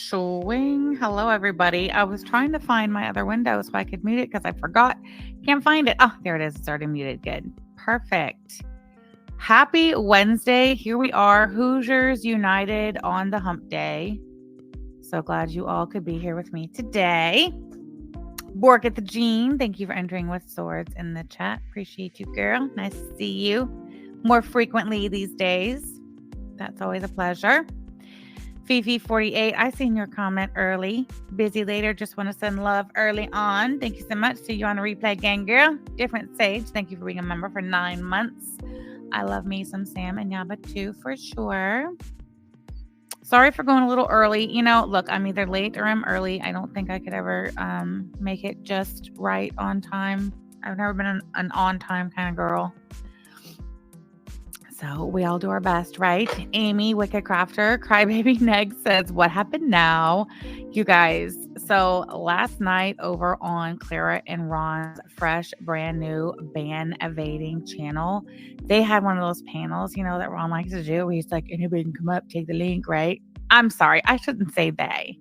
showing. Hello, everybody. I was trying to find my other window so I could mute it because I forgot. Can't find it. Oh, there it is. It's already muted. Good. Perfect. Happy Wednesday. Here we are. Hoosiers United on the hump day. So glad you all could be here with me today. Bork at the Gene. Thank you for entering with swords in the chat. Appreciate you, girl. Nice to see you more frequently these days. That's always a pleasure. Fifi48, I seen your comment early. Busy later, just want to send love early on. Thank you so much. See you on the replay, gang girl. Different Sage, thank you for being a member for 9 months. I love me some Sam and Yaba too, for sure. Sorry for going a little early. You know, look, I'm either late or I'm early. I don't think I could ever make it just right on time. I've never been an on-time kind of girl. So we all do our best, right? Amy, Wicked Crafter, Crybaby Neg says, what happened now? You guys, so last night over on Clara and Ron's fresh, brand new ban evading channel, they had one of those panels, you know, that Ron likes to do. Where he's like, anybody can come up, take the link, right? I'm sorry, I shouldn't say they.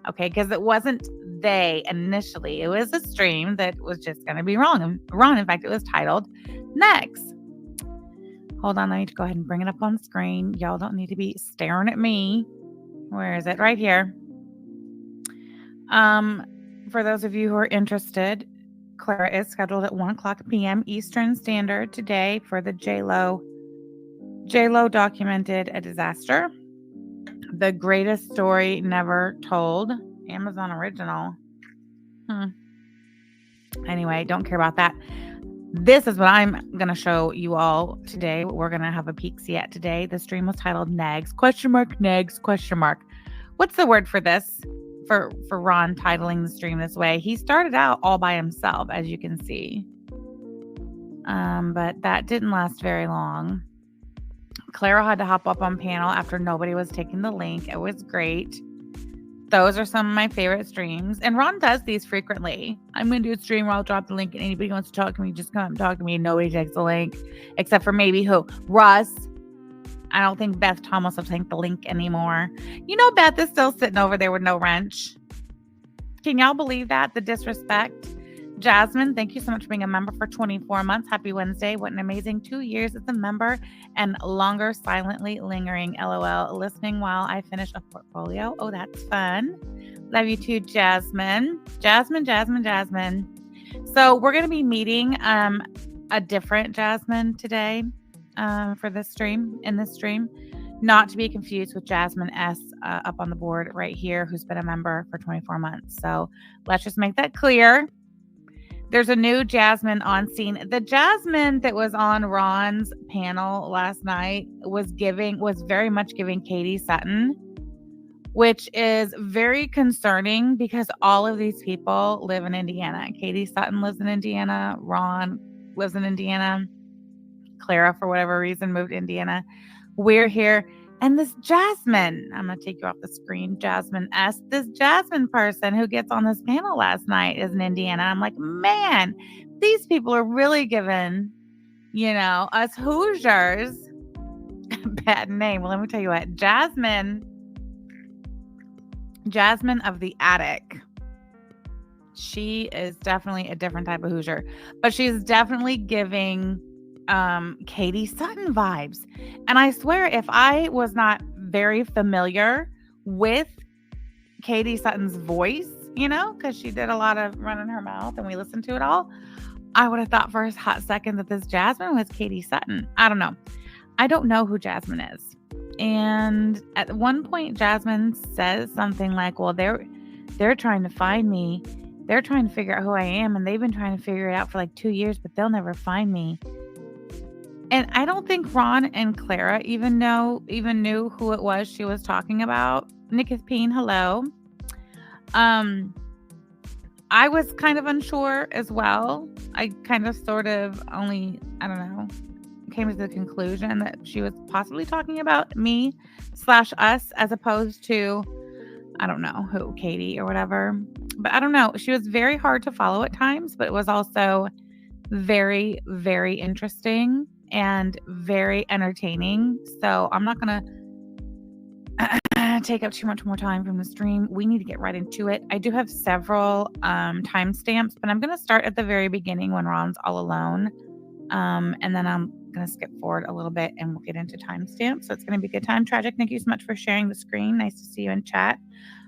Okay, because it wasn't they initially. It was a stream that was just going to be wrong. In fact, it was titled Next. Hold on, I need to go ahead and bring it up on the screen. Y'all don't need to be staring at me. Where is it? Right here. For those of you who are interested, Clara is scheduled at 1:00 p.m. Eastern Standard today for the J-Lo. J-Lo documented a disaster. The greatest story never told. Amazon original. Anyway, don't care about that. This is what I'm going to show you all today. What we're going to have a peek-see at today. The stream was titled Negs, ? Negs, ? What's the word for this? For Ron titling the stream this way. He started out all by himself, as you can see. But that didn't last very long. Clara had to hop up on panel after nobody was taking the link. It was great. Those are some of my favorite streams. And Ron does these frequently. I'm going to do a stream where I'll drop the link and anybody who wants to talk to me, just come up and talk to me. Nobody takes the link except for maybe who? Russ. I don't think Beth Thomas will take the link anymore. You know, Beth is still sitting over there with no wrench. Can y'all believe that? The disrespect. Jasmine, thank you so much for being a member for 24 months. Happy Wednesday. What an amazing 2 years as a member and longer silently lingering. LOL. Listening while I finish a portfolio. Oh, that's fun. Love you too, Jasmine. Jasmine. So we're going to be meeting a different Jasmine today for this stream, not to be confused with Jasmine S up on the board right here, who's been a member for 24 months. So let's just make that clear. There's a new Jasmine on scene. The Jasmine that was on Ron's panel last night was very much giving Katie Sutton, which is very concerning because all of these people live in Indiana. Katie Sutton lives in Indiana. Ron lives in Indiana. Clara, for whatever reason, moved to Indiana. We're here. And this Jasmine, I'm going to take you off the screen, Jasmine S. This Jasmine person who gets on this panel last night is in Indiana. I'm like, man, these people are really giving, us Hoosiers a bad name. Well, let me tell you what, Jasmine of the Attic. She is definitely a different type of Hoosier, but she's definitely giving Katie Sutton vibes. And I swear, if I was not very familiar with Katie Sutton's voice, because she did a lot of running her mouth and we listened to it all, I would have thought for a hot second that this Jasmine was Katie Sutton. I don't know. I don't know who Jasmine is. And at one point, Jasmine says something like, well, they're trying to find me. They're trying to figure out who I am. And they've been trying to figure it out for like 2 years, but they'll never find me. And I don't think Ron and Clara even knew who it was she was talking about. Nicketh Peen, hello. I was kind of unsure as well. I kind of sort of only, came to the conclusion that she was possibly talking about me/us as opposed to, I don't know who, Katie or whatever. But I don't know. She was very hard to follow at times, but it was also very, very interesting and very entertaining. So I'm not going to to take up too much more time from the stream. We need to get right into it. I do have several timestamps, but I'm going to start at the very beginning when Ron's all alone. And then I'm going to skip forward a little bit and we'll get into timestamps. So it's going to be a good time. Tragic, thank you so much for sharing the screen. Nice to see you in chat.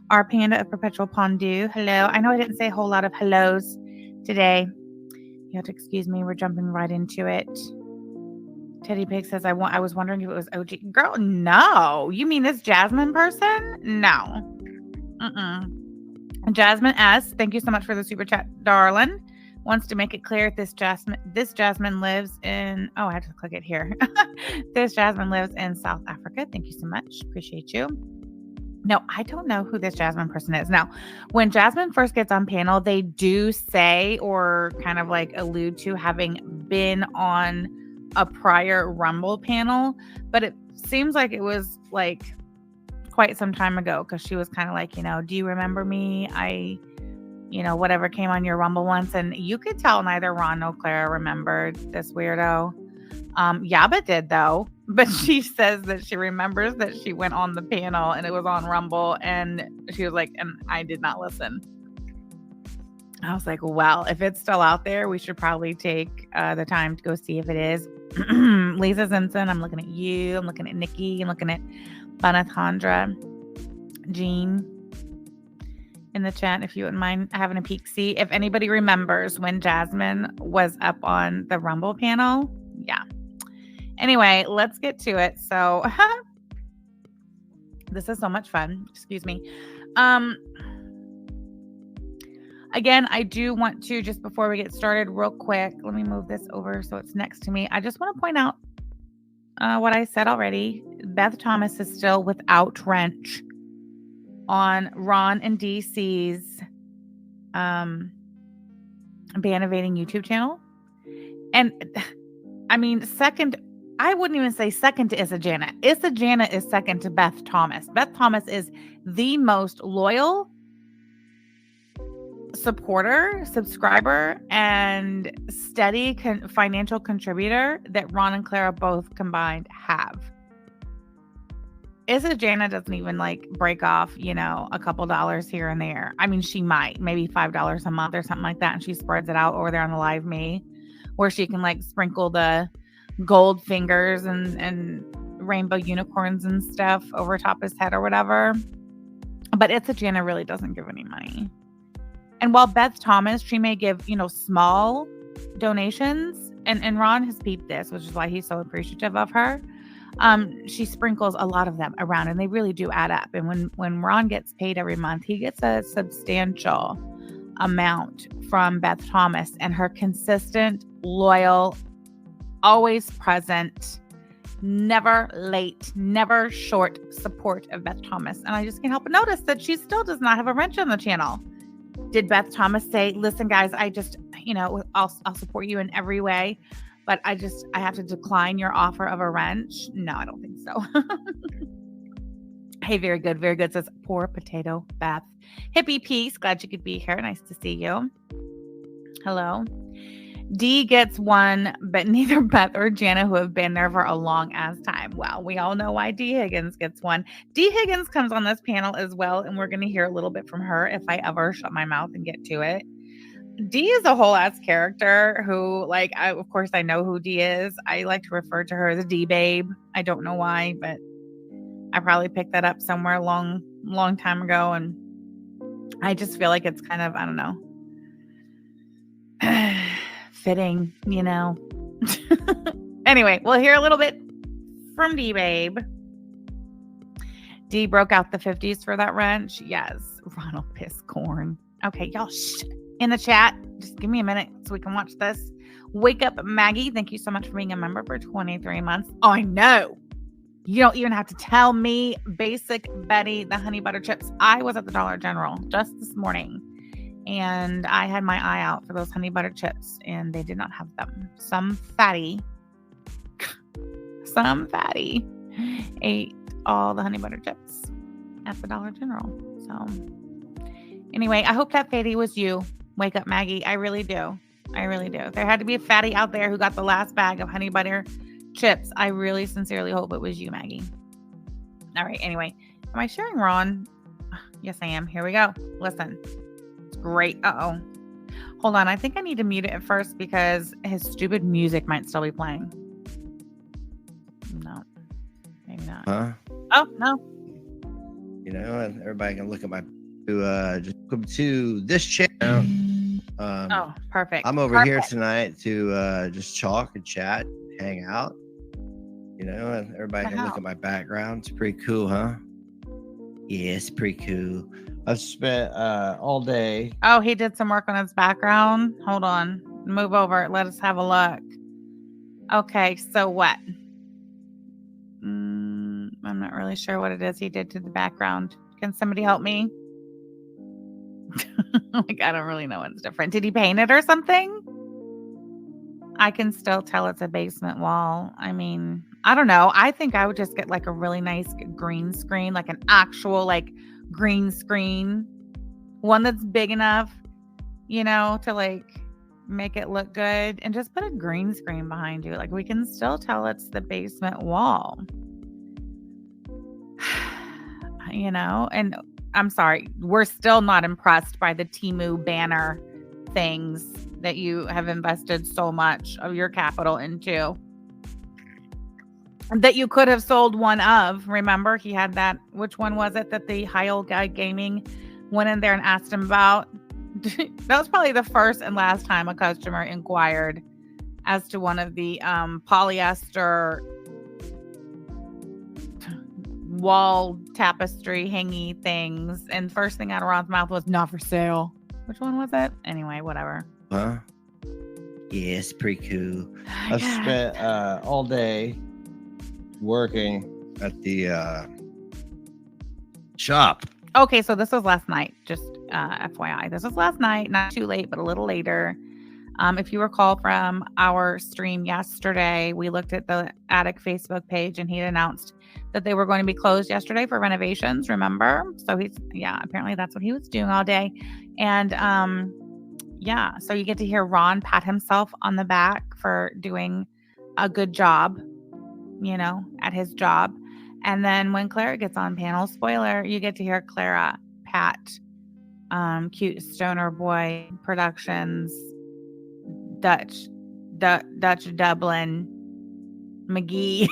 Our Panda of Perpetual Pondu. Hello. I know I didn't say a whole lot of hellos today. You have to excuse me. We're jumping right into it. Teddy Pig says, I was wondering if it was OG. Girl, no. You mean this Jasmine person? No. Jasmine S., thank you so much for the super chat, darling. Wants to make it clear this Jasmine lives in, oh, I have to click it here. This Jasmine lives in South Africa. Thank you so much. Appreciate you. No, I don't know who this Jasmine person is. Now, when Jasmine first gets on panel, they do say or kind of like allude to having been on a prior Rumble panel, but it seems like it was like quite some time ago because she was kind of like, do you remember me? Whatever came on your Rumble once. And you could tell neither Ron nor Clara remembered this weirdo. Yaba did though, but she says that she remembers that she went on the panel and it was on Rumble and she was like, and I did not listen. I was like, well, if it's still out there, we should probably take the time to go see if it is. Lisa Simpson, I'm looking at you. I'm looking at Nikki. I'm looking at Banathandra. Jean in the chat, if you wouldn't mind having a peek. See if anybody remembers when Jasmine was up on the Rumble panel. Yeah. Anyway, let's get to it. So this is so much fun. Excuse me. Again, I do want to, just before we get started real quick, let me move this over so it's next to me. I just want to point out what I said already. Beth Thomas is still without wrench on Ron and DC's Ban Evading YouTube channel. And I mean, I wouldn't even say second to Issa Jana. Issa Jana is second to Beth Thomas. Beth Thomas is the most loyal supporter, subscriber, and steady financial contributor that Ron and Clara both combined have. Issa Jana doesn't even like break off, a couple dollars here and there. I mean, she might, maybe $5 a month or something like that. And she spreads it out over there on the Live Me, where she can like sprinkle the gold fingers and rainbow unicorns and stuff over top his head or whatever. But Issa Jana really doesn't give any money. And while Beth Thomas, she may give, small donations, and Ron has peeped this, which is why he's so appreciative of her. She sprinkles a lot of them around, and they really do add up. And when Ron gets paid every month, he gets a substantial amount from Beth Thomas, and her consistent, loyal, always present, never late, never short support of Beth Thomas. And I just can't help but notice that she still does not have a wrench on the channel. Did Beth Thomas say, listen, guys, I just, I'll support you in every way, but I have to decline your offer of a wrench? No, I don't think so. Hey, very good. Very good. Says poor potato Beth. Hippie Peace. Glad you could be here. Nice to see you. Hello. D gets one, but neither Beth or Jana, who have been there for a long ass time. Well, we all know why D Higgins gets one. D Higgins comes on this panel as well, and we're going to hear a little bit from her if I ever shut my mouth and get to it. D is a whole ass character who, of course, I know who D is. I like to refer to her as a D babe. I don't know why, but I probably picked that up somewhere long time ago, and I just feel like it's kind of, I don't know, fitting, Anyway, we'll hear a little bit from D Babe. D broke out the 50s for that wrench. Yes. Ronald piss corn. Okay, y'all in the chat. Just give me a minute so we can watch this. Wake Up Maggie. Thank you so much for being a member for 23 months. Oh, I know. You don't even have to tell me. Basic Betty, the honey butter chips. I was at the Dollar General just this morning, and I had my eye out for those honey butter chips, and they did not have them. Some fatty ate all the honey butter chips at the Dollar General. So anyway, I hope that fatty was you. Wake Up Maggie. I really do. There had to be a fatty out there who got the last bag of honey butter chips. I really sincerely hope it was you, Maggie. All right. Anyway, Am I sharing Ron? Yes, I am. Here we go. Listen. It's great. Uh-oh. Hold on. I think I need to mute it at first because his stupid music might still be playing. No. Maybe not. Huh? Oh, no. You know, and everybody can look at my just come to this channel. Oh, perfect. I'm over here tonight to just talk and chat, hang out. You know, and everybody can look at my background. It's pretty cool, huh? Yeah, it's pretty cool. I've spent all day. Oh, he did some work on his background. Hold on. Move over. Let us have a look. Okay, so what? I'm not really sure what it is he did to the background. Can somebody help me? Like, I don't really know what's different. Did he paint it or something? I can still tell it's a basement wall. I mean, I don't know. I think I would just get like a really nice green screen, like an actual like green screen, one that's big enough, you know, to like make it look good, and just put a green screen behind you. Like, we can still tell it's the basement wall. You know, and I'm sorry, we're still not impressed by the Temu banner things that you have invested so much of your capital into, that you could have sold one of. Remember, he had that. Which one was it that the High Old Guy Gaming went in there and asked him about? That was probably the first and last time a customer inquired as to one of the polyester wall tapestry hangy things, and first thing out of Ron's mouth was not for sale. Which one was it? Anyway, whatever. Huh? Yeah, it's pretty cool. I've spent all day working at the shop. Okay, so this was last night. Just FYI, this was last night. Not too late, but a little later. If you recall from our stream yesterday, we looked at the Attic Facebook page, and he had announced that they were going to be closed yesterday for renovations, remember? So apparently that's what he was doing all day. And so you get to hear Ron pat himself on the back for doing a good job, you know, at his job. And then when Clara gets on panel, spoiler, you get to hear Clara pat Cute Stoner Boy Productions, Dutch Dublin McGee.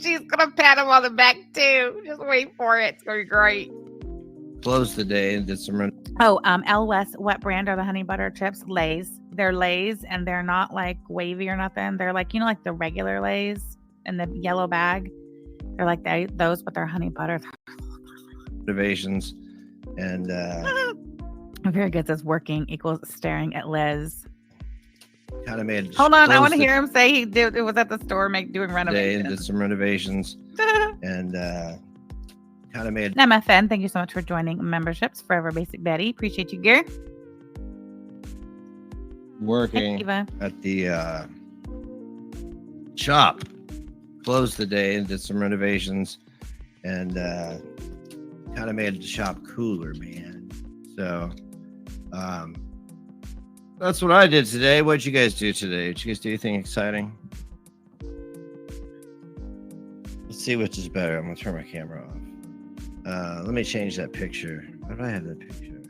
She's gonna pat him on the back too. Just wait for it. It's gonna be great. Closed today and did some. L West Wet Brand are the honey butter chips, Lay's. They're Lay's, and they're not like wavy or nothing. They're like, you know, like the regular Lay's in the yellow bag. They're like those, but they're honey butter. Innovations and very good. Says working equals staring at Liz. Kind of made. Hold on, I want to hear him say it was at the store doing renovations. Did some renovations and kind of made. MFN, thank you so much for joining memberships. Forever Basic Betty, appreciate you, Gear. Working at the shop. Closed today and did some renovations and kind of made the shop cooler, man. So that's what I did today. What'd you guys do today? Did you guys do anything exciting? Let's see which is better. I'm gonna turn my camera off. Let me change that picture. Why do I have that picture?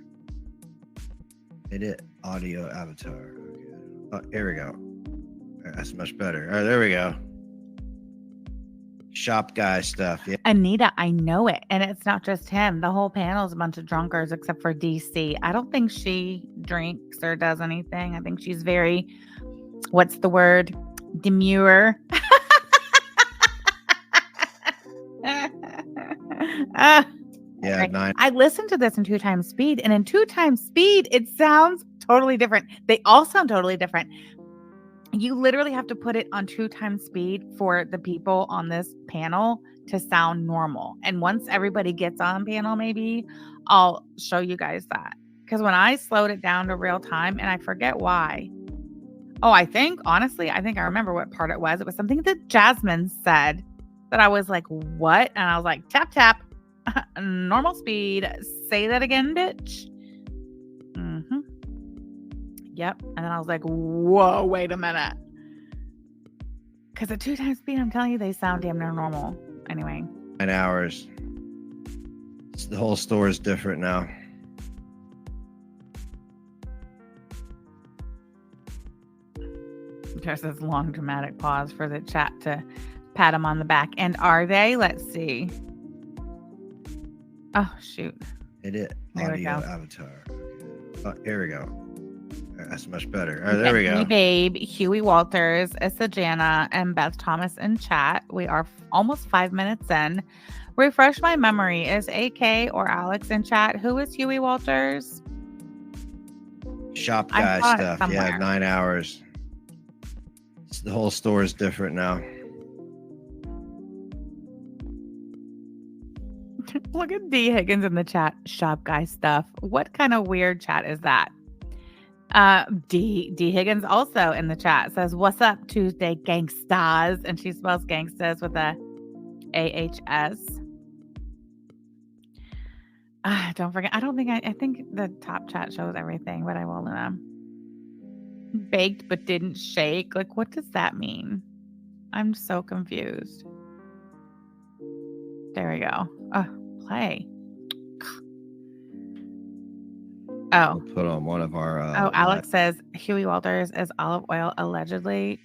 Edit audio avatar. Okay. Oh, here we go. That's much better. All right, there we go. Shop guy stuff. Yeah. Anita, I know it. And it's not just him. The whole panel is a bunch of drunkards except for DC. I don't think she drinks or does anything. I think she's very, what's the word? Demure. Yeah, 9. I listened to this in 2 times speed, and in 2 times speed, it sounds totally different. They all sound totally different. You literally have to put it on 2 times speed for the people on this panel to sound normal. And once everybody gets on panel, maybe I'll show you guys that. Because when I slowed it down to real time, and I forget why. Oh, honestly, I think I remember what part it was. It was something that Jasmine said that I was like, what? And I was like, tap, tap, normal speed. Say that again, bitch. Mm-hmm. Yep. And then I was like, whoa, wait a minute. Because at 2 times speed, I'm telling you, they sound damn near normal. Anyway, 9 hours. The whole store is different now. There's this long dramatic pause for the chat to pat him on the back. And are they? Let's see. Oh, shoot. It is. There we Audio go. avatar. Oh, here we go. That's much better. All right, there we go. Babe, Huey Walters, Issa Jana, and Beth Thomas in chat. We are almost 5 minutes in. Refresh my memory. Is AK or Alex in chat? Who is Huey Walters? Shop guy stuff. Yeah, 9 hours. The whole store is different now. Look at D Higgins in the chat. Shop guy stuff. What kind of weird chat is that? D Higgins also in the chat says, "What's up, Tuesday gangstas?" And she spells gangstas with a AHS. Don't forget. I think the top chat shows everything, but I will baked but didn't shake. Like, what does that mean? I'm so confused. There we go. Play. Oh. We'll put on one of our. Alex says Huey Walters is olive oil allegedly.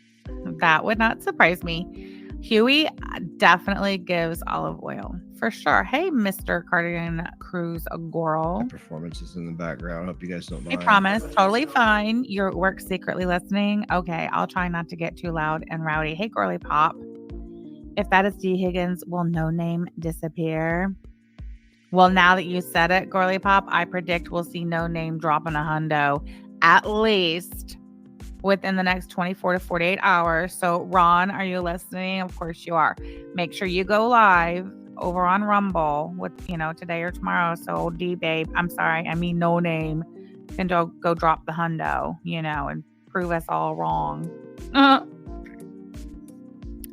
That would not surprise me. Huey definitely gives olive oil for sure. Hey, Mr. Cardigan Cruz Agoro. Performances in the background. Hope you guys don't mind. I promise. Totally fine. Your work secretly listening. Okay, I'll try not to get too loud and rowdy. Hey, Girly Pop. If that is D Higgins, will no name disappear? Well, now that you said it, Girly Pop, I predict we'll see no name dropping a hundo at least within the next 24 to 48 hours. So, Ron, are you listening? Of course you are. Make sure you go live over on Rumble with, today or tomorrow. So, D Babe, I'm sorry, I mean no name, can go drop the hundo, and prove us all wrong.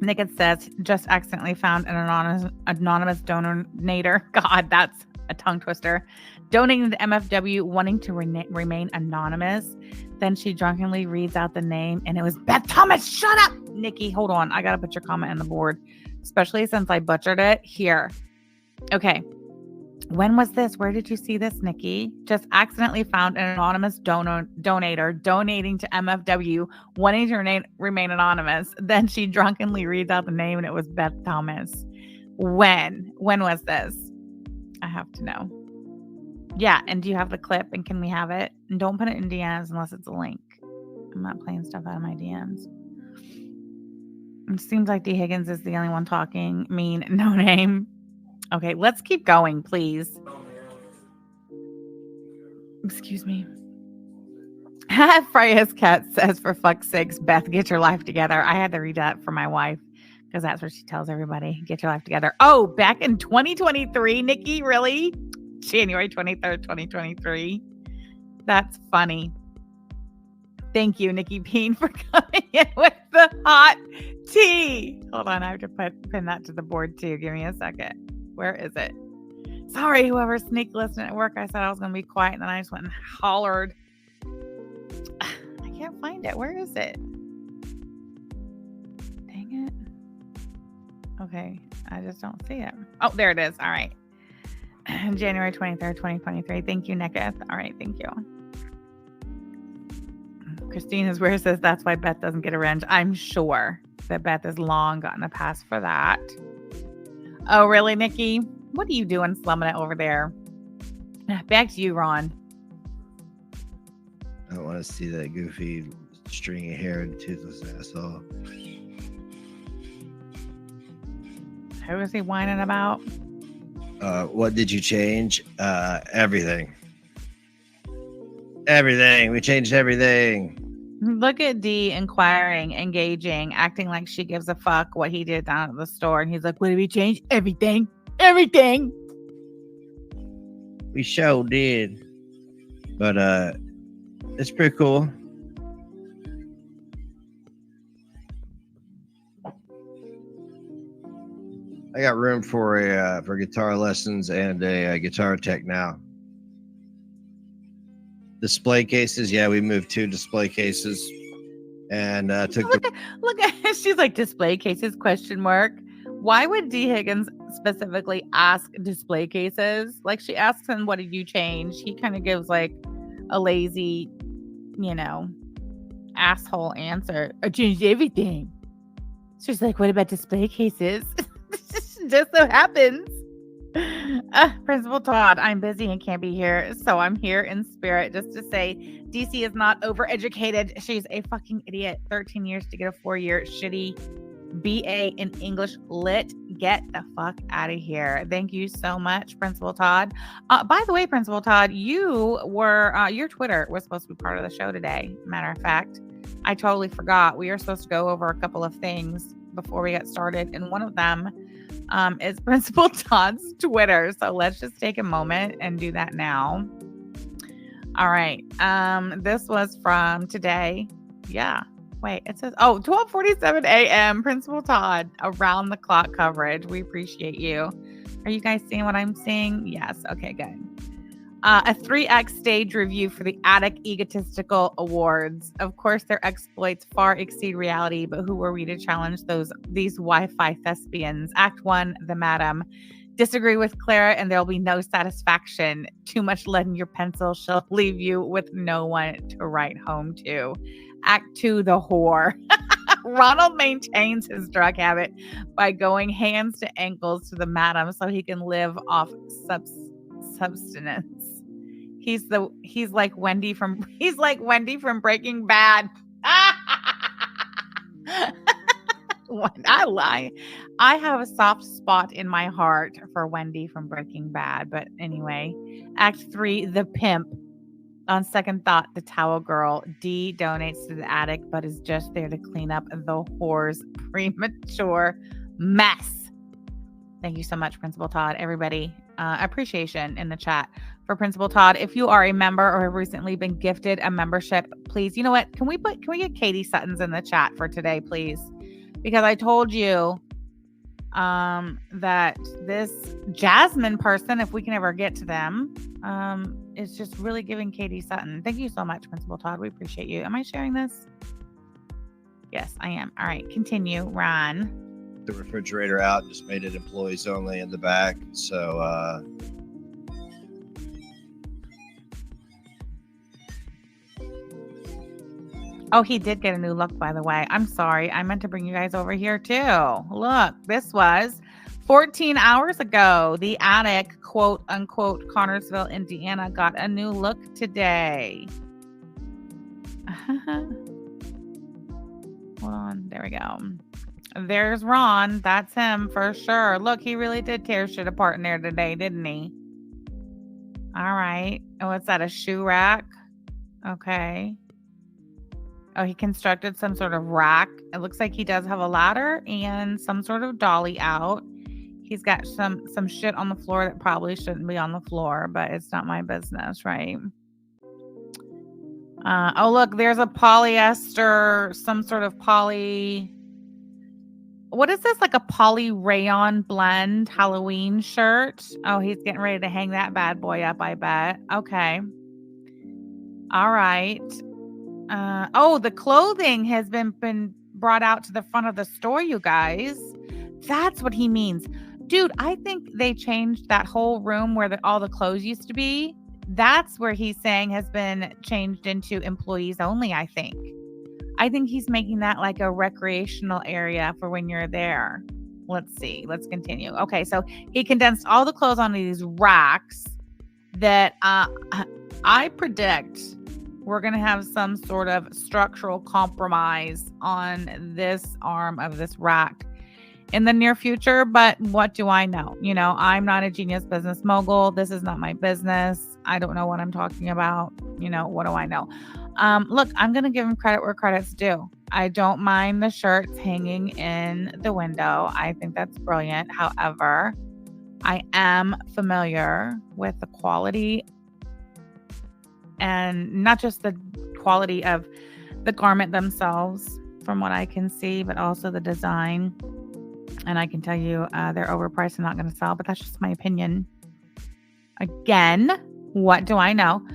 Nick says, just accidentally found an anonymous donator. God, that's a tongue twister. Donating to MFW, wanting to remain anonymous. Then she drunkenly reads out the name, and it was Beth Thomas. Shut up, Nikki. Hold on. I got to put your comment on the board, especially since I butchered it. Here. Okay. When was this? Where did you see this, Nikki? Just accidentally found an anonymous donator donating to MFW, wanting to remain anonymous. Then she drunkenly reads out the name, and it was Beth Thomas. When was this? I have to know. Yeah, and do you have the clip, and can we have it? And don't put it in DMs unless it's a link. I'm not playing stuff out of my DMs. It seems like D. Higgins is the only one talking. No name. Okay, let's keep going, please. Excuse me. Freya's cat says, for fuck's sakes, Beth, get your life together. I had to read that for my wife because that's what she tells everybody. Get your life together. Oh, back in 2023, Nikki, really? January 23rd, 2023. That's funny. Thank you, Nikki Bean, for coming in with the hot tea. Hold on, I have to pin that to the board too. Give me a second. Where is it? Sorry, whoever sneak listened at work. I said I was going to be quiet, and then I just went and hollered. I can't find it. Where is it? Dang it. Okay, I just don't see it. Oh, there it is. All right. January 23rd, 2023. Thank you, Nicketh. All right, thank you. Christine is where it says that's why Beth doesn't get a revenge. I'm sure that Beth has long gotten a pass for that. Oh, really, Nikki? What are you doing slumming it over there? Back to you, Ron. I don't want to see that goofy stringy hair and toothless asshole. Who was he whining about? What did you change? Everything. Everything. We changed everything. Look at Dee inquiring, engaging, acting like she gives a fuck what he did down at the store. And he's like, what did we change? Everything. Everything. We sure did. But it's pretty cool. I got room for guitar lessons and a guitar tech now. Display cases, yeah, we moved 2 display cases, and took. Look at she's like display cases ? Why would D Higgins specifically ask display cases. Like she asks him, what did you change? He kind of gives like a lazy, asshole answer. I changed everything. She's like, what about display cases? Just so happens. Principal Todd, I'm busy and can't be here, so I'm here in spirit just to say DC is not overeducated. She's a fucking idiot. 13 years to get a 4-year shitty BA in English Lit. Get the fuck out of here. Thank you so much, Principal Todd. By the way, Principal Todd, you were, your Twitter was supposed to be part of the show today. Matter of fact, I totally forgot. We were supposed to go over a couple of things before we got started, and one of them is Principal Todd's Twitter. So let's just take a moment and do that now. All right. This was from today. Yeah. Wait, it says, 12:47 a.m. Principal Todd, around the clock coverage. We appreciate you. Are you guys seeing what I'm seeing? Yes. Okay, good. A 3X stage review for the Attic Egotistical Awards. Of course, their exploits far exceed reality, but who were we to challenge these Wi-Fi thespians? Act 1, the Madam. Disagree with Clara and there'll be no satisfaction. Too much lead in your pencil. She'll leave you with no one to write home to. Act 2, the whore. Ronald maintains his drug habit by going hands to ankles to the Madam so he can live off substance. He's like Wendy from Breaking Bad. I lie. I have a soft spot in my heart for Wendy from Breaking Bad. But anyway, Act 3, the pimp. On second thought, the towel girl. D donates to the attic, but is just there to clean up the whore's premature mess. Thank you so much, Principal Todd. Everybody, appreciation in the chat for Principal Todd. If you are a member or have recently been gifted a membership, please, you know what? Can we get Katie Sutton's in the chat for today, please? Because I told you that this Jasmine person, if we can ever get to them, is just really giving Katie Sutton. Thank you so much, Principal Todd. We appreciate you. Am I sharing this? Yes, I am. All right, continue, Ron. The refrigerator out, just made it employees only in the back. So, oh, he did get a new look, by the way. I'm sorry. I meant to bring you guys over here too. Look, this was 14 hours ago. The attic, quote unquote, Connersville, Indiana, got a new look today. Hold on. There we go. There's Ron. That's him for sure. Look, he really did tear shit apart in there today, didn't he? All right. Oh, what's that? A shoe rack? Okay. Oh, he constructed some sort of rack. It looks like he does have a ladder and some sort of dolly out. He's got some shit on the floor that probably shouldn't be on the floor, but it's not my business, right? Oh, look, there's a polyester, some sort of poly. What is this? Like a poly rayon blend Halloween shirt? Oh, he's getting ready to hang that bad boy up, I bet. Okay. All right. Oh, the clothing has been brought out to the front of the store, you guys. That's what he means. Dude, I think they changed that whole room where all the clothes used to be. That's where he's saying has been changed into employees only, I think. I think he's making that like a recreational area for when you're there. Let's see. Let's continue. Okay, so he condensed all the clothes onto these racks that I predict we're going to have some sort of structural compromise on this arm of this rack in the near future. But what do I know? You know, I'm not a genius business mogul. This is not my business. I don't know what I'm talking about. You know, what do I know? Look, I'm going to give him credit where credit's due. I don't mind the shirts hanging in the window. I think that's brilliant. However, I am familiar with the quality, and not just the quality of the garment themselves from what I can see, but also the design. And I can tell you they're overpriced and not going to sell, but that's just my opinion. Again, what do I know?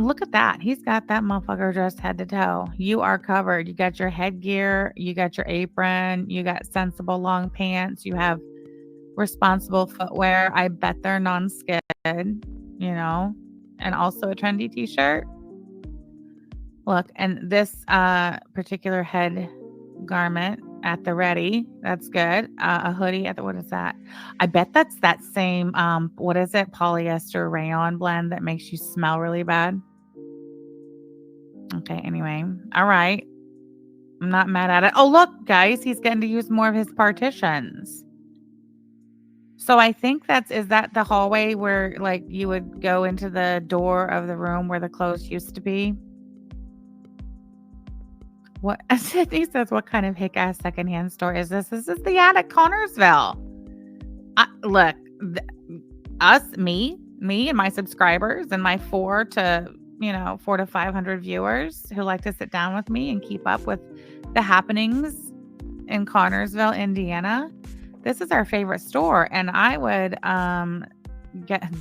Look at that. He's got that motherfucker dressed head to toe. You are covered. You got your headgear. You got your apron. You got sensible long pants. You have responsible footwear. I bet they're non-skid, you know, and also a trendy t-shirt. Look, and this particular head garment at the ready. That's good. A hoodie at the, what is that? I bet that's that same, what is it? Polyester rayon blend that makes you smell really bad. Okay, anyway. All right. I'm not mad at it. Oh, look, guys, he's getting to use more of his partitions. So I think is that the hallway where like you would go into the door of the room where the clothes used to be? What Sydney says, what kind of hick-ass secondhand store is this? This is the Attic Connorsville. Look, me and my subscribers and my 400 to 500 viewers who like to sit down with me and keep up with the happenings in Connorsville, Indiana. This is our favorite store, and I would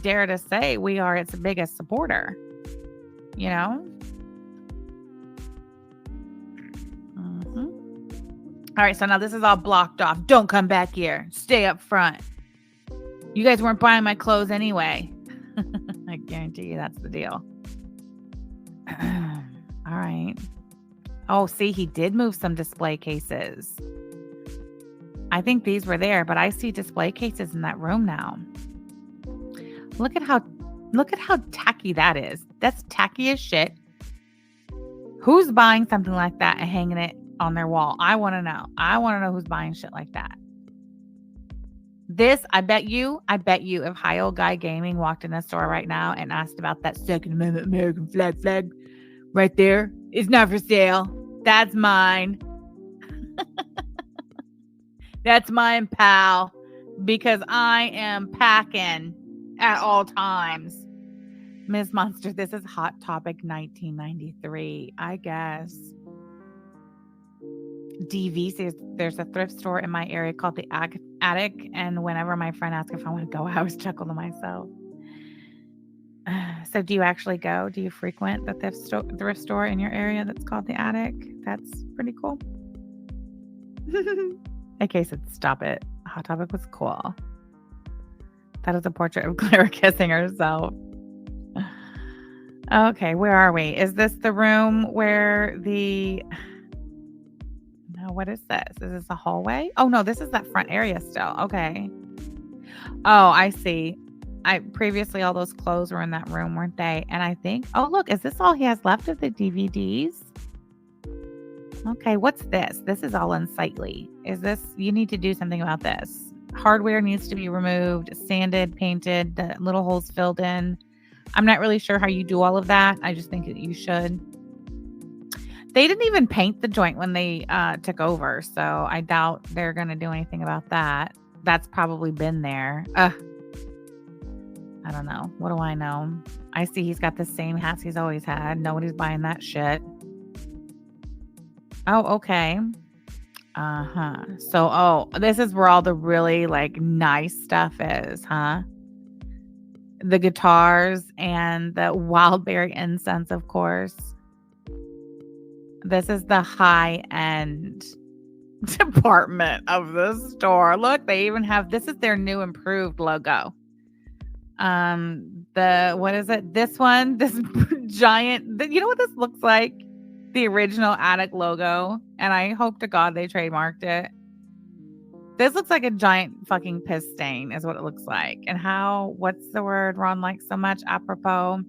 dare to say we are its biggest supporter. You know. All right, so now this is all blocked off. Don't come back here. Stay up front. You guys weren't buying my clothes anyway. I guarantee you that's the deal. All right. Oh, see, he did move some display cases. I think these were there, but I see display cases in that room now. Look at how tacky that is. That's tacky as shit. Who's buying something like that and hanging it on their wall? I want to know. I want to know who's buying shit like that. This, I bet you, if High Old Guy Gaming walked in a store right now and asked about that Second Amendment American flag right there, it's not for sale. That's mine. That's mine, pal. Because I am packing at all times. Ms. Monster, this is Hot Topic 1993, I guess. DV says there's a thrift store in my area called the Attic, and whenever my friend asks if I want to go, I always chuckle to myself. So do you actually go? Do you frequent the thrift store in your area that's called the Attic? That's pretty cool. AK said, stop it. Hot Topic was cool. That is a portrait of Clara kissing herself. Okay, where are we? Is this the room where what is this? Is this a hallway? Oh, no, this is that front area still. Okay. Oh, I see. Previously, all those clothes were in that room, weren't they? And I think, oh, look, is this all he has left of the DVDs? Okay, what's this? This is all unsightly. You need to do something about this. Hardware needs to be removed, sanded, painted, the little holes filled in. I'm not really sure how you do all of that. I just think that you should. They didn't even paint the joint when they took over, so I doubt they're going to do anything about that. That's probably been there. I don't know. What do I know? I see he's got the same hats he's always had. Nobody's buying that shit. Oh, okay. So, this is where all the really, like, nice stuff is, huh? The guitars and the wildberry incense, of course. This is the high-end department of the store. Look, they even have, this is their new improved logo. What is it? This one, this giant, you know what this looks like? The original Attic logo. And I hope to God they trademarked it. This looks like a giant fucking piss stain is what it looks like. And what's the word Ron likes so much? Apropos.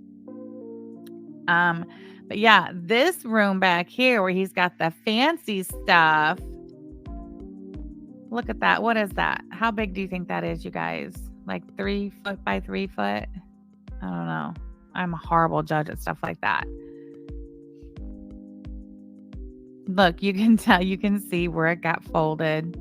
But yeah, this room back here where he's got the fancy stuff. Look at that. What is that? How big do you think that is, you guys? Like 3 foot by 3 foot? I don't know. I'm a horrible judge at stuff like that. Look, you can see where it got folded.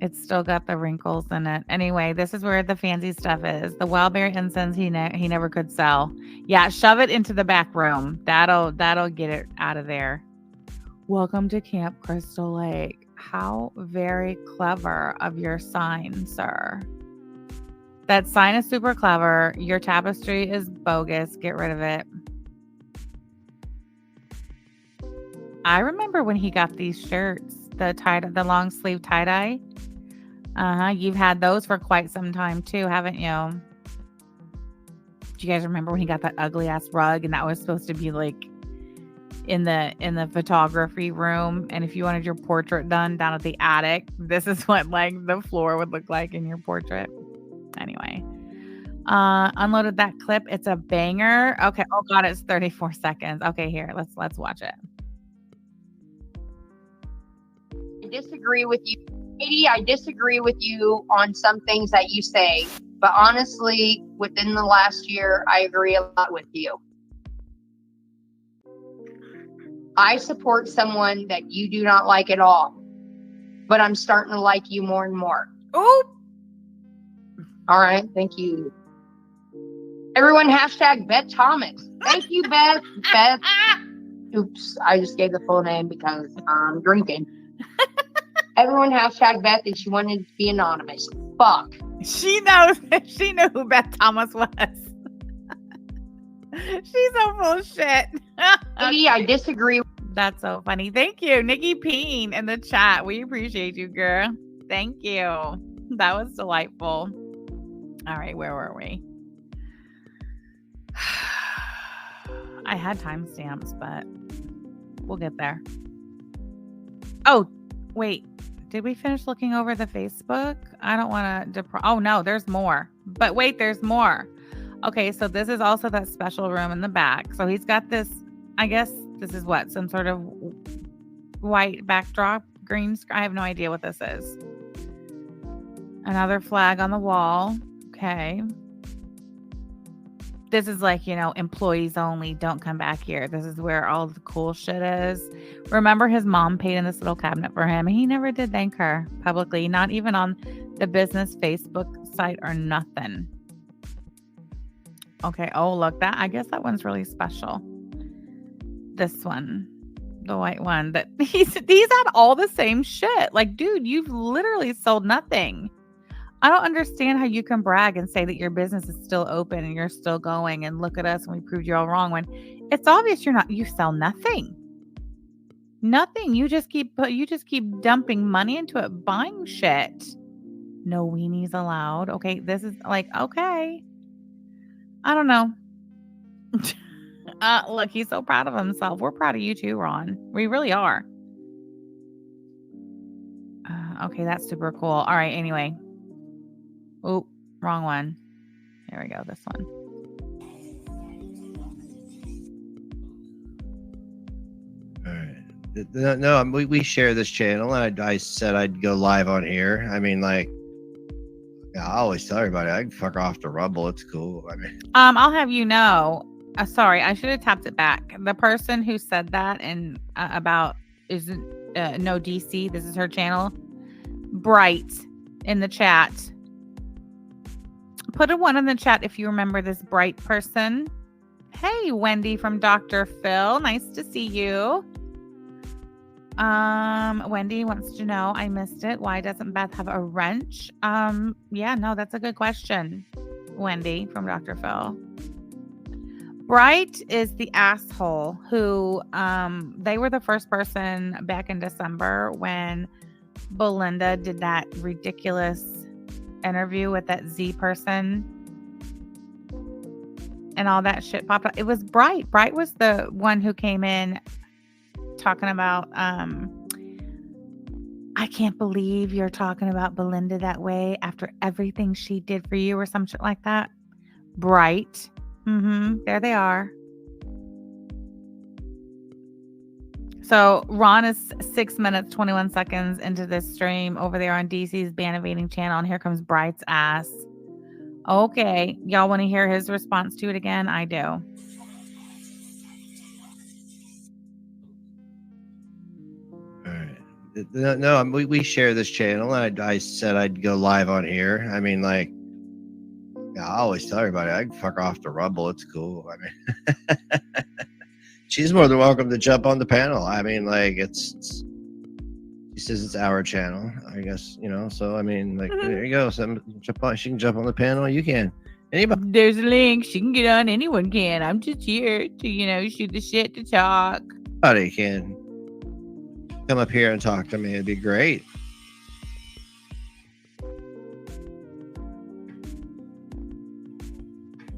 It's still got the wrinkles in it. Anyway, this is where the fancy stuff is. The wildberry incense he never could sell. Yeah, shove it into the back room. That'll get it out of there. Welcome to Camp Crystal Lake. How very clever of your sign, sir. That sign is super clever. Your tapestry is bogus. Get rid of it. I remember when he got these shirts, the long sleeve tie-dye. You've had those for quite some time too, haven't you? Do you guys remember when he got that ugly ass rug and that was supposed to be like in the photography room, and if you wanted your portrait done down at the attic, this is what like the floor would look like in your portrait. Anyway, unloaded that clip. It's a banger. Okay. Oh god, it's 34 seconds. Okay, here, let's watch it. I disagree with you, Katie. I disagree with you on some things that you say, but honestly, within the last year, I agree a lot with you. I support someone that you do not like at all, but I'm starting to like you more and more. Oh, all right. Thank you. Everyone hashtag Beth Thomas. Thank you, Beth. Beth. Oops. I just gave the full name because I'm drinking. Everyone hashtag Beth, and she wanted to be anonymous. Fuck. She knows. She knew who Beth Thomas was. She's so full of shit. Katie, I disagree. That's so funny. Thank you, Nikki Peen in the chat. We appreciate you, girl. Thank you. That was delightful. All right, where were we? I had timestamps, but we'll get there. Oh, wait. Did we finish looking over the Facebook? I don't want to oh no, there's more. But wait, there's more. Okay, so this is also that special room in the back. So he's got this, I guess this is what, some sort of white backdrop, green screen. I have no idea what this is. Another flag on the wall. Okay. This is like, you know, employees only, don't come back here. This is where all the cool shit is. Remember his mom paid in this little cabinet for him. He never did thank her publicly, not even on the business Facebook site or nothing. Okay. Oh, look, that, I guess that one's really special. This one, the white one, that these had all the same shit. Like, dude, you've literally sold nothing. I don't understand how you can brag and say that your business is still open and you're still going and look at us and we proved you all wrong when it's obvious you sell nothing. Nothing. You just keep dumping money into it, buying shit. No weenies allowed. Okay, this is like, okay. I don't know. Look, he's so proud of himself. We're proud of you too, Ron. We really are. Okay, that's super cool. All right, anyway. Oh, wrong one. There we go, this one. All right. No, we share this channel, and I said I'd go live on here. I mean, like, yeah, I always tell everybody I can fuck off the Rumble. It's cool. I mean, I'll have you know. Sorry, I should have tapped it back. The person who said that and about isn't no DC. This is her channel. Bright in the chat. Put a 1 in the chat if you remember this Bright person. Hey, Wendy from Dr. Phil. Nice to see you. Wendy wants to know, I missed it. Why doesn't Beth have a wrench? Yeah, no, that's a good question. Wendy from Dr. Phil. Bright is the asshole who, they were the first person back in December when Belinda did that ridiculous interview with that Z person and all that shit popped up. It was Bright. Bright was the one who came in talking about, I can't believe you're talking about Belinda that way after everything she did for you or some shit like that. Bright. There they are. So Ron is 6 minutes, 21 seconds into this stream over there on DC's Ban Evading channel. And here comes Bright's ass. Okay. Y'all want to hear his response to it again? I do. all right. No, we share this channel, and I said I'd go live on here. I mean, like, yeah, I always tell everybody I can fuck off the Rumble. It's cool. I mean, she's more than welcome to jump on the panel. I mean, like, she says it's our channel, I guess, you know. So I mean, like, there you go. She can jump on the panel. You can. Anybody? There's a link. She can get on. Anyone can. I'm just here to, you know, shoot the shit, to talk. Anybody can come up here and talk to me. It'd be great.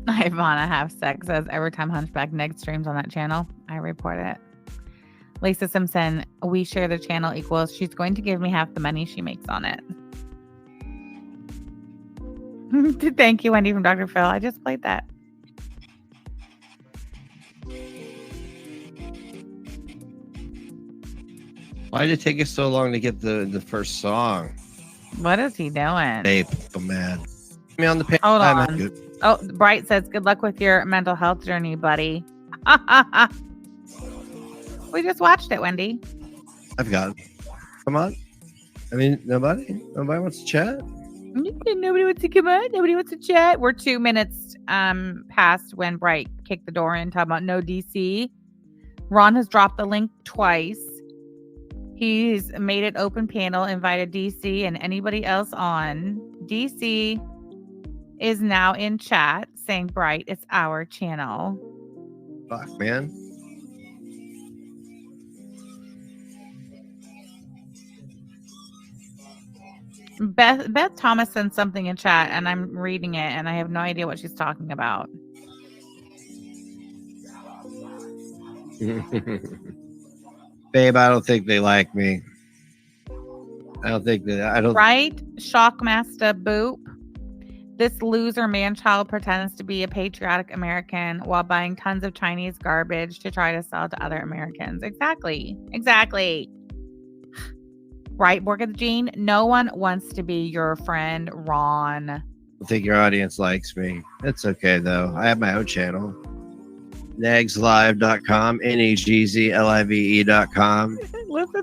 Ivana Half Sex says every time Hunchback Neg streams on that channel, I report it. Lisa Simpson, we share the channel equals. She's going to give me half the money she makes on it. Thank you, Wendy from Dr. Phil. I just played that. Why did it take us so long to get the first song? What is he doing? Hey, so mad. Me on the page. Hold on. Oh, Bright says, good luck with your mental health journey, buddy. We just watched it, Wendy. I've got it. Come on. I mean, nobody wants to chat. Nobody wants to come on. Nobody wants to chat. We're 2 minutes past when Bright kicked the door in, talking about no DC. Ron has dropped the link twice. He's made it open panel, invited DC and anybody else on. DC is now in chat saying, Bright, it's our channel. Fuck, man. Beth Thomas sent something in chat and I'm reading it and I have no idea what she's talking about. Babe, I don't think they like me. I don't think that I don't. Right? Shockmaster Boop. This loser man-child pretends to be a patriotic American while buying tons of Chinese garbage to try to sell to other Americans. Exactly. Right, Morgan Jean? No one wants to be your friend, Ron. I think your audience likes me. It's okay, though. I have my own channel. negslive.com, negzlive.com.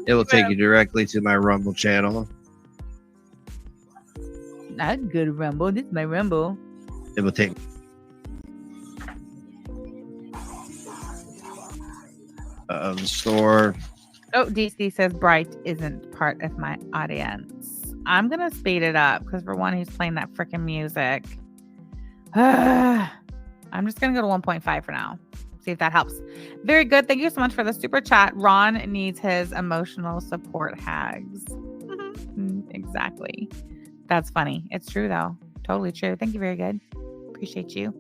It will take you directly to my Rumble channel. I'd go to Rumble. This is my Rumble. It will take the store. Oh, DC says Bright isn't part of my audience. I'm going to speed it up because for one, he's playing that freaking music. I'm just going to go to 1.5 for now. See if that helps. Very good. Thank you so much for the super chat. Ron needs his emotional support hags. Exactly. That's funny. It's true, though. Totally true. Thank you. Very good. Appreciate you.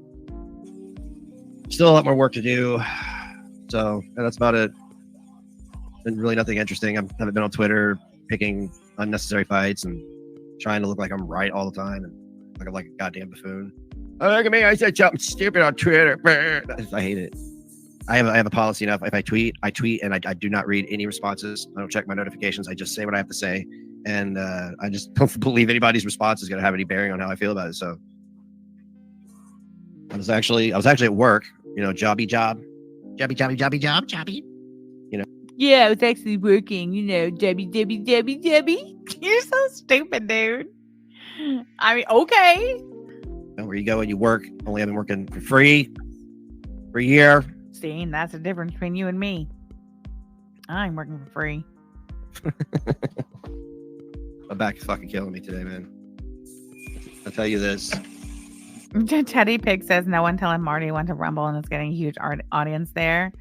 Still a lot more work to do. So that's about it. Been really nothing interesting. I haven't been on Twitter picking unnecessary fights and trying to look like I'm right all the time and like a goddamn buffoon. Oh, look at me. I said something stupid on Twitter. I hate it. I have a policy now. If I tweet, and I do not read any responses. I don't check my notifications. I just say what I have to say. And I just don't believe anybody's response is going to have any bearing on how I feel about it. So I was actually at work, jobby. Yeah, I was actually working, Debbie. You're so stupid, dude. I mean, okay. Where you go and you work. Only I've been working for free for a year. See, that's the difference between you and me. I'm working for free. My back is fucking killing me today, man. I'll tell you this. Teddy Pig says no one telling Marty went to Rumble and is getting a huge audience there.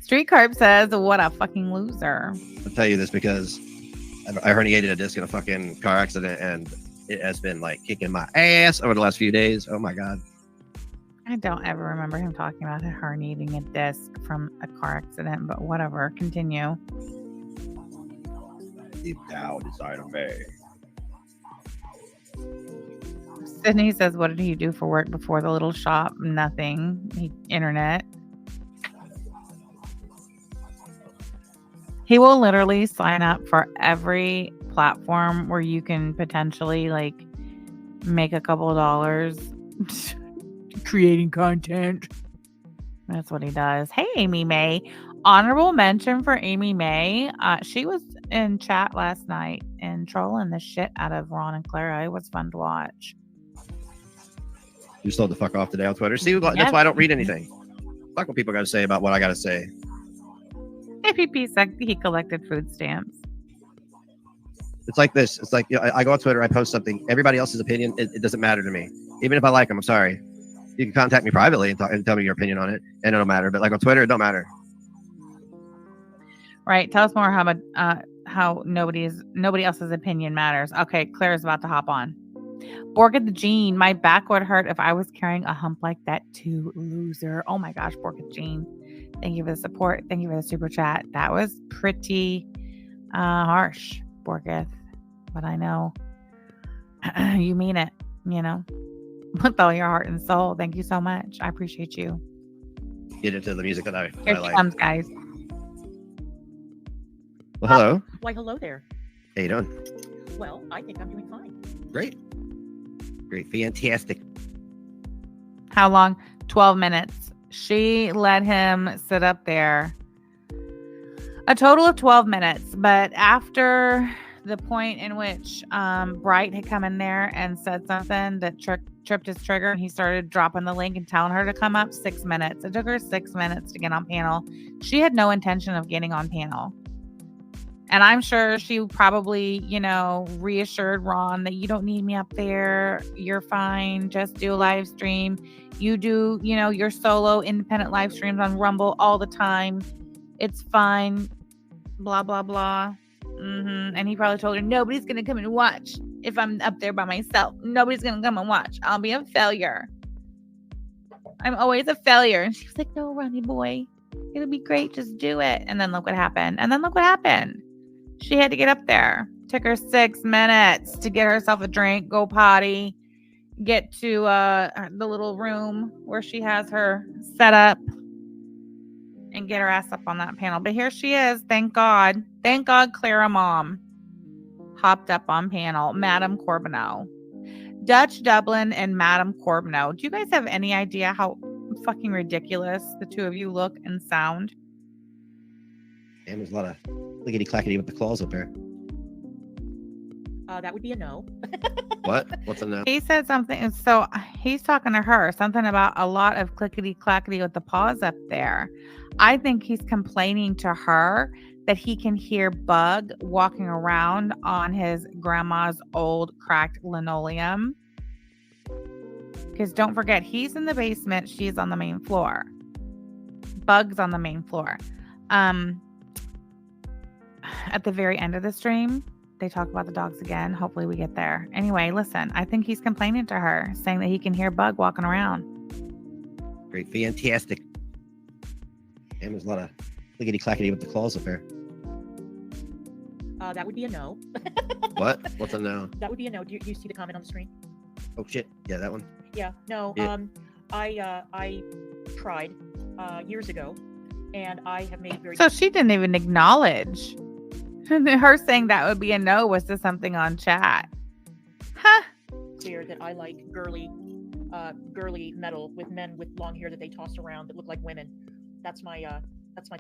Street Carp says, what a fucking loser. I'll tell you this because I herniated a disc in a fucking car accident and it has been like kicking my ass over the last few days. Oh my God. I don't ever remember him talking about herniating a disc from a car accident, but whatever. Continue. Deep down inside of me. Sydney says, what did he do for work before the little shop? Nothing. Internet. He will literally sign up for every platform where you can potentially make a couple of dollars creating content. That's what he does. Hey, Amy May. Honorable mention for Amy May. She was in chat last night and trolling the shit out of Ron and Clara. It was fun to watch. You told the fuck off today on Twitter. See, that's why I don't read anything. Fuck what people got to say about what I got to say. APP said he collected food stamps. It's like this. It's like I go on Twitter, I post something. Everybody else's opinion, it doesn't matter to me. Even if I like them, I'm sorry. You can contact me privately and tell me your opinion on it, and it'll matter. But like on Twitter, it don't matter. Right. Tell us more how nobody else's opinion matters. Okay, Claire's about to hop on. Borga the Jean, my back would hurt if I was carrying a hump like that too. Loser. Oh my gosh, Borga the Jean. Thank you for the support. Thank you for the super chat. That was pretty harsh, Borgith. But I know you mean it, with all your heart and soul. Thank you so much. I appreciate you. Get into the music that I Here she like. comes, guys. Well, hello. Why, hello there. How you doing? Well, I think I'm doing fine. Great. Fantastic. How long? 12 minutes. She let him sit up there a total of 12 minutes. But after the point in which Bright had come in there and said something that tripped his trigger, and he started dropping the link and telling her to come up, 6 minutes. It took her 6 minutes to get on panel. She had no intention of getting on panel. And I'm sure she probably, reassured Ron that you don't need me up there. You're fine. Just do a live stream. You do, your solo independent live streams on Rumble all the time. It's fine. Blah, blah, blah. And he probably told her, nobody's going to come and watch if I'm up there by myself. Nobody's going to come and watch. I'll be a failure. I'm always a failure. And she was like, no, Ronnie boy, it'll be great. Just do it. And then look what happened. She had to get up there. Took her 6 minutes to get herself a drink, go potty, get to the little room where she has her set up, and get her ass up on that panel. But here she is. Thank God. Thank God Clara Mom hopped up on panel. Madame Corbineau. Dutch Dublin and Madame Corbineau. Do you guys have any idea how fucking ridiculous the two of you look and sound? And there's a lot of lickety-clackety with the claws up there. That would be a no. What? What's a no? He said something. So he's talking to her. Something about a lot of clickety-clackety with the paws up there. I think he's complaining to her that he can hear Bug walking around on his grandma's old cracked linoleum. Because don't forget, he's in the basement. She's on the main floor. Bug's on the main floor. At the very end of the stream, they talk about the dogs again. Hopefully we get there. Anyway, listen, I think he's complaining to her, saying that he can hear Bug walking around. Great. Fantastic. And there's a lot of lickety-clackety with the claws up there. That would be a no. What? What's a no? That would be a no. Do you see the comment on the screen? Oh, shit. Yeah, that one. Yeah. No. Yeah. I tried years ago, and I have made very... So she didn't even acknowledge. Her saying that would be a no was to something on chat. Huh. clear that I like girly metal with men with long hair that they toss around that look like women. That's my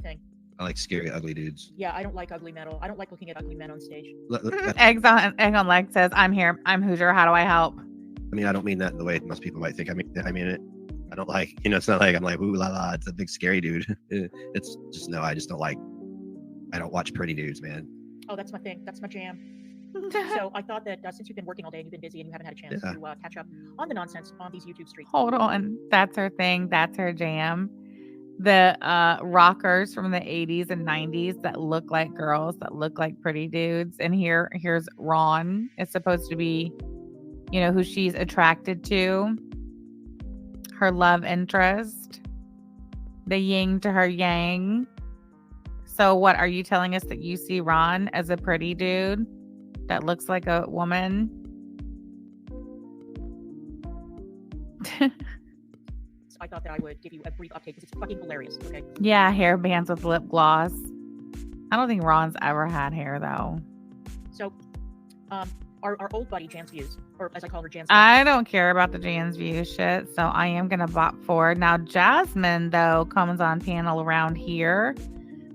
thing. I like scary, ugly dudes. Yeah, I don't like ugly metal. I don't like looking at ugly men on stage. Egg on leg says, I'm here. I'm Hoosier. How do I help? I mean, I don't mean that in the way most people might think. I mean it. I don't like, it's not like I'm like, ooh la la, it's a big scary dude. It's just, no, I just don't like, I don't watch pretty dudes, man. Oh, that's my thing. That's my jam. So I thought that since you've been working all day and you've been busy and you haven't had a chance to catch up on the nonsense on these YouTube streets. Hold on. That's her thing. That's her jam. The rockers from the 80s and 90s that look like girls, that look like pretty dudes. And here's Ron. It's supposed to be, who she's attracted to. Her love interest. The yin to her yang. So what, are you telling us that you see Ron as a pretty dude that looks like a woman? So I thought that I would give you a brief update because it's fucking hilarious. Okay. Yeah, hair bands with lip gloss. I don't think Ron's ever had hair though. So, our old buddy Jan's Views, or as I call her, Jan's Views. I don't care about the Jan's View shit, so I am gonna bop forward. Now Jasmine though comes on panel around here,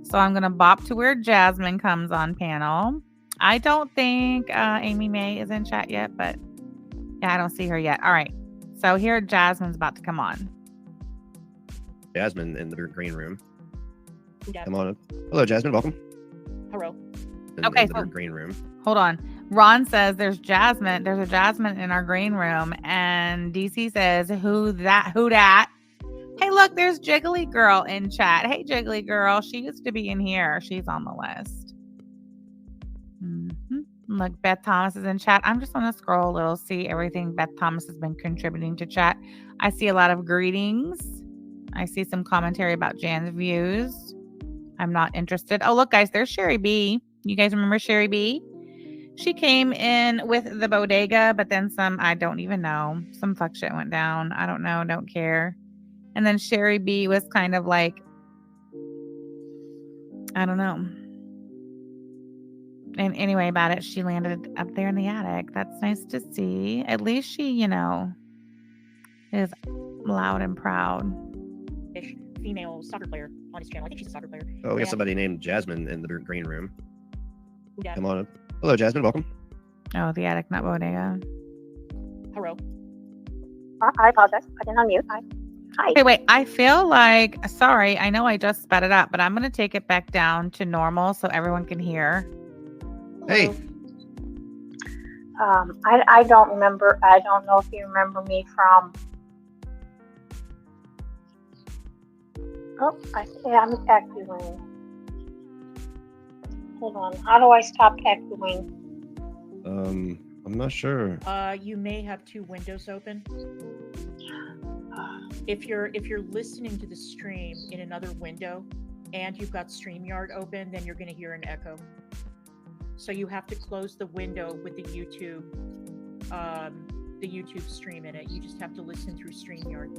so I'm gonna bop to where Jasmine comes on panel. I don't think Amy May is in chat yet, but yeah, I don't see her yet. All right, so here Jasmine's about to come on. Jasmine in the green room. Yeah. Come on up. Hello, Jasmine. Welcome. Hello. Okay, in the so- green room. Hold on. Ron says there's Jasmine. There's a Jasmine in our green room. And DC says, who dat? Hey, look, there's Jiggly Girl in chat. Hey, Jiggly Girl. She used to be in here. She's on the list. Look, Beth Thomas is in chat. I'm just going to scroll a little, see everything Beth Thomas has been contributing to chat. I see a lot of greetings. I see some commentary about Jan's views. I'm not interested. Oh, look, guys, there's Sherry B. You guys remember Sherry B? She came in with the bodega, but then some, I don't even know. Some fuck shit went down. I don't know. Don't care. And then Sherry B was kind of like, I don't know. And anyway, about it, she landed up there in the attic. That's nice to see. At least she, you know, is loud and proud. Female soccer player on his channel. I think she's a soccer player. Oh, we got somebody named Jasmine in the green room. Yeah. Come on up. Hello, Jasmine. Welcome. Oh, the attic, not bodega. Hello. I apologize. I didn't unmute. Hi. Okay, wait. I feel like, sorry, I know I just sped it up, but I'm going to take it back down to normal so everyone can hear. Hey. I don't remember. I don't know if you remember me from. Oh, I'm echoing. Hold on. How do I stop echoing? I'm not sure. You may have two windows open. If you're listening to the stream in another window and you've got StreamYard open, then you're going to hear an echo. So you have to close the window with the YouTube stream in it. You just have to listen through StreamYard.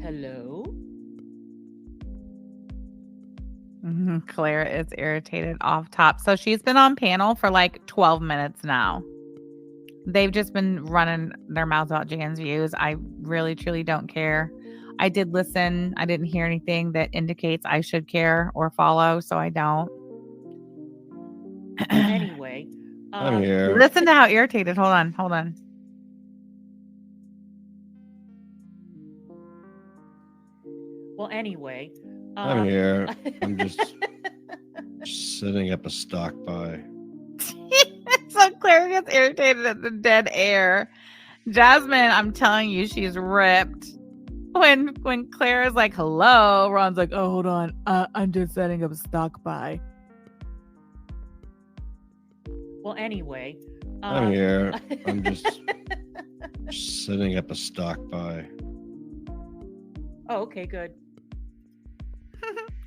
Hello? Claire is irritated off top. So she's been on panel for like 12 minutes now. They've just been running their mouths about Jan's views. I really, truly don't care. I did listen. I didn't hear anything that indicates I should care or follow, so I don't. Anyway. I'm here. Listen to how irritated. Hold on. Well, anyway. I'm here. I'm just setting up a stock buy. So Claire gets irritated at the dead air. Jasmine, I'm telling you, she's ripped. When Claire is like, hello, Ron's like, oh, hold on. I'm just setting up a stock buy. Well, anyway. I'm here. I'm just setting up a stock buy. Oh, okay, good.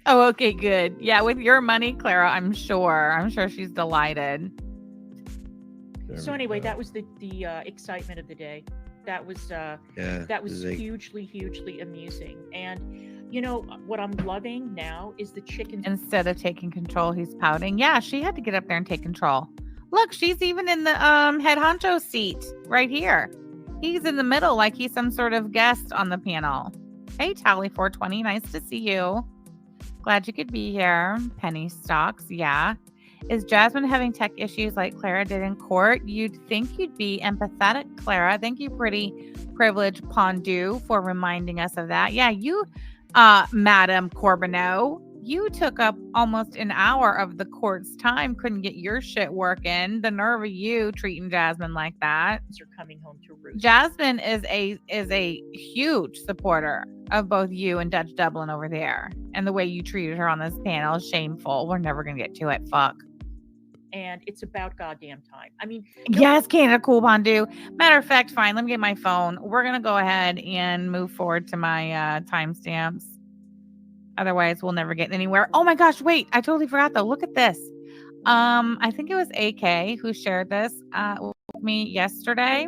Oh, okay, good. Yeah, with your money, Clara, I'm sure she's delighted. So anyway, that was the excitement of the day. That was hugely amusing. And you know what I'm loving now is the chicken. Instead of taking control, he's pouting. Yeah, she had to get up there and take control. Look, she's even in the head honcho seat right here. He's in the middle like he's some sort of guest on the panel. Hey, Tally 420, nice to see you. Glad you could be here. Penny stocks, yeah. Is Jasmine having tech issues like Clara did in court? You'd think you'd be empathetic, Clara. Thank you, pretty privileged Pondu, for reminding us of that. Yeah, you, Madam Corbineau, you took up almost an hour of the court's time. Couldn't get your shit working. The nerve of you treating Jasmine like that. You're coming home to roost. Jasmine is a huge supporter of both you and Dutch Dublin over there. And the way you treated her on this panel is shameful. We're never going to get to it. Fuck. And it's about goddamn time. I mean, yes, Canada Cool Pondu. Matter of fact, fine. Let me get my phone. We're going to go ahead and move forward to my timestamps. Otherwise, we'll never get anywhere. Oh my gosh, wait. I totally forgot though. Look at this. I think it was AK who shared this with me yesterday.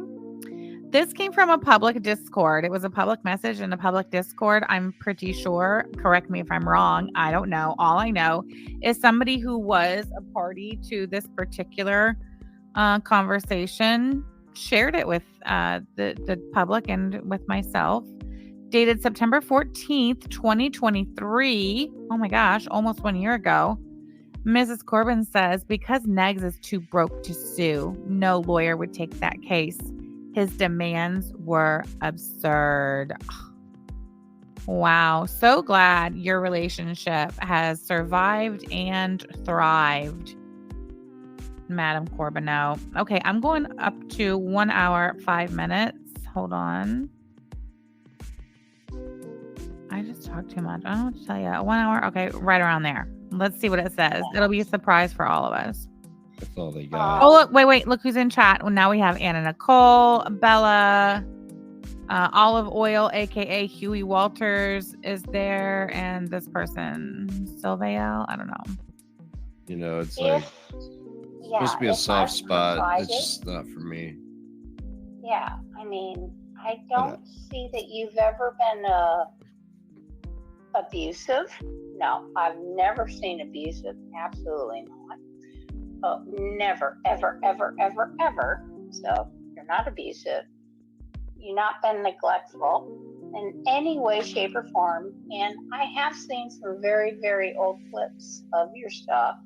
This came from a public Discord. It was a public message in a public Discord. I'm pretty sure. Correct me if I'm wrong. I don't know. All I know is somebody who was a party to this particular conversation shared it with the public and with myself. Dated September 14th, 2023. Oh my gosh, almost 1 year ago. Mrs. Corbin says, because Negs is too broke to sue, no lawyer would take that case. His demands were absurd. Wow. So glad your relationship has survived and thrived, Madam Corbineau. Okay, I'm going up to 1 hour, 5 minutes. Hold on. I just talk too much. I don't know what to tell you. 1 hour? Okay, right around there. Let's see what it says. It'll be a surprise for all of us. That's all they got. Oh, look, wait. Look who's in chat. Well, now we have Anna Nicole, Bella, Olive Oil, a.k.a. Huey Walters is there. And this person, Sylvael. I don't know. You know, it's like supposed to be a soft spot. It's just not for me. Yeah, I mean, I don't see that you've ever been abusive. No, I've never seen abusive. Absolutely not. Oh, never, ever, ever, ever, ever. So you're not abusive. You've not been neglectful in any way, shape, or form. And I have seen some very, very old clips of your stuff.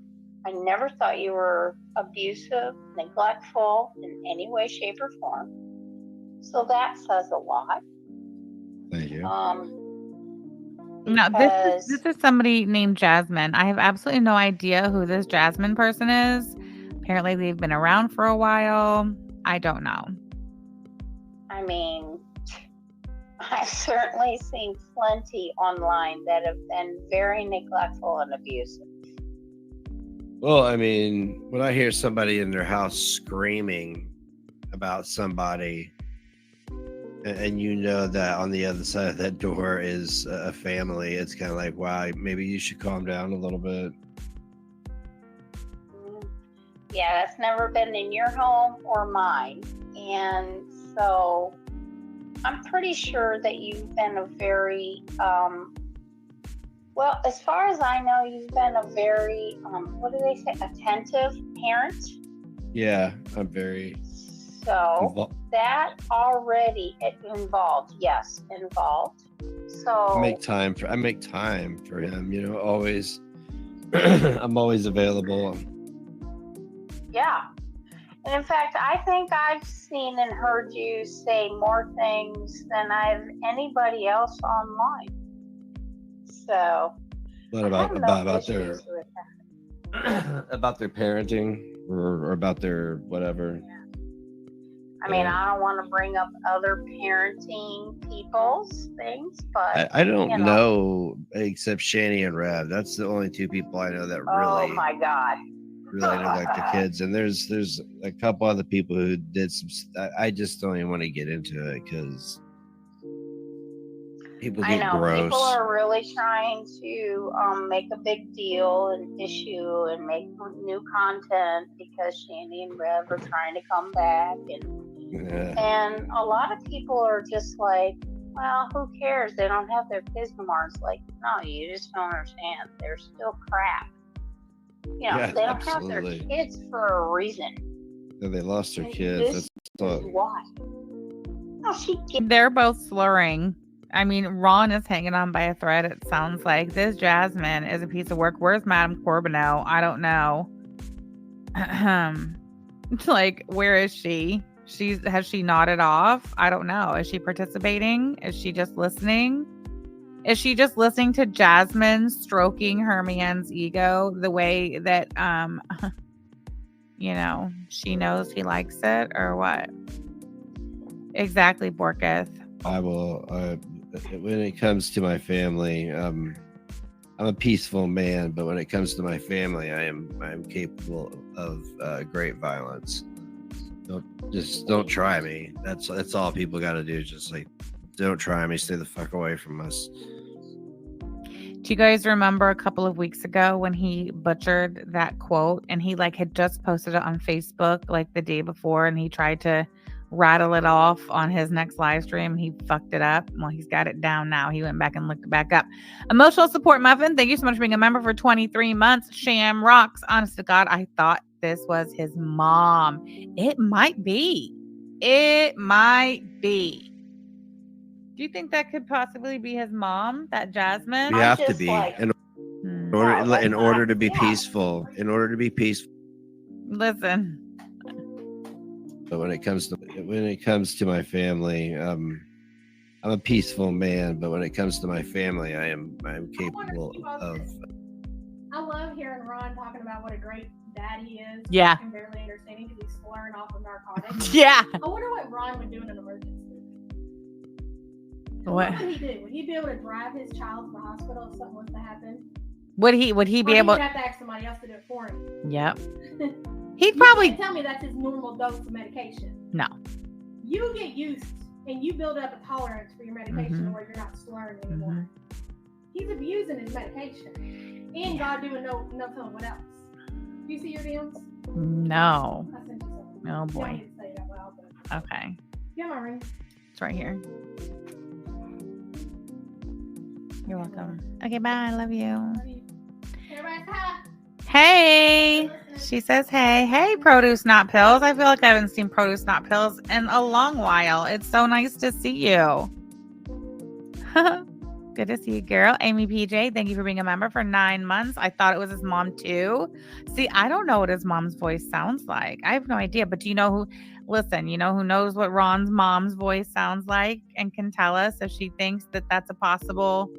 I never thought you were abusive, neglectful in any way, shape, or form. So that says a lot. Thank you. No, this is somebody named Jasmine. I have absolutely no idea who this Jasmine person is. Apparently, they've been around for a while. I don't know. I mean, I've certainly seen plenty online that have been very neglectful and abusive. Well, I mean, when I hear somebody in their house screaming about somebody, and you know that on the other side of that door is a family, it's kind of like, wow, maybe you should calm down a little bit. Yeah, that's never been in your home or mine. And so I'm pretty sure that you've been a very, well, as far as I know, you've been a very, what do they say, attentive parent. Yeah, I'm very. So that already involved. So I make time for him, you know, always. I'm always available. Yeah. And in fact, I think I've seen and heard you say more things than anybody else online. So What about their about their parenting or about their whatever? Yeah. I mean, I don't want to bring up other parenting people's things, but I don't know except Shani and Rev. That's the only two people I know that really. Oh my God. Really neglect the kids, and there's a couple other people who did some. I just don't even want to get into it because people get gross. People are really trying to make a big deal and issue and make new content because Shani and Rev are trying to come back, and a lot of people are just like, well, who cares? They don't have their kids anymore. It's like, no, you just don't understand. They're still crap. You know, they don't have their kids for a reason. Yeah, they lost their kids. That's why. They're both slurring. I mean, Ron is hanging on by a thread. It sounds like this Jasmine is a piece of work. Where's Madame Corbineau? I don't know. Like, where is she? Has she nodded off? I don't know. Is she participating? Is she just listening? Is she just listening to Jasmine stroking her man's ego the way that, you know, she knows he likes it, or what? Exactly, Borketh. I will. When it comes to my family, I'm a peaceful man, but when it comes to my family, I'm capable of great violence. Don't try me. That's all people got to do. Just like, don't try me. Stay the fuck away from us. Do you guys remember a couple of weeks ago when he butchered that quote, and he had just posted it on Facebook the day before, and he tried to rattle it off on his next live stream. He fucked it up. Well, he's got it down now. He went back and looked it back up. Emotional Support Muffin, thank you so much for being a member for 23 months. Sham Rocks, honest to God, I thought this was his mom. It might be. Do you think that could possibly be his mom, that Jasmine? We have to be in order to be peaceful. In order to be peaceful. Listen. But when it comes to my family, I'm a peaceful man. But when it comes to my family, I'm capable of. I love hearing Ron talking about what a great dad he is. Yeah. I'm barely understanding because he's slurring off of narcotics. Yeah. I wonder what Ron would do in an emergency. What would he do? Would he be able to drive his child to the hospital if something was to happen? Would he be Or he able? would have to ask somebody else to do it for him. Yep. He'd You probably can't tell me that's his normal dose of medication. no. You get used and you build up a tolerance for your medication Mhm. where you're not slurring anymore. He's abusing his medication. And God doing no telling what else. Do you see your DMs? No. I sent you something. Oh You don't boy. need to say it out loud, but Okay. yeah, my ring. It's right here. You're welcome. Okay, bye. I love you. Love you. Everybody say hi. Hey. She says, hey. Hey, Produce Not Pills. I feel like I haven't seen Produce Not Pills in a long while. It's so nice to see you. Good to see you, girl. Amy PJ, thank you for being a member for 9 months. I thought it was his mom too. See, I don't know what his mom's voice sounds like. I have no idea. But do you know who? Listen, you know who knows what Ron's mom's voice sounds like and can tell us if she thinks that that's a possibility?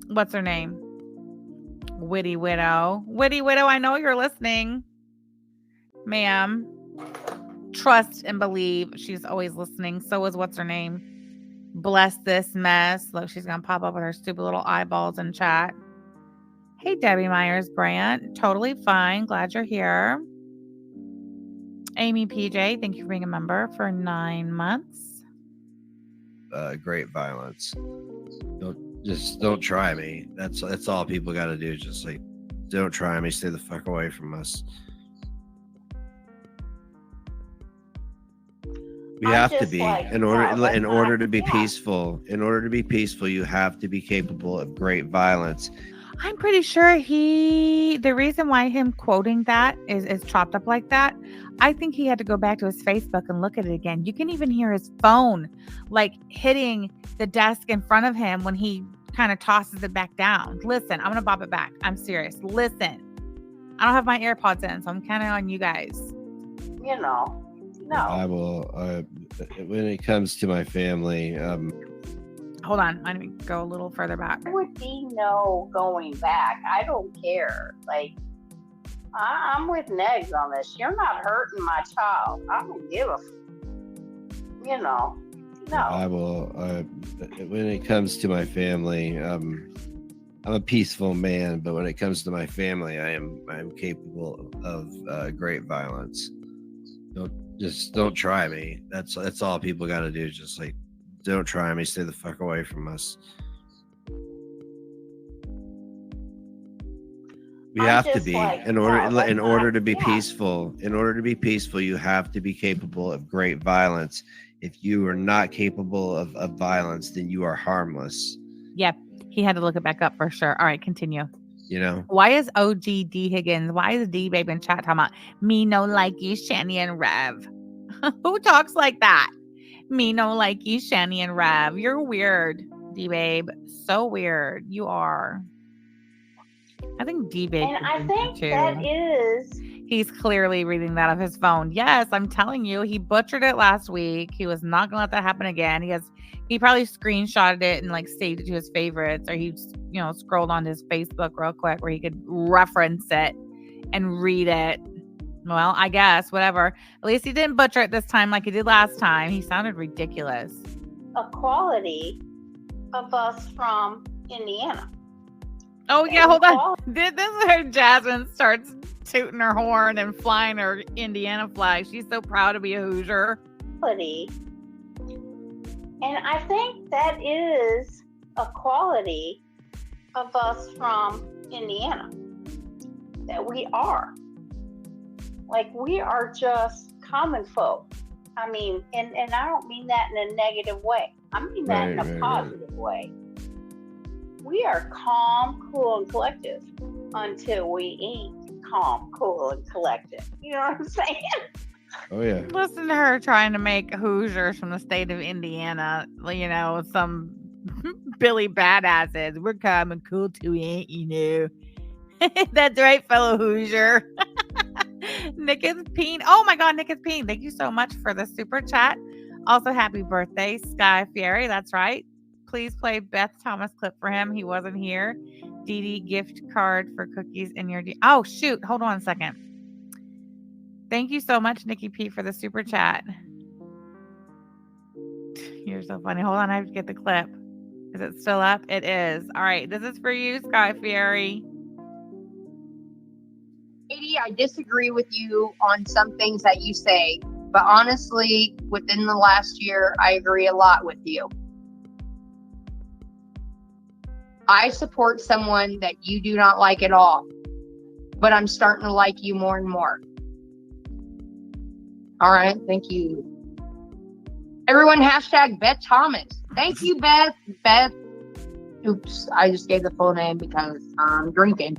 What's her name? Witty Widow. Witty Widow, I know you're listening, ma'am. Trust and believe she's always listening. So is what's her name? Bless this mess. Look, she's gonna pop up with her stupid little eyeballs in chat. Hey, Debbie Myers Brandt. Totally fine. Glad you're here. Amy PJ, thank you for being a member for 9 months. Great violence. Don't try me. That's all people got to do. Just like, don't try me. Stay the fuck away from us. We I'm have to just be like, in no, let's order not- to be yeah. peaceful. In order to be peaceful, you have to be capable of great violence. I'm pretty sure the reason why him quoting that is chopped up like that, I think he had to go back to his Facebook and look at it again. You can even hear his phone like hitting the desk in front of him when he kind of tosses it back down. Listen, I'm going to bop it back. I'm serious. Listen, I don't have my AirPods in, so I'm counting on you guys. You know, no. I will. When it comes to my family, Hold on. I need to go a little further back. There would be no going back. I don't care. Like, I'm with Negs on this. You're not hurting my child. I don't give a you know, no. I will. When it comes to my family, I'm a peaceful man, but when it comes to my family, I am capable of great violence. Don't try me. That's all people got to do. Just like, don't try me. Stay the fuck away from us. We I'm have to just be like, in no, order let's in order not- to be yeah. peaceful. In order to be peaceful, you have to be capable of great violence. If you are not capable of violence, then you are harmless. Yep. He had to look it back up for sure. All right, continue. You know. Why is OG D Higgins? Why is D Babe in chat talking about me no like you, Shani and Rev? Who talks like that? Me no like you, Shani and Rev. You're weird, D Babe. So weird. You are. I think D Babe. And I is think too. that is He's clearly reading that off his phone. Yes, I'm telling you, he butchered it last week. He was not gonna let that happen again. He probably screenshotted it and like saved it to his favorites, or he scrolled on his Facebook real quick where he could reference it and read it. Well, I guess whatever. At least he didn't butcher it this time like he did last time. He sounded ridiculous. a quality of us from Indiana. Oh yeah, hold on. Qual- This is where Jasmine starts tooting her horn and flying her Indiana flag. She's so proud to be a Hoosier. Quality. And I think that is a quality of us from Indiana. That we are. Like, we are just common folk. I mean, and I don't mean that in a negative way. I mean that in a positive way. We are calm, cool, and collective until we ain't calm, cool, and collective. You know what I'm saying? Oh yeah. Listen to her trying to make Hoosiers from the state of Indiana, some Billy badasses. We're calm and cool too, ain't you? That's right, fellow Hoosier. Nick is Peen. Oh my God, Nick is Peen. Thank you so much for the super chat. Also, happy birthday, Sky Fieri. That's right. Please play Beth Thomas clip for him. He wasn't here. Dee Dee gift card for cookies in your oh shoot. Hold on a second. Thank you so much, Nikki P, for the super chat. You're so funny. Hold on, I have to get the clip. Is it still up? It is. All right, this is for you, Sky Fairy. Katie, I disagree with you on some things that you say, but honestly, within the last year, I agree a lot with you. I support someone that you do not like at all, but I'm starting to like you more and more. All right, thank you. Everyone, hashtag Beth Thomas. Thank you, Beth. Beth. Oops, I just gave the full name because I'm drinking.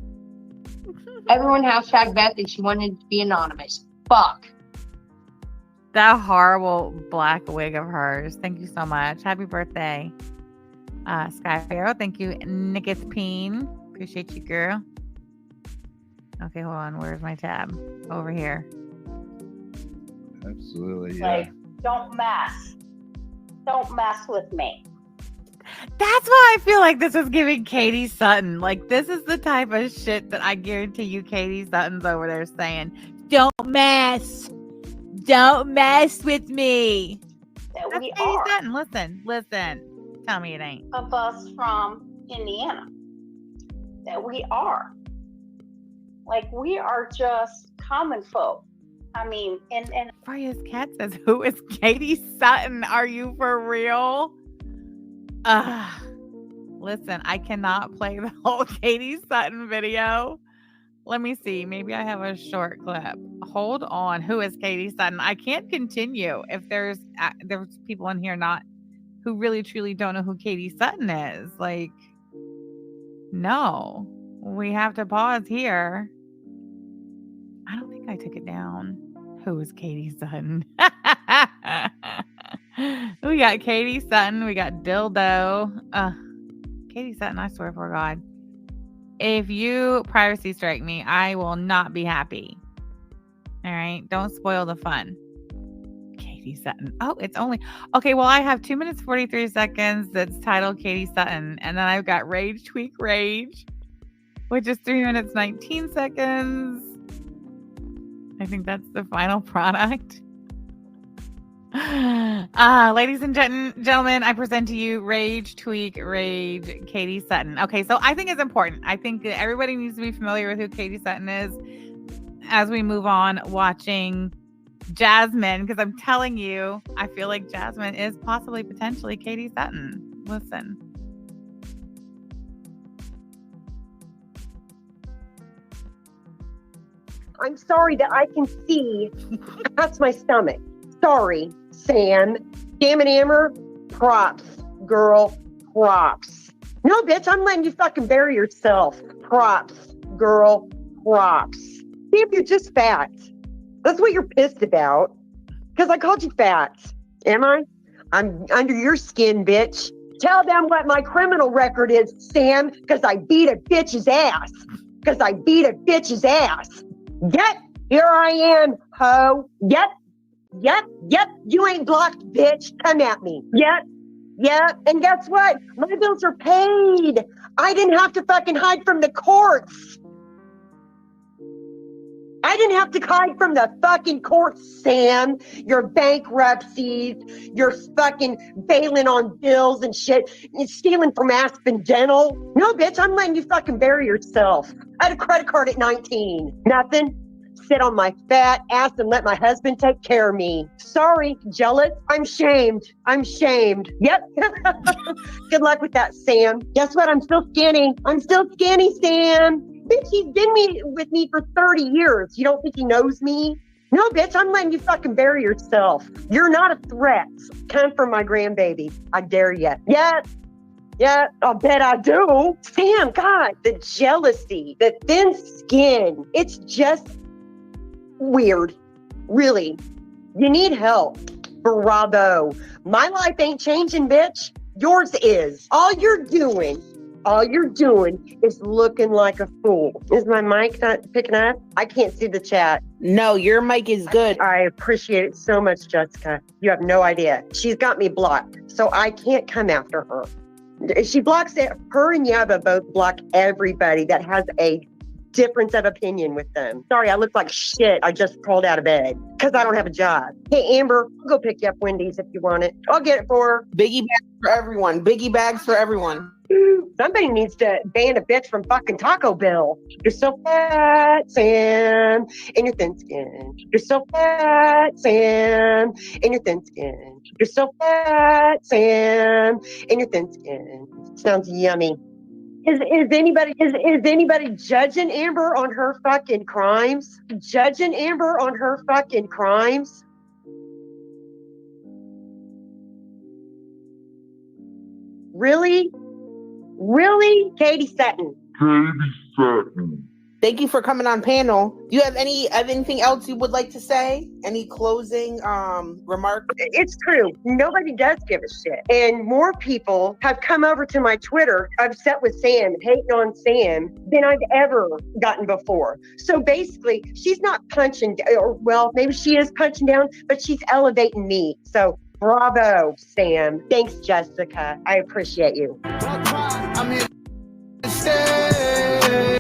Everyone, hashtag Beth, and she wanted to be anonymous. Fuck. That horrible black wig of hers. Thank you so much. Happy birthday, Sky Pharaoh. Thank you, Nicketh Peen. Appreciate you, girl. Okay, hold on. Where's my tab? Over here. Absolutely, yeah. Like, don't mess. Don't mess with me. That's why I feel like this was giving Katie Sutton. Like, this is the type of shit that I guarantee you Katie Sutton's over there saying, don't mess. Don't mess with me. That That's we Katie are. Sutton. Listen. Tell me it ain't. Of us from Indiana. That we are. Like, we are just common folk. I mean, and Freya's cat says, who is Katie Sutton? Are you for real? Listen, I cannot play the whole Katie Sutton video. Let me see. Maybe I have a short clip. Hold on. Who is Katie Sutton? I can't continue if there's people in here who really truly don't know who Katie Sutton is. Like, no, we have to pause here. I don't think I took it down. Who is Katie Sutton? We got Katie Sutton. We got Dildo. Katie Sutton, I swear for God. If you privacy strike me, I will not be happy. All right? Don't spoil the fun. Katie Sutton. Oh, it's only... Okay, well, I have 2 minutes, 43 seconds that's titled Katie Sutton. And then I've got Rage Tweak Rage, which is 3 minutes, 19 seconds. I think that's the final product. Ladies and gentlemen, I present to you Rage Tweak Rage Katie Sutton. Okay, so I think it's important. I think that everybody needs to be familiar with who Katie Sutton is as we move on watching Jasmine, because I'm telling you, I feel like Jasmine is possibly potentially Katie Sutton. Listen. I'm sorry that I can see past my stomach. Sorry, Sam. Damn it, Amber. Props, girl. Props. No, bitch, I'm letting you fucking bury yourself. Props, girl. Props. Damn, you're just fat. That's what you're pissed about. Because I called you fat. Am I? I'm under your skin, bitch. Tell them what my criminal record is, Sam, because I beat a bitch's ass. Because I beat a bitch's ass. Yep, here I am, ho. Yep. You ain't blocked, bitch. Come at me. Yep. And guess what? My bills are paid. I didn't have to fucking hide from the courts. I didn't have to hide from the fucking courts, Sam. Your bankruptcies, your fucking bailing on bills and shit, and stealing from Aspen Dental. No, bitch, I'm letting you fucking bury yourself. I had a credit card at 19. Nothing. Sit on my fat ass and let my husband take care of me. Sorry, jealous. I'm shamed. Yep. Good luck with that, Sam. Guess what? I'm still skinny, Sam. Bitch, he's been with me for 30 years. You don't think he knows me? No, bitch, I'm letting you fucking bury yourself. You're not a threat. Come for my grandbaby. I dare you. Yeah, I'll bet I do. Sam, God, the jealousy, the thin skin. It's just weird. Really. You need help. Bravo. My life ain't changing, bitch. Yours is. All you're doing is looking like a fool. Is my mic not picking up? I can't see the chat. No, your mic is good. I appreciate it so much, Jessica. You have no idea. She's got me blocked, so I can't come after her. She blocks her and Yaba both block everybody that has a difference of opinion with them. Sorry, I look like shit. I just crawled out of bed because I don't have a job. Hey, Amber, I'll go pick you up Wendy's if you want it. I'll get it for her. Biggie bags for everyone. Biggie bags for everyone. Somebody needs to ban a bitch from fucking Taco Bell. You're so fat, Sam, and your thin skin. You're so fat, Sam, and your thin skin. You're so fat, Sam, and your thin skin. Sounds yummy. Is anybody judging Amber on her fucking crimes? Judging Amber on her fucking crimes? Really? Really? Katie Sutton. Thank you for coming on panel. Do you have anything else you would like to say? Any closing remarks? It's true. Nobody does give a shit. And more people have come over to my Twitter upset with Sam, hating on Sam, than I've ever gotten before. So basically, she's not punching, or well, maybe she is punching down, but she's elevating me. So bravo, Sam. Thanks, Jessica. I appreciate you. I'm here to stay.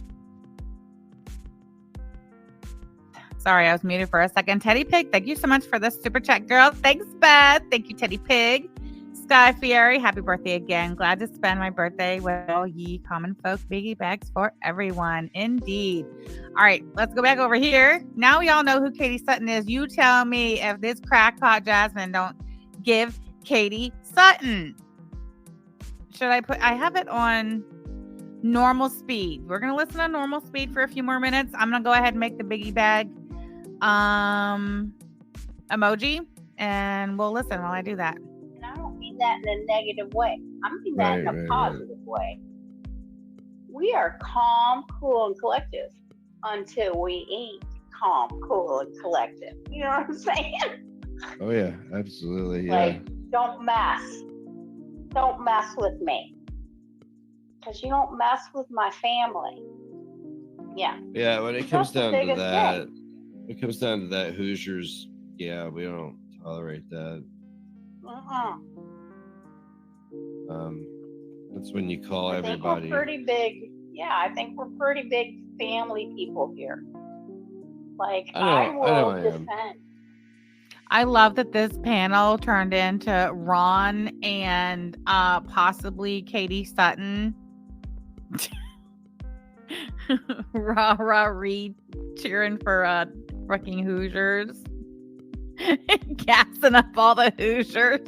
Sorry, I was muted for a second. Teddy Pig, thank you so much for this super chat, girl. Thanks, Beth. Thank you, Teddy Pig. Sky Fieri, happy birthday again. Glad to spend my birthday with all ye common folk. Biggie bags for everyone. Indeed. All right, let's go back over here. Now we all know who Katie Sutton is. You tell me if this crackpot Jasmine don't give Katie Sutton. I have it on normal speed. We're going to listen on normal speed for a few more minutes. I'm going to go ahead and make the biggie bag emoji, and we'll listen while I do that. And I don't mean that in a negative way. I mean that in a positive way. We are calm, cool, and collective until we ain't calm, cool, and collective. You know what I'm saying? Oh yeah, absolutely. Yeah. Like, don't mess with me, because you don't mess with my family. Yeah. Yeah, when it comes down to that, thing. it comes down to that Hoosiers. Yeah, we don't tolerate that. That's when you call everybody. We're pretty big. Yeah, I think we're pretty big family people here. Like, I will defend. I love that this panel turned into Ron and possibly Katie Sutton. Rah Reed cheering for fucking Hoosiers. Gassing up all the Hoosiers.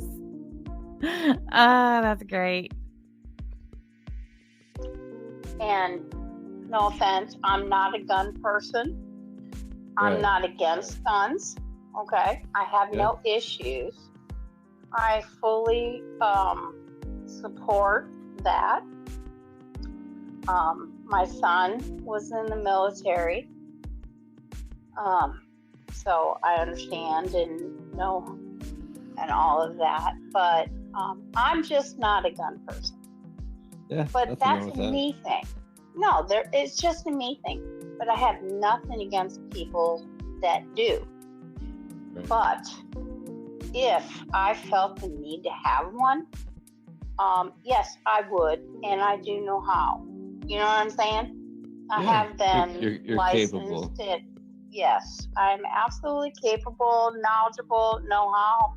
That's great. And no offense, I'm not a gun person. I'm not against guns. Okay, I have no issues. I fully support that. My son was in the military, so I understand and know and all of that. But I'm just not a gun person. Yeah, but that's a me thing. No, it's just a me thing. But I have nothing against people that do. Right. But if I felt the need to have one, yes, I would, and I do know how. You know what I'm saying? I have been you're licensed. Capable. Yes, I'm absolutely capable, knowledgeable, know how.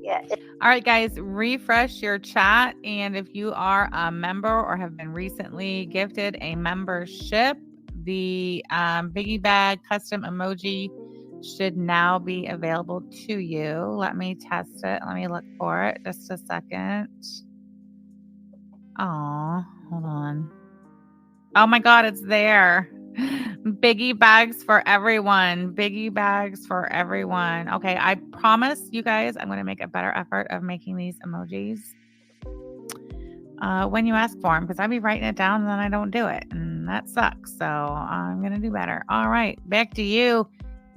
Yeah. All right, guys, refresh your chat. And if you are a member or have been recently gifted a membership, the Biggie Bag custom emoji should now be available to you. Let me test it. Let me look for it. Just a second. Oh, hold on. Oh my God, it's there. Biggie bags for everyone. Biggie bags for everyone. Okay, I promise you guys I'm going to make a better effort of making these emojis when you ask for them, because I'd be writing it down and then I don't do it, and that sucks. So I'm going to do better. All right, back to you,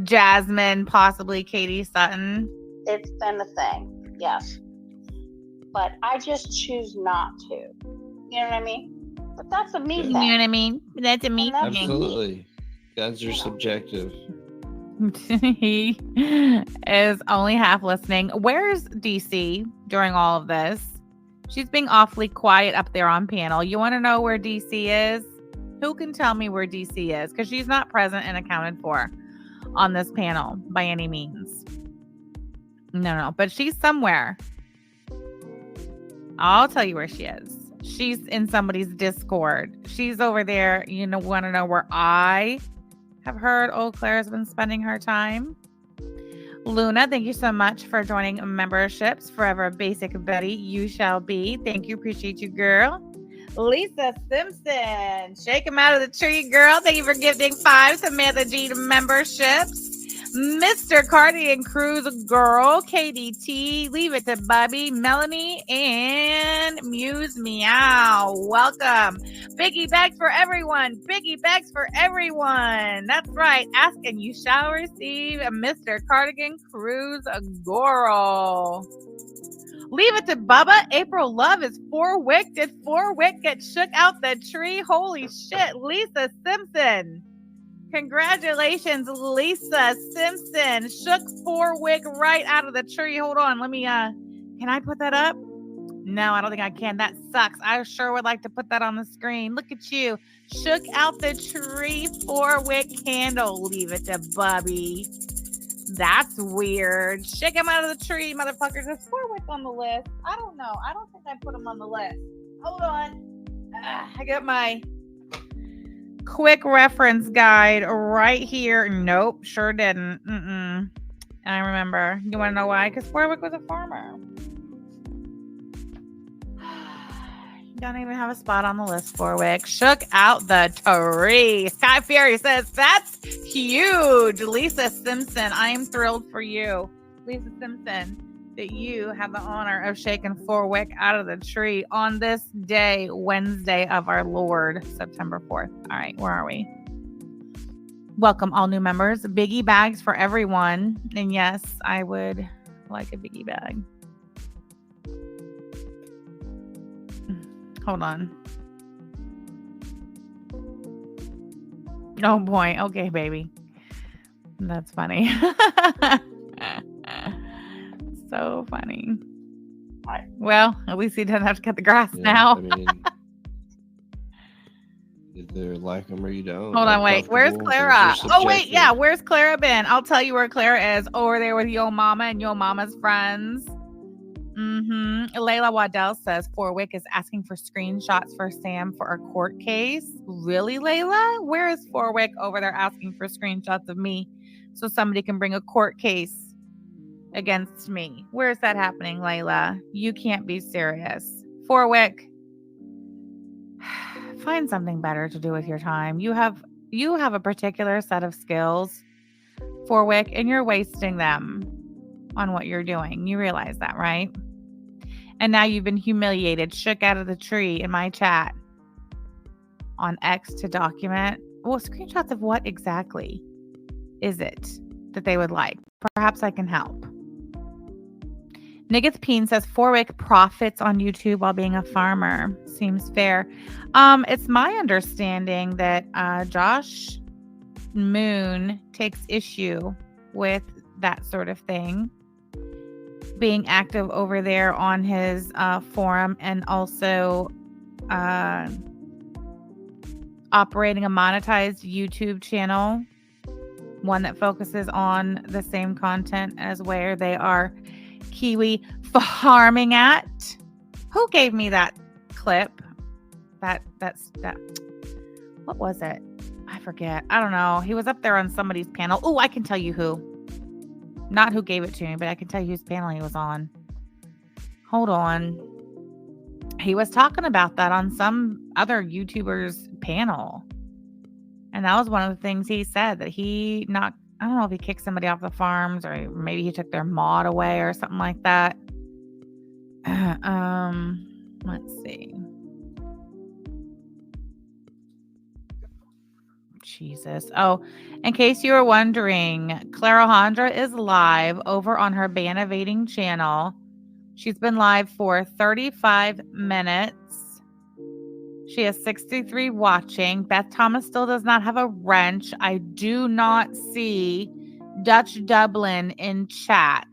Jasmine, possibly Katie Sutton. It's been a thing, yes. But I just choose not to. You know what I mean? But that's a me thing. You know what I mean? That's a me thing. Absolutely. Guns are subjective. He is only half listening. Where's DC during all of this? She's being awfully quiet up there on panel. You want to know where DC is? Who can tell me where DC is? Because she's not present and accounted for on this panel by any means. No, but she's somewhere. I'll tell you where she is. She's in somebody's Discord. She's over there. You know, want to know where I have heard old Claire's been spending her time? Luna, thank you so much for joining memberships. Forever Basic Betty, you shall be. Thank you. Appreciate you, girl. Lisa Simpson, shake him out of the tree, girl. Thank you for gifting 5 Samantha G to memberships. Mr. Cardigan Cruz, girl. KDT, leave it to Bubby, Melanie, and Muse Meow. Welcome. Biggie bags for everyone. Biggie bags for everyone. That's right. Ask and you shall receive. Mr. Cardigan Cruz, girl. Leave it to Bubba. April Love is 4-wick. Did 4-wick get shook out the tree? Holy shit. Lisa Simpson. Congratulations, Lisa Simpson. Shook 4-wick right out of the tree. Hold on. Let me, can I put that up? No, I don't think I can. That sucks. I sure would like to put that on the screen. Look at you. Shook out the tree 4-wick candle. Leave it to Bubby. That's weird. Shake him out of the tree, motherfuckers. Is 4-wick on the list? I don't know. I don't think I put him on the list. Hold on. I got my quick reference guide right here. Nope, sure didn't. I remember. You want to know why? Because 4-wick was a farmer. Don't even have a spot on the list. 4-wick shook out the tree. Sky Fury says that's huge. Lisa Simpson, I am thrilled for you, Lisa Simpson, that you have the honor of shaking 4-wick out of the tree on this day, Wednesday of our Lord, September 4th. All right, where are we? Welcome all new members. Biggie bags for everyone. And yes, I would like a biggie bag. Hold on. Oh boy. Okay, baby. That's funny. So funny. Well, at least he doesn't have to cut the grass now. I mean, either like them or you don't. Hold on, wait. Where's Clara? Oh, wait. Yeah, where's Clara been? I'll tell you where Clara is. Over there with Yo Mama and Yo Mama's friends. Layla Waddell says 4-wick is asking for screenshots for Sam for a court case. Really, Layla? Where is 4-wick over there asking for screenshots of me so somebody can bring a court case against me? Where is that happening, Layla? You can't be serious. 4-wick, find something better to do with your time. You have a particular set of skills, 4-wick, and you're wasting them on what you're doing. You realize that, right? And now you've been humiliated, shook out of the tree in my chat on X to document. Well, screenshots of what exactly is it that they would like? Perhaps I can help. Niggith Peen says 4-wick profits on YouTube while being a farmer. Seems fair. It's my understanding that Josh Moon takes issue with that sort of thing, being active over there on his forum, and also operating a monetized YouTube channel, one that focuses on the same content as where they are kiwi farming at. Who gave me that clip? That's what was it? I forget. I don't know. He was up there on somebody's panel. Oh, I can tell you who. Not who gave it to me, but I can tell you whose panel he was on. Hold on. He was talking about that on some other YouTuber's panel. And that was one of the things he said, that I don't know if he kicked somebody off the farms or maybe he took their mod away or something like that. Let's see. Jesus. Oh, in case you were wondering, Clara Hondra is live over on her ban evading channel. She's been live for 35 minutes. She has 63 watching. Beth Thomas still does not have a wrench. I do not see Dutch Dublin in chat.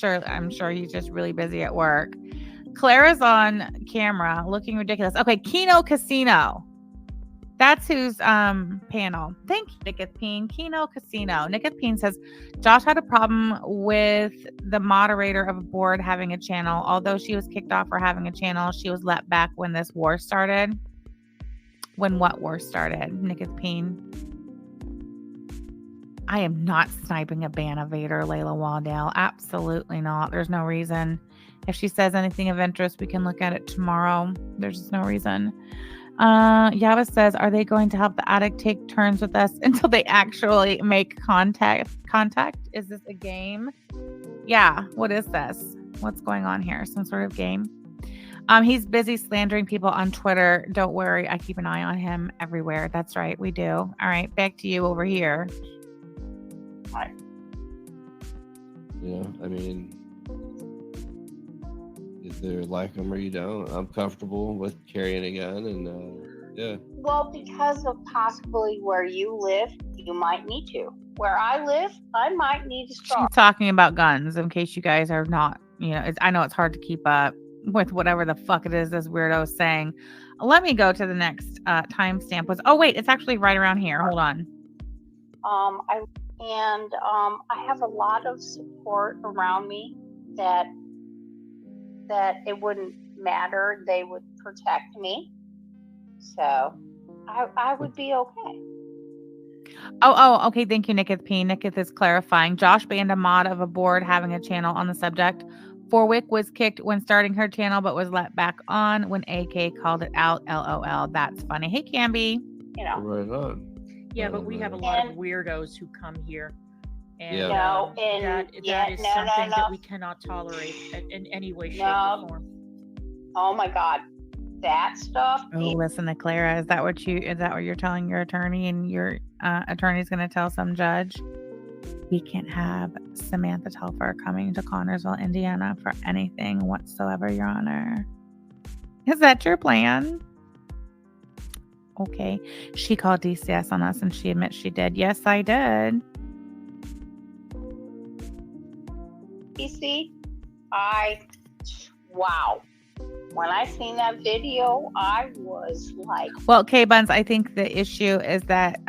I'm sure he's just really busy at work. Clara's on camera looking ridiculous. Okay, Kino Casino. That's whose panel. Thank you, Nicketh Peen. Kino Casino. Nicketh Peen says Josh had a problem with the moderator of a board having a channel. Although she was kicked off for having a channel, she was let back when this war started. When what war started? Nicketh Peen. I am not sniping a ban of Vader, Layla Waldale. Absolutely not. There's no reason. If she says anything of interest, we can look at it tomorrow. There's just no reason. Yava says, are they going to help the addict take turns with us until they actually make contact? Is this a game? Yeah. What is this? What's going on here? Some sort of game? He's busy slandering people on Twitter. Don't worry. I keep an eye on him everywhere. That's right. We do. All right. Back to you over here. Hi. Yeah. I mean, either like them or you don't. I'm comfortable with carrying a gun, and yeah. Well, because of possibly where you live, you might need to. Where I live, I might need to stop. She's talking about guns, in case you guys are not, I know it's hard to keep up with whatever the fuck it is this weirdo is saying. Let me go to the next timestamp. Oh wait, it's actually right around here. Hold on. I have a lot of support around me that it wouldn't matter. They would protect me. So I would be okay. Oh, okay. Thank you, Nicketh P. Nicketh is clarifying. Josh banned a mod of a board having a channel on the subject. Forwick was kicked when starting her channel, but was let back on when AK called it out. LOL. That's funny. Hey, Camby. Right on. Yeah, but we have a lot of weirdos who come here. And Yeah. that is something that we cannot tolerate in any way, shape, or form. Oh my God. That stuff. Oh, listen to Clara. Is that what you're telling your attorney, and your attorney's going to tell some judge? We can't have Samantha Telfer coming to Connersville, Indiana for anything whatsoever, Your Honor. Is that your plan? Okay. She called DCS on us and she admits she did. Yes, I did. PC, wow. When I seen that video, I was like, well, K-Buns, I think the issue is that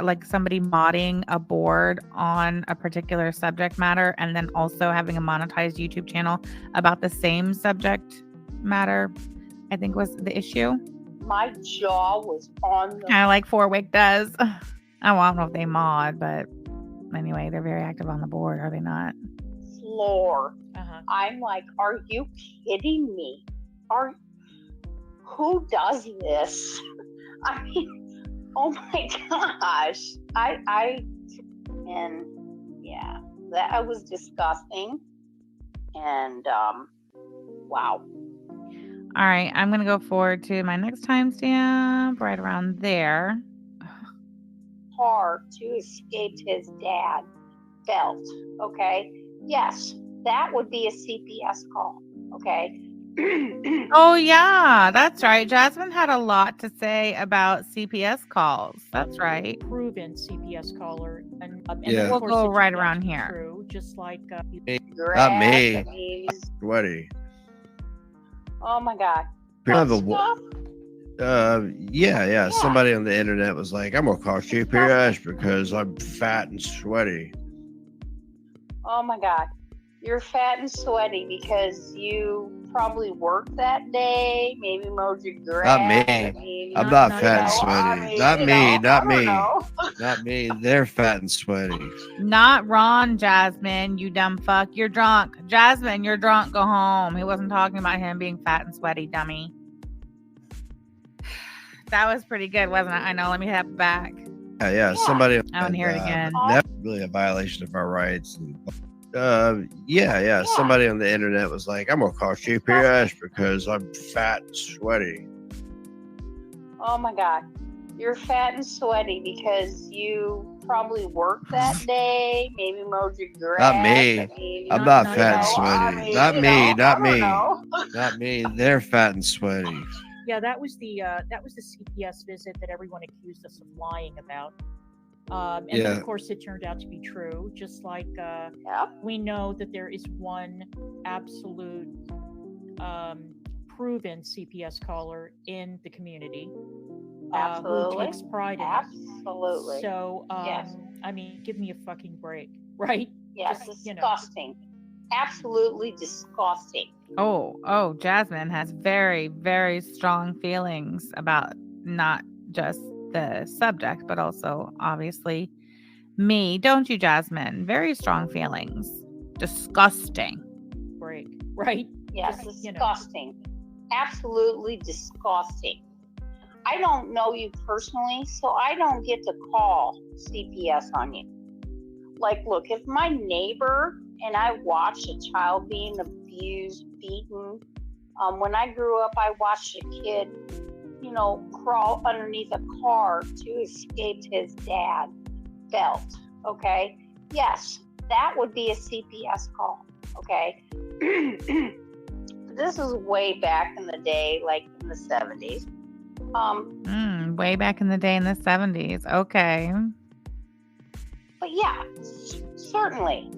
like somebody modding a board on a particular subject matter and then also having a monetized YouTube channel about the same subject matter, I think was the issue. My jaw was on the Kind of like Forwick does. I don't know if they mod, but anyway, they're very active on the board, are they not? floor. I'm like, are you kidding me? Who does this? I mean, oh my gosh. And yeah, that was disgusting. And wow. All right, I'm going to go forward to my next timestamp right around there. Hard to escape his dad felt. Okay. Yes, that would be a CPS call. Okay. Oh, yeah, that's right. Jasmine had a lot to say about CPS calls. That's right. Proven CPS caller. And Yeah. We'll go right around here. True, just like Not me. Sweaty. Oh my God. Yeah. Somebody on the internet was like, I'm gonna call CPS because I'm fat and sweaty. Oh my God. You're fat and sweaty because you probably worked that day, maybe mowed your grass. Not me. I'm not fat and sweaty. Not me. Not me. They're fat and sweaty. Not Ron, Jasmine, you dumb fuck. You're drunk. Jasmine, you're drunk. Go home. He wasn't talking about him being fat and sweaty, dummy. That was pretty good, wasn't it? I know. Let me have it back. Yeah. Somebody. I want to hear it again. That's really a violation of our rights. And, somebody on the internet was like, I'm gonna call CPS because I'm fat and sweaty. Oh my God. You're fat and sweaty because you probably worked that day, maybe mowed your grass. Not me. I'm not fat and sweaty. Not me. They're fat and sweaty. Yeah, that was the CPS visit that everyone accused us of lying about. And then, of course, it turned out to be true. Just like we know that there is one absolute proven CPS caller in the community. Absolutely. who takes pride in it. Absolutely. So, Yes. I mean, give me a fucking break, right? Yes, Just, disgusting. Absolutely disgusting. Oh, Jasmine has very, very strong feelings about not just the subject, but also obviously me. Don't you, Jasmine? Very strong feelings. Disgusting. break, right? Yes, Just, disgusting. Absolutely disgusting. I don't know you personally, so I don't get to call CPS on you. Like, look, if my neighbor and I watched a child being abused, beaten, when I grew up, I watched a kid, crawl underneath a car to escape his dad's belt. Okay. Yes, that would be a CPS call. Okay. This is way back in the day, like in the 70s. Way back in the day in the 70s. Okay. But yeah, certainly.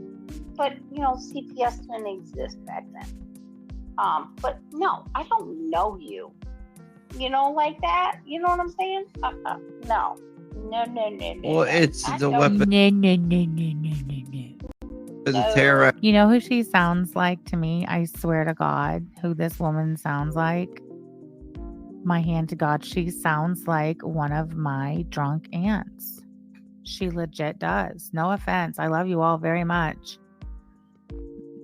But, CPS didn't exist back then. But no, I don't know you. Like that. You know what I'm saying? No. No. Well, it's I the don't- weapon. No. The terror. You know who she sounds like to me? I swear to God, who this woman sounds like. My hand to God, she sounds like one of my drunk aunts. She legit does. No offense. I love you all very much.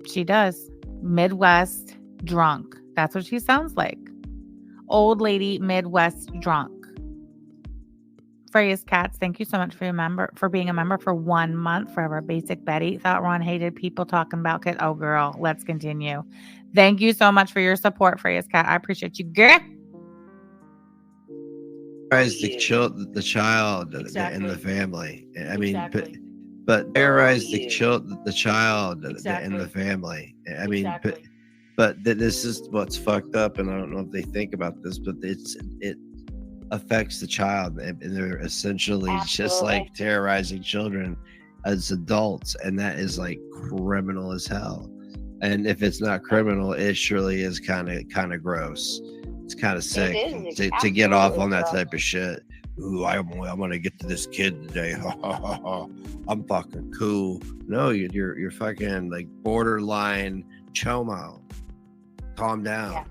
She does. Midwest drunk. That's what she sounds like. Old lady, Midwest drunk. Freya's Cats, thank you so much for being a member for 1 month. Forever Basic Betty thought Ron hated people talking about kid. Oh, girl, let's continue. Thank you so much for your support, Freya's Cat. I appreciate you, girl. Terrorize the child Exactly. in the family. I mean, Exactly. but terrorize the child in Exactly. the family. I mean, Exactly. but this is what's fucked up, and I don't know if they think about this, but it affects the child, and they're essentially just like terrorizing children as adults, and that is like criminal as hell. And if it's not criminal, it surely is kind of gross. It's kind of sick to get off on that type of shit. Ooh, I'm gonna get to this kid today. I'm fucking cool. No, you're fucking like borderline chomo. Calm down. Yeah.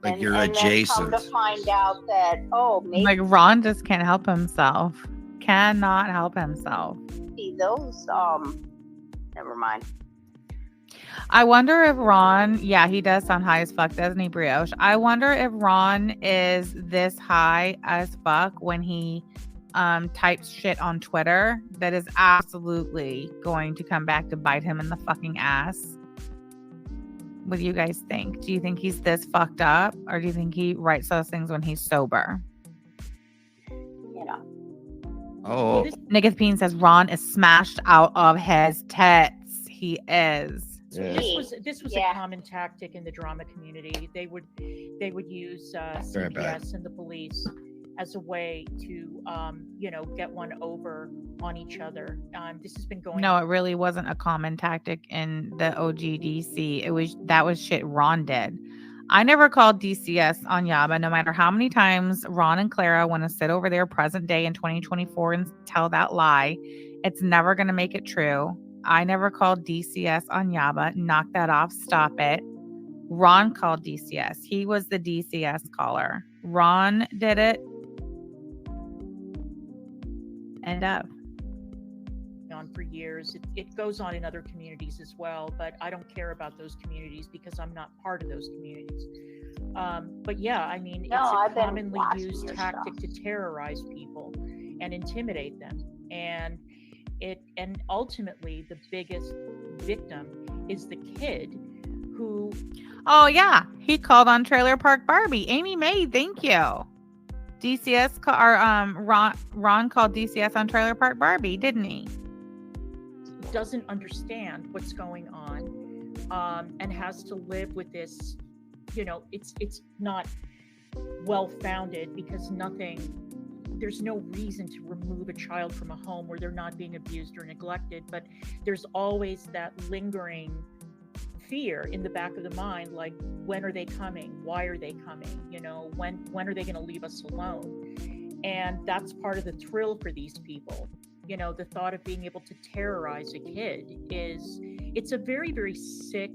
Like you're adjacent. Then come to find out that maybe Like Ron just can't help himself. Cannot help himself. those never mind. I wonder if Ron, yeah, he does sound high as fuck, doesn't he, Brioche? I wonder if Ron is this high as fuck when he types shit on Twitter that is absolutely going to come back to bite him in the fucking ass. What do you guys think? Do you think he's this fucked up, or do you think he writes those things when he's sober? Oh, Nicketh Peen says Ron is smashed out of his tits. He is. So Yeah. this was a common tactic in the drama community. They would use CPS and the police as a way to get one over on each other. This has been going. No, it really wasn't a common tactic in the OGDC. That was shit Ron did. I never called DCS on Yaba, no matter how many times Ron and Clara want to sit over there present day in 2024 and tell that lie. It's never going to make it true. I never called DCS on Yaba. Knock that off. Stop it. Ron called DCS. He was the DCS caller. Ron did it. End up. On for years. It goes on in other communities as well, but I don't care about those communities because I'm not part of those communities. But yeah, I mean, it's a commonly used tactic to terrorize people and intimidate them. And ultimately the biggest victim is the kid who. Oh yeah, he called on Trailer Park Barbie. Amy May, thank you. DCS Ron called DCS on Trailer Park Barbie, didn't he? Doesn't understand what's going on, and has to live with this. It's not well founded because there's no reason to remove a child from a home where they're not being abused or neglected, but there's always that lingering fear in the back of the mind, like, when are they coming? Why are they coming? When are they going to leave us alone? And that's part of the thrill for these people. You know, the thought of being able to terrorize a kid it's a very, very sick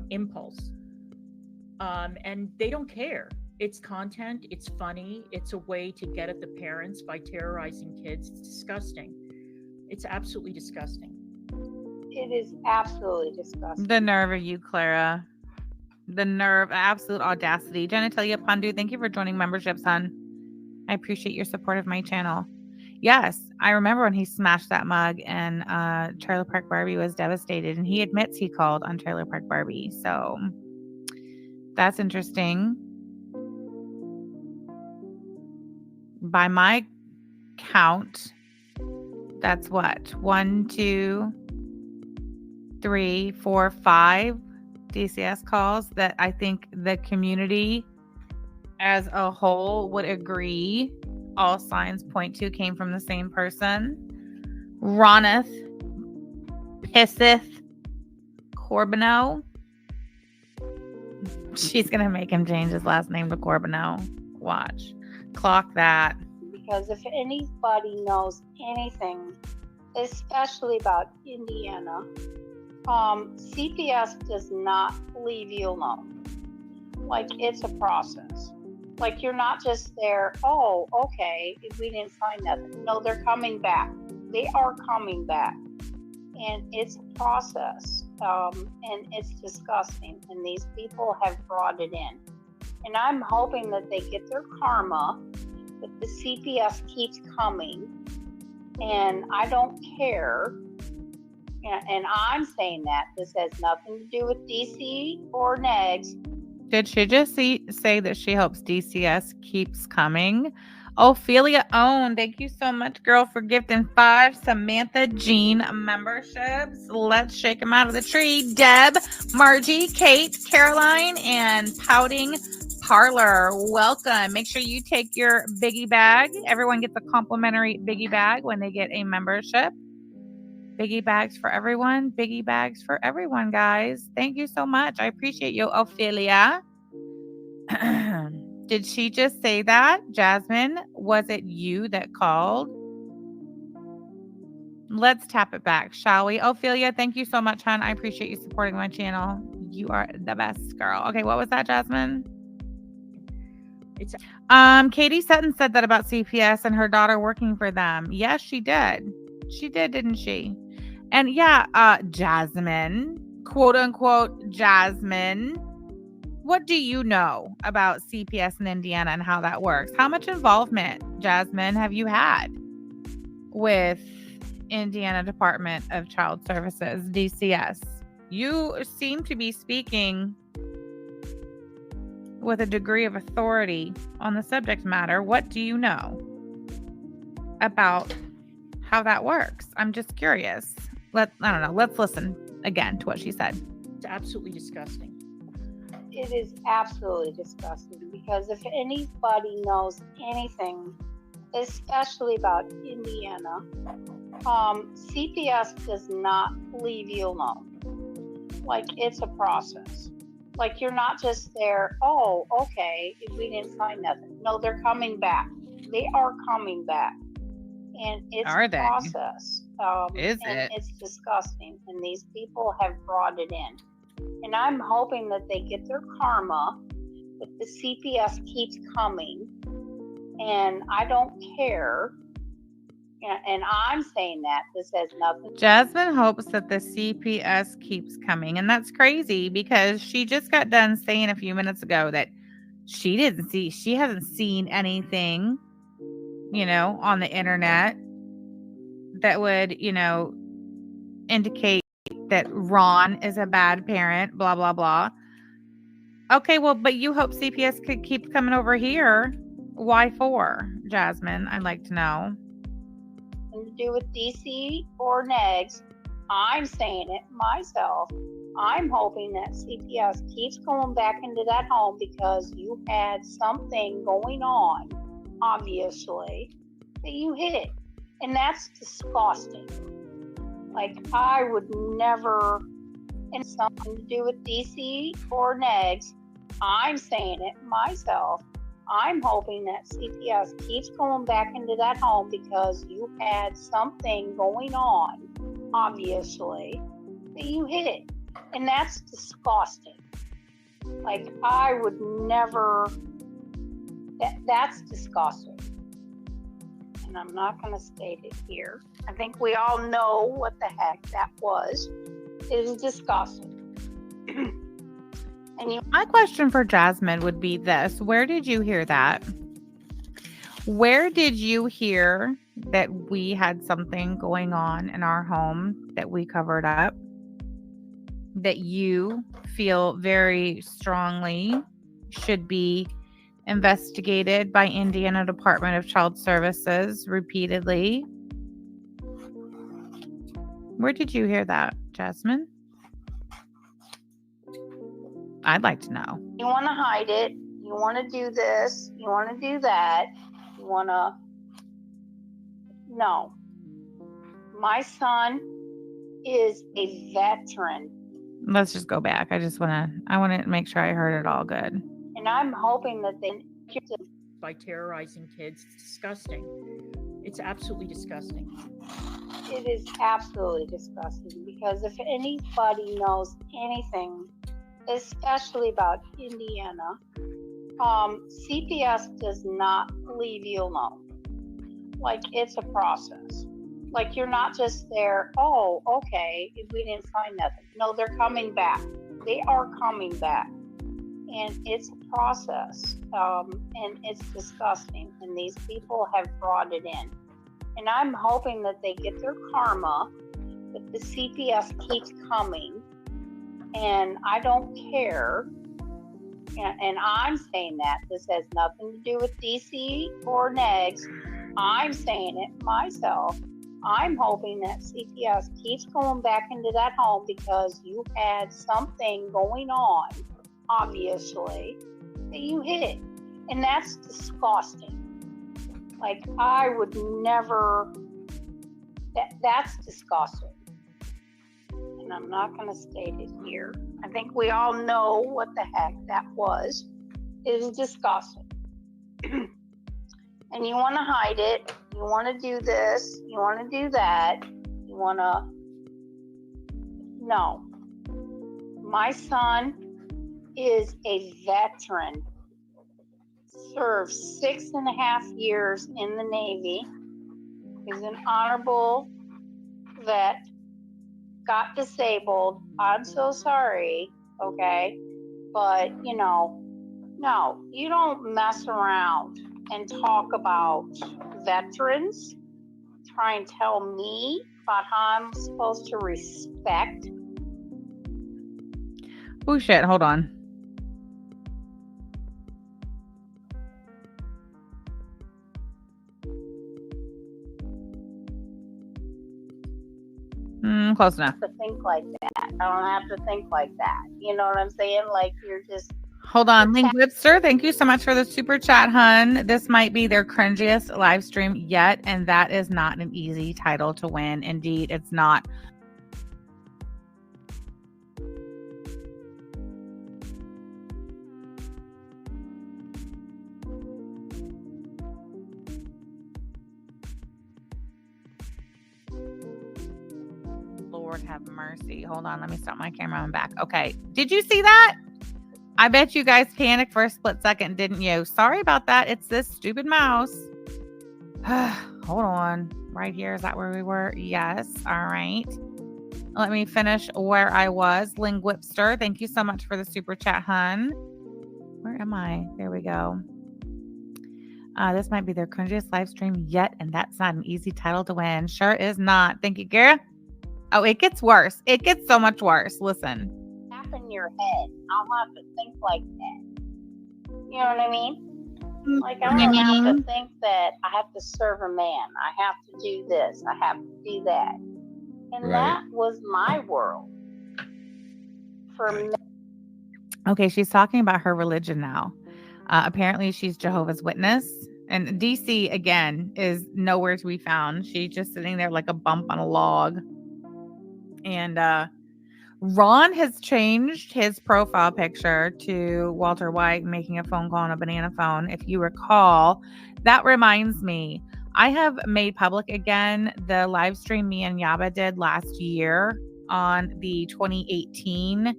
impulse. And they don't care. It's content, it's funny, it's a way to get at the parents by terrorizing kids. It's disgusting. It's absolutely disgusting. It is absolutely disgusting. The nerve of you, Clara. The nerve, absolute audacity. Genitalia Pandu, thank you for joining membership, son. I appreciate your support of my channel. Yes, I remember when he smashed that mug and Trailer Park Barbie was devastated, and he admits he called on Trailer Park Barbie. So that's interesting. By my count, that's what? 1, 2, 3, 4, 5 DCS calls that I think the community as a whole would agree all signs point to came from the same person. Roneth Pisseth Corbino. She's going to make him change his last name to Corbino. Watch. Clock that. Because if anybody knows anything, especially about Indiana, CPS does not leave you alone. Like, it's a process. Like, you're not just there, oh, okay, if we didn't find nothing. No, they're coming back. They are coming back. And it's a process. And it's disgusting. And these people have brought it in. And I'm hoping that they get their karma, that the CPS keeps coming. And I don't care. And I'm saying that this has nothing to do with DC or NEGS. Did she just say that she hopes DCS keeps coming? Ophelia Own, thank you so much, girl, for gifting 5 Samantha Jean memberships. Let's shake them out of the tree. Deb, Margie, Kate, Caroline, and Pouting Parlor. Welcome. Make sure you take your biggie bag. Everyone gets a complimentary biggie bag when they get a membership. Biggie bags for everyone. Biggie bags for everyone, guys. Thank you so much. I appreciate you, Ophelia. Did she just say that? Jasmine, was it you that called? Let's tap it back, shall we? Ophelia, thank you so much, hon. I appreciate you supporting my channel. You are the best, girl. Okay, what was that, Jasmine? It's Katie Sutton said that about CPS and her daughter working for them. Yes, she did. She did, didn't she? And yeah, Jasmine, quote unquote, Jasmine, what do you know about CPS in Indiana and how that works? How much involvement, Jasmine, have you had with Indiana Department of Child Services, DCS? You seem to be speaking with a degree of authority on the subject matter. What do you know about how that works? I'm just curious. I don't know. Let's listen again to what she said. It's absolutely disgusting. It is absolutely disgusting because if anybody knows anything, especially about Indiana, CPS does not leave you alone. Like, it's a process. Like, you're not just there, oh, okay, if we didn't find nothing. No, they're coming back. They are coming back. And it's a process. It's disgusting. And these people have brought it in. And I'm hoping that they get their karma, that the CPS keeps coming. And I don't care. And I'm saying that this has nothing. Jasmine hopes that the CPS keeps coming. And that's crazy because she just got done saying a few minutes ago that she hasn't seen anything, on the internet that would, indicate that Ron is a bad parent, blah, blah, blah. Okay, well, but you hope CPS could keep coming over here. Why for, Jasmine? I'd like to know. To do with DC or NEGS, I'm saying it myself. I'm hoping that CPS keeps going back into that home because you had something going on, obviously, that you hid. And that's disgusting. Like, I would never, and something to do with DC or NEGS, I'm saying it myself. I'm hoping that CPS keeps going back into that home because you had something going on, obviously, that you hid it. And that's disgusting. Like, I would never, that's disgusting. And I'm not going to state it here. I think we all know what the heck that was. It is disgusting. My question for Jasmine would be this. Where did you hear that? Where did you hear that we had something going on in our home that we covered up? That you feel very strongly should be investigated by Indiana Department of Child Services repeatedly? Where did you hear that, Jasmine? I'd like to know. You want to hide it. You want to do this. You want to do that. You want to... No. My son is a veteran. Let's just go back. I want to make sure I heard it all good. And I'm hoping that they... By terrorizing kids, it's disgusting. It's absolutely disgusting. It is absolutely disgusting because if anybody knows anything, especially about Indiana, CPS does not leave you alone. Like, it's a process. Like, you're not just there, oh, okay, we didn't find nothing. No, they're coming back. They are coming back. And it's a process. And it's disgusting. And these people have brought it in. And I'm hoping that they get their karma, that the CPS keeps coming. And I don't care. And I'm saying that this has nothing to do with DC or NEGS. I'm saying it myself. I'm hoping that CPS keeps going back into that home because you had something going on, obviously, that you hid it. And that's disgusting. Like, I would never, that's disgusting. And I'm not going to state it here. I think we all know what the heck that was. It is disgusting. And you want to hide it. You want to do this. You want to do that. You want to... No. My son is a veteran. Served 6.5 years in the Navy. He's an honorable vet. Got disabled. I'm so sorry. Okay. But, you know, no, you don't mess around and talk about veterans. Try and tell me about how I'm supposed to respect. Oh, shit. Hold on. Close enough. To think like that. I don't have to think like that. You know what I'm saying? Like, you're just... Hold on. Link Whipster, thank you so much for the super chat, hun. This might be their cringiest live stream yet, and that is not an easy title to win. Indeed, it's not. Lord have mercy. Hold on. Let me stop my camera. I'm back. Okay. Did you see that? I bet you guys panicked for a split second, didn't you? Sorry about that. It's this stupid mouse. Hold on. Right here. Is that where we were? Yes. All right. Let me finish where I was. Ling Whipster, thank you so much for the super chat, hun. Where am I? There we go. This might be their cringiest live stream yet, and that's not an easy title to win. Sure is not. Thank you, Gara. Oh, it gets worse. It gets so much worse. Listen. Tap in your head. I'll have to think like that. You know what I mean? Like, I don't have to think that I have to serve a man. I have to do this. I have to do that. And that was my world. For me. Okay, she's talking about her religion now. Apparently, she's Jehovah's Witness. And DC, again, is nowhere to be found. She's just sitting there like a bump on a log. And Ron has changed his profile picture to Walter White making a phone call on a banana phone. If you recall, that reminds me, I have made public again the live stream me and Yaba did last year on the 2018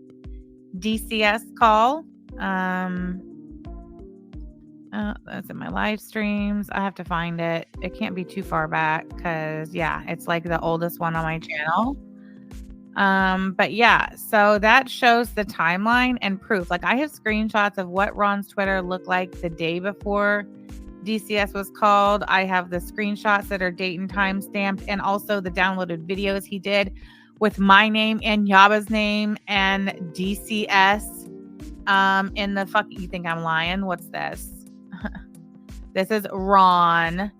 DCS call. That's in my live streams. I have to find it. It can't be too far back because, yeah, it's like the oldest one on my channel. But yeah, so that shows the timeline and proof. Like I have screenshots of what Ron's Twitter looked like the day before DCS was called. I have the screenshots that are date and time stamped, and also the downloaded videos he did with my name and Yaba's name and DCS. In the fuck, you think I'm lying? What's this? This is Ron.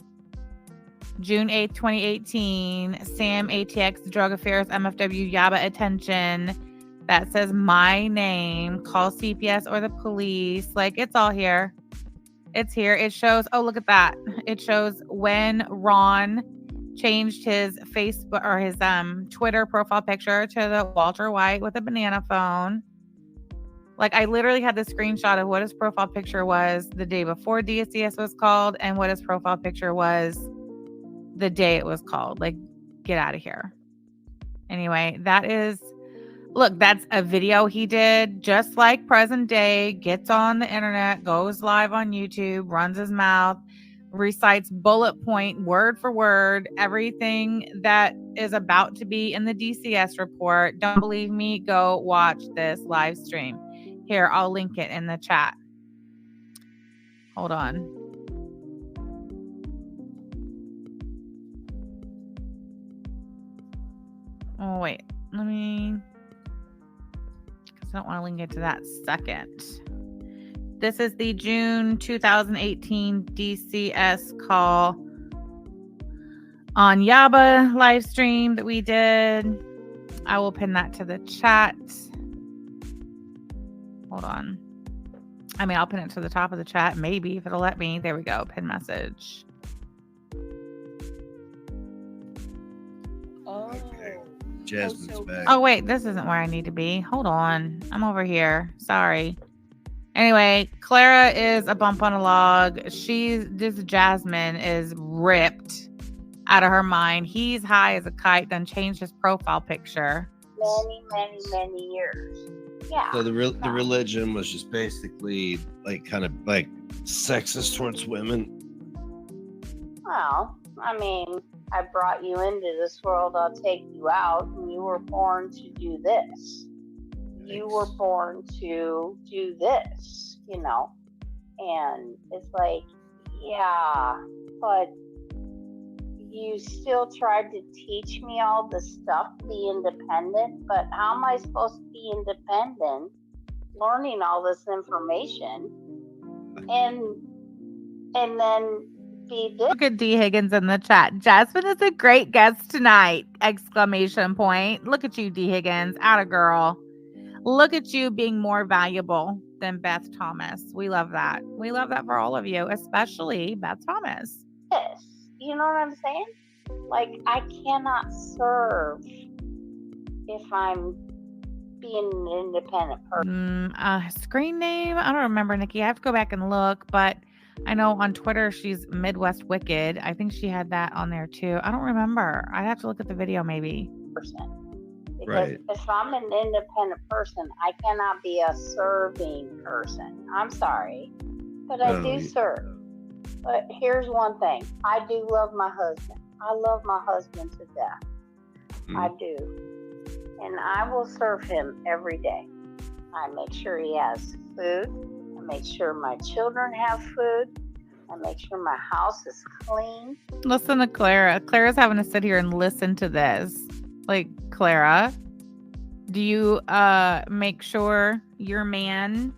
June 8th, 2018, Sam ATX Drug Affairs MFW Yaba attention. That says my name. Call CPS or the police. Like it's all here. It's here. It shows, oh, look at that. It shows when Ron changed his Facebook or his Twitter profile picture to the Walter White with a banana phone. Like I literally had the screenshot of what his profile picture was the day before DCS was called and what his profile picture was the day it was called. Like, get out of here. Anyway, that's a video he did just like present day, gets on the internet, goes live on YouTube, runs his mouth, recites bullet point, word for word, everything that is about to be in the DCS report. Don't believe me? Go watch this live stream. Here, I'll link it in the chat. Hold on. Oh, wait. Let me... because I don't want to link it to that second. This is the June 2018 DCS call on Yaba live stream that we did. I will pin that to the chat. Hold on. I mean, I'll pin it to the top of the chat, maybe, if it'll let me. There we go. Pin message. Oh. Jasmine's back. Oh, wait. This isn't where I need to be. Hold on. I'm over here. Sorry. Anyway, Clara is a bump on a log. This Jasmine is ripped out of her mind. He's high as a kite, then changed his profile picture. Many years. Yeah. So the religion was just basically like kind of like sexist towards women. Well, I mean, I brought you into this world, I'll take you out, and you were born to do this. You were born to do this, you know? And it's like, yeah, but you still tried to teach me all the stuff, be independent, but how am I supposed to be independent learning all this information and then be this? Look at D. Higgins in the chat. Jasmine is a great guest tonight! Exclamation point. Look at you, D. Higgins. Atta girl. Look at you being more valuable than Beth Thomas. We love that. We love that for all of you, especially Beth Thomas. This. You know what I'm saying? Like, I cannot serve if I'm being an independent person. Screen name? I don't remember, Nikki. I have to go back and look, but I know on Twitter she's Midwest Wicked. I think she had that on there too. I don't remember. I'd have to look at the video maybe. Because if I'm an independent person, I cannot be a serving person. I'm sorry, but I do serve. But here's one thing. I do love my husband. I love my husband to death. I do. And I will serve him every day. I make sure he has food. I make sure my children have food. I make sure my house is clean. Listen to Clara. Clara's having to sit here and listen to this. Like, Clara, do you make sure your man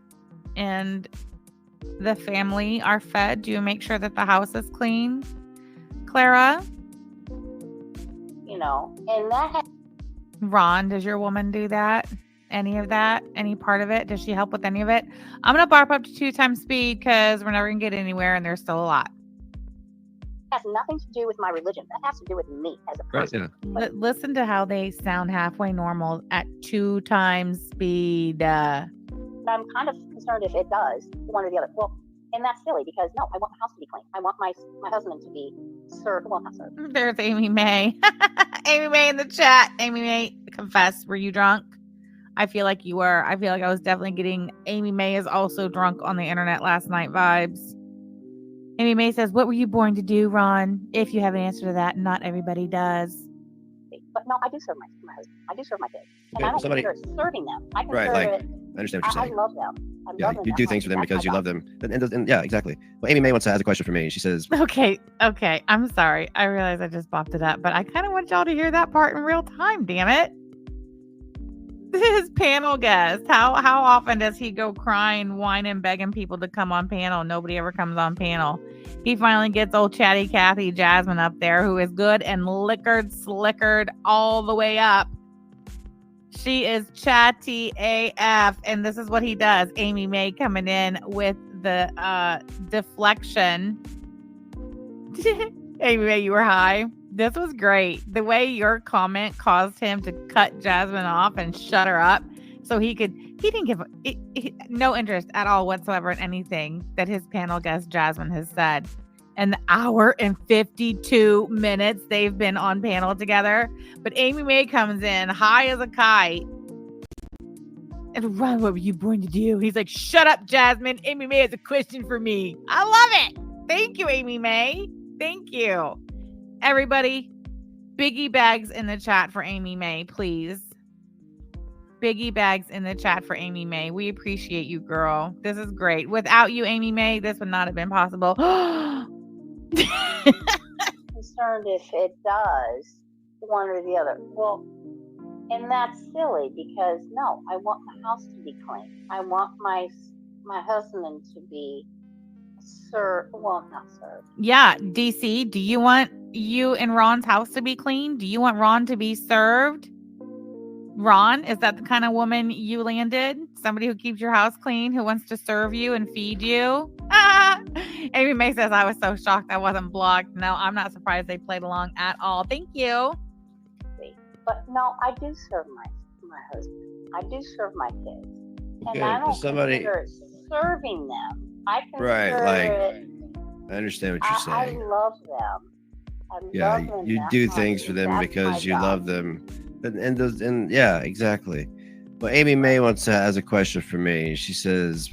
and the family are fed? Do you make sure that the house is clean, Clara? You know, and that. Ron, does your woman do that? Any of that? Any part of it? Does she help with any of it? I'm gonna barp up to 2 times speed because we're never gonna get anywhere, and there's still a lot. has nothing to do with my religion. That has to do with me as a Right. person. Yeah. Listen to how they sound halfway normal at 2 times speed. But I'm kind of concerned if it does one or the other. Well, and that's silly because no, I want my house to be clean. I want my husband to be served. Well, not served. There's Amy May. Amy May in the chat. Amy May, confess, were you drunk? I feel like you were. I feel like I was definitely getting Amy May is also drunk on the internet last night vibes. Amy May says, what were you born to do, Ron? If you have an answer to that, not everybody does. But no, I do serve my husband. I do serve my kids. And Okay, I don't somebody- consider it serving them. I consider Right, like, it, I understand what you're I saying. love them. I Yeah, love them. you do things for them because you love them. And yeah, exactly. Well, Amy May wants to ask a question for me. She says, Okay. I'm sorry. I realize I just bopped it up, but I kind of want y'all to hear that part in real time, damn it. His panel guest. How often does he go crying, whining, begging people to come on panel? Nobody ever comes on panel. He finally gets old chatty Cathy Jasmine up there, who is good and slickered all the way up. She is chatty AF, and this is what he does. Amy May coming in with the deflection. Amy May, you were high. This was great. The way your comment caused him to cut Jasmine off and shut her up so he didn't give no interest at all whatsoever in anything that his panel guest Jasmine has said. And the hour and 52 minutes they've been on panel together. But Amy May comes in high as a kite. And Ron, what were you born to do? He's like, shut up, Jasmine. Amy May has a question for me. I love it. Thank you, Amy May. Thank you. Everybody, biggie bags in the chat for Amy May, please. Biggie bags in the chat for Amy May. We appreciate you, girl. This is great. Without you, Amy May, this would not have been possible. Concerned if it does one or the other. Well, and that's silly because no, I want my house to be clean. I want my husband to be served. Well, not served. Yeah, DC, do you want you and Ron's house to be clean? Do you want Ron to be served? Ron, is that the kind of woman you landed? Somebody who keeps your house clean, who wants to serve you and feed you? Amy May says, I was so shocked I wasn't blocked. No, I'm not surprised they played along at all. Thank you. But no, I do serve my husband. I do serve my kids. And Okay, I don't somebody- consider it serving them. I consider Right, like, it, I understand what you're I saying. love them. I Yeah, love them you that do much. things for them That's because my you job. love them. And yeah, exactly. Well, Amy May has a question for me. She says,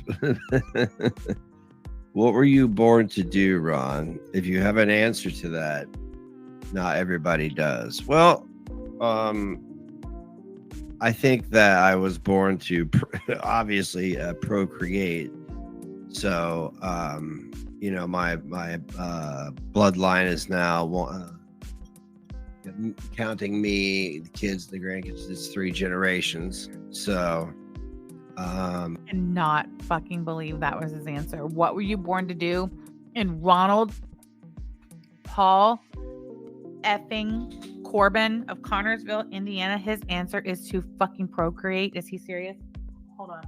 what were you born to do, Ron? If you have an answer to that, not everybody does. Well, I think that I was born to obviously procreate. So, my bloodline is now counting me, the kids, the grandkids, it's 3 generations. So, Cannot fucking believe that was his answer. What were you born to do? And Ronald Paul effing Corbin of Connorsville, Indiana, his answer is to fucking procreate. Is he serious? Hold on.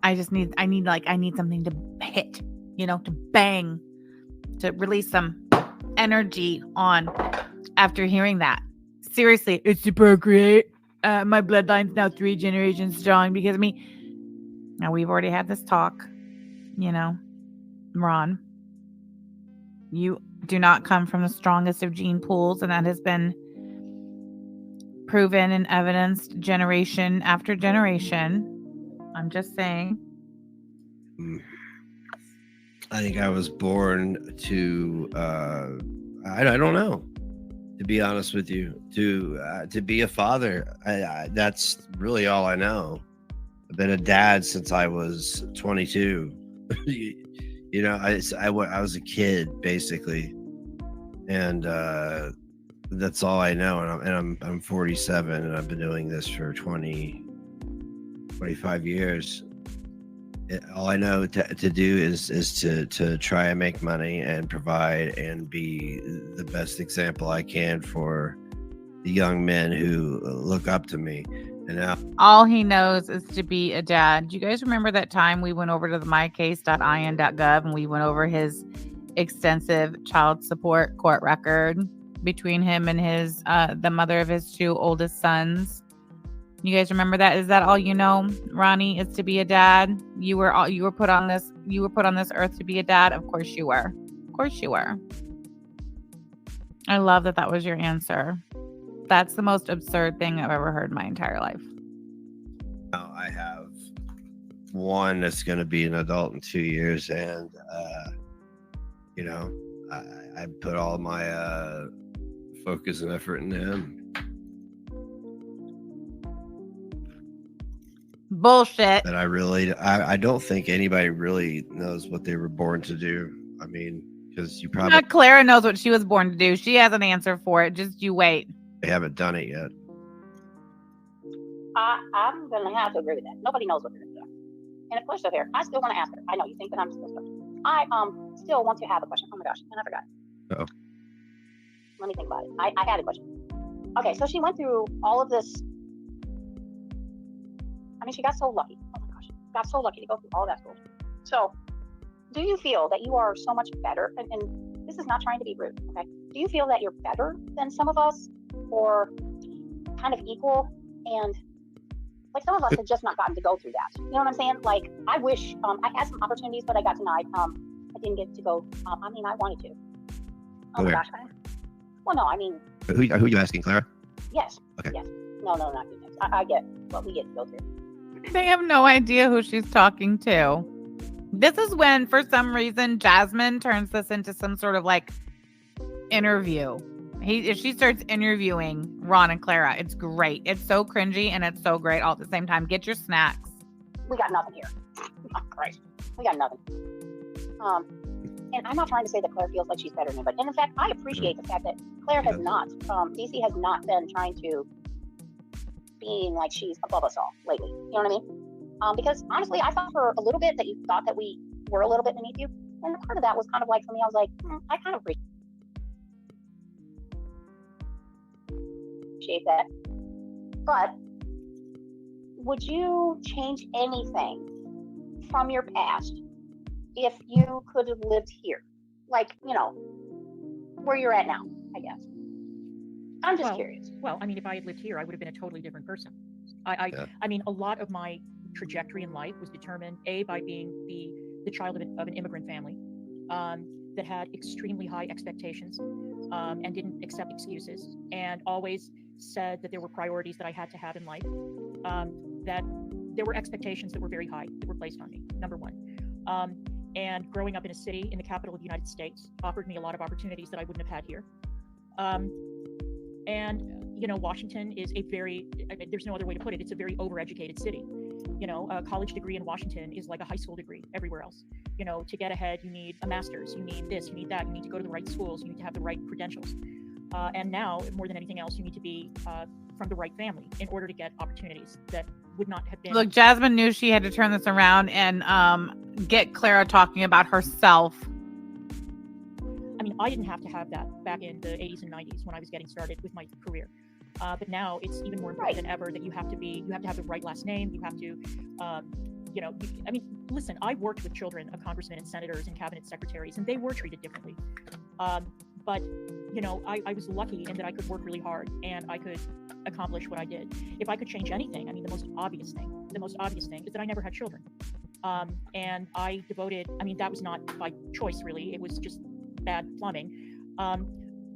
I need something to hit, to bang, to release some energy on after hearing that. Seriously, it's to procreate. My bloodline's now 3 generations strong because of me. Now, we've already had this talk, Ron. You do not come from the strongest of gene pools, and that has been proven and evidenced generation after generation. I'm just saying. I think I was born to, I don't know, to be honest with you, to be a father. That's really all I know. I've been a dad since I was 22. I was a kid basically, and that's all I know. And I'm 47, and I've been doing this for 25 years. All I know to do is to try and make money and provide and be the best example I can for the young men who look up to me. And now all he knows is to be a dad. Do you guys remember that time we went over to the mycase.in.gov and we went over his extensive child support court record between him and his the mother of his 2 oldest sons? You guys remember that? Is that all you know, Ronnie? Is to be a dad? You were put on this earth to be a dad? Of course you were. Of course you were. I love that was your answer. That's the most absurd thing I've ever heard in my entire life. now I have one that's going to be an adult in 2 years, and you know, I put all my focus and effort into him. Bullshit. And I don't think anybody really knows what they were born to do. I mean, because you probably Not Clara knows what she was born to do. She has an answer for it. Just you wait. haven't done it yet. I'm going to have to agree with that. Nobody knows what they're going to do. And of course, so here, I still want to ask her. I know you think that I'm supposed to. I still want to have a question. Oh my gosh, and I forgot. Uh-oh. Let me think about it. I had a question. Okay, so she went through all of this. I mean, she got so lucky. Oh my gosh, got so lucky to go through all that school. So, do you feel that you are so much better? And this is not trying to be rude, okay? Do you feel that you're better than some of us, or kind of equal? And like some of us have just not gotten to go through that. You know what I'm saying? Like, I wish I had some opportunities, but I got denied. I didn't get to go. I mean, I wanted to. Oh my gosh. Well, no, I mean. Who are you asking, Clara? Yes. Okay. Yes. No, not you. I get what we get to go through. They have no idea who she's talking to. This is when, for some reason, Jasmine turns this into some sort of like interview. She starts interviewing Ron and Clara. It's great. It's so cringy and it's so great all at the same time. Get your snacks. We got nothing here. Oh, Christ. We got nothing. And I'm not trying to say that Claire feels like she's better than me, but in fact, I appreciate the fact that Claire has not, DC has not been trying to being like she's above us all lately. You know what I mean? Because honestly, I thought for a little bit that you thought that we were a little bit beneath you. And part of that was kind of like, for me, I was like, I kind of appreciate that. But would you change anything from your past if you could have lived here? Like, you know, where you're at now, I guess. I'm just curious. Well, I mean, if I had lived here, I would have been a totally different person. I mean, a lot of my trajectory in life was determined, A, by being the child of an immigrant family that had extremely high expectations and didn't accept excuses, and always said that there were priorities that I had to have in life, that there were expectations that were very high that were placed on me, number one. And growing up in a city in the capital of the United States offered me a lot of opportunities that I wouldn't have had here. And, you know, Washington is there's no other way to put it. It's a very overeducated city. You know, a college degree in Washington is like a high school degree everywhere else. You know, to get ahead, you need a master's, you need this, you need that, you need to go to the right schools, you need to have the right credentials. And now, more than anything else, you need to be from the right family in order to get opportunities that would not have been. Look, Jasmine knew she had to turn this around and get Clara talking about herself. I mean, I didn't have to have that back in the 80s and 90s when I was getting started with my career. But now it's even more important than ever that you have to have the right last name. You have to, you know, I mean, listen, I worked with children of congressmen and senators and cabinet secretaries, and they were treated differently. But, you know, I was lucky in that I could work really hard and I could accomplish what I did. If I could change anything, I mean, the most obvious thing is that I never had children. And I devoted, I mean, that was not by choice, really. It was just bad plumbing.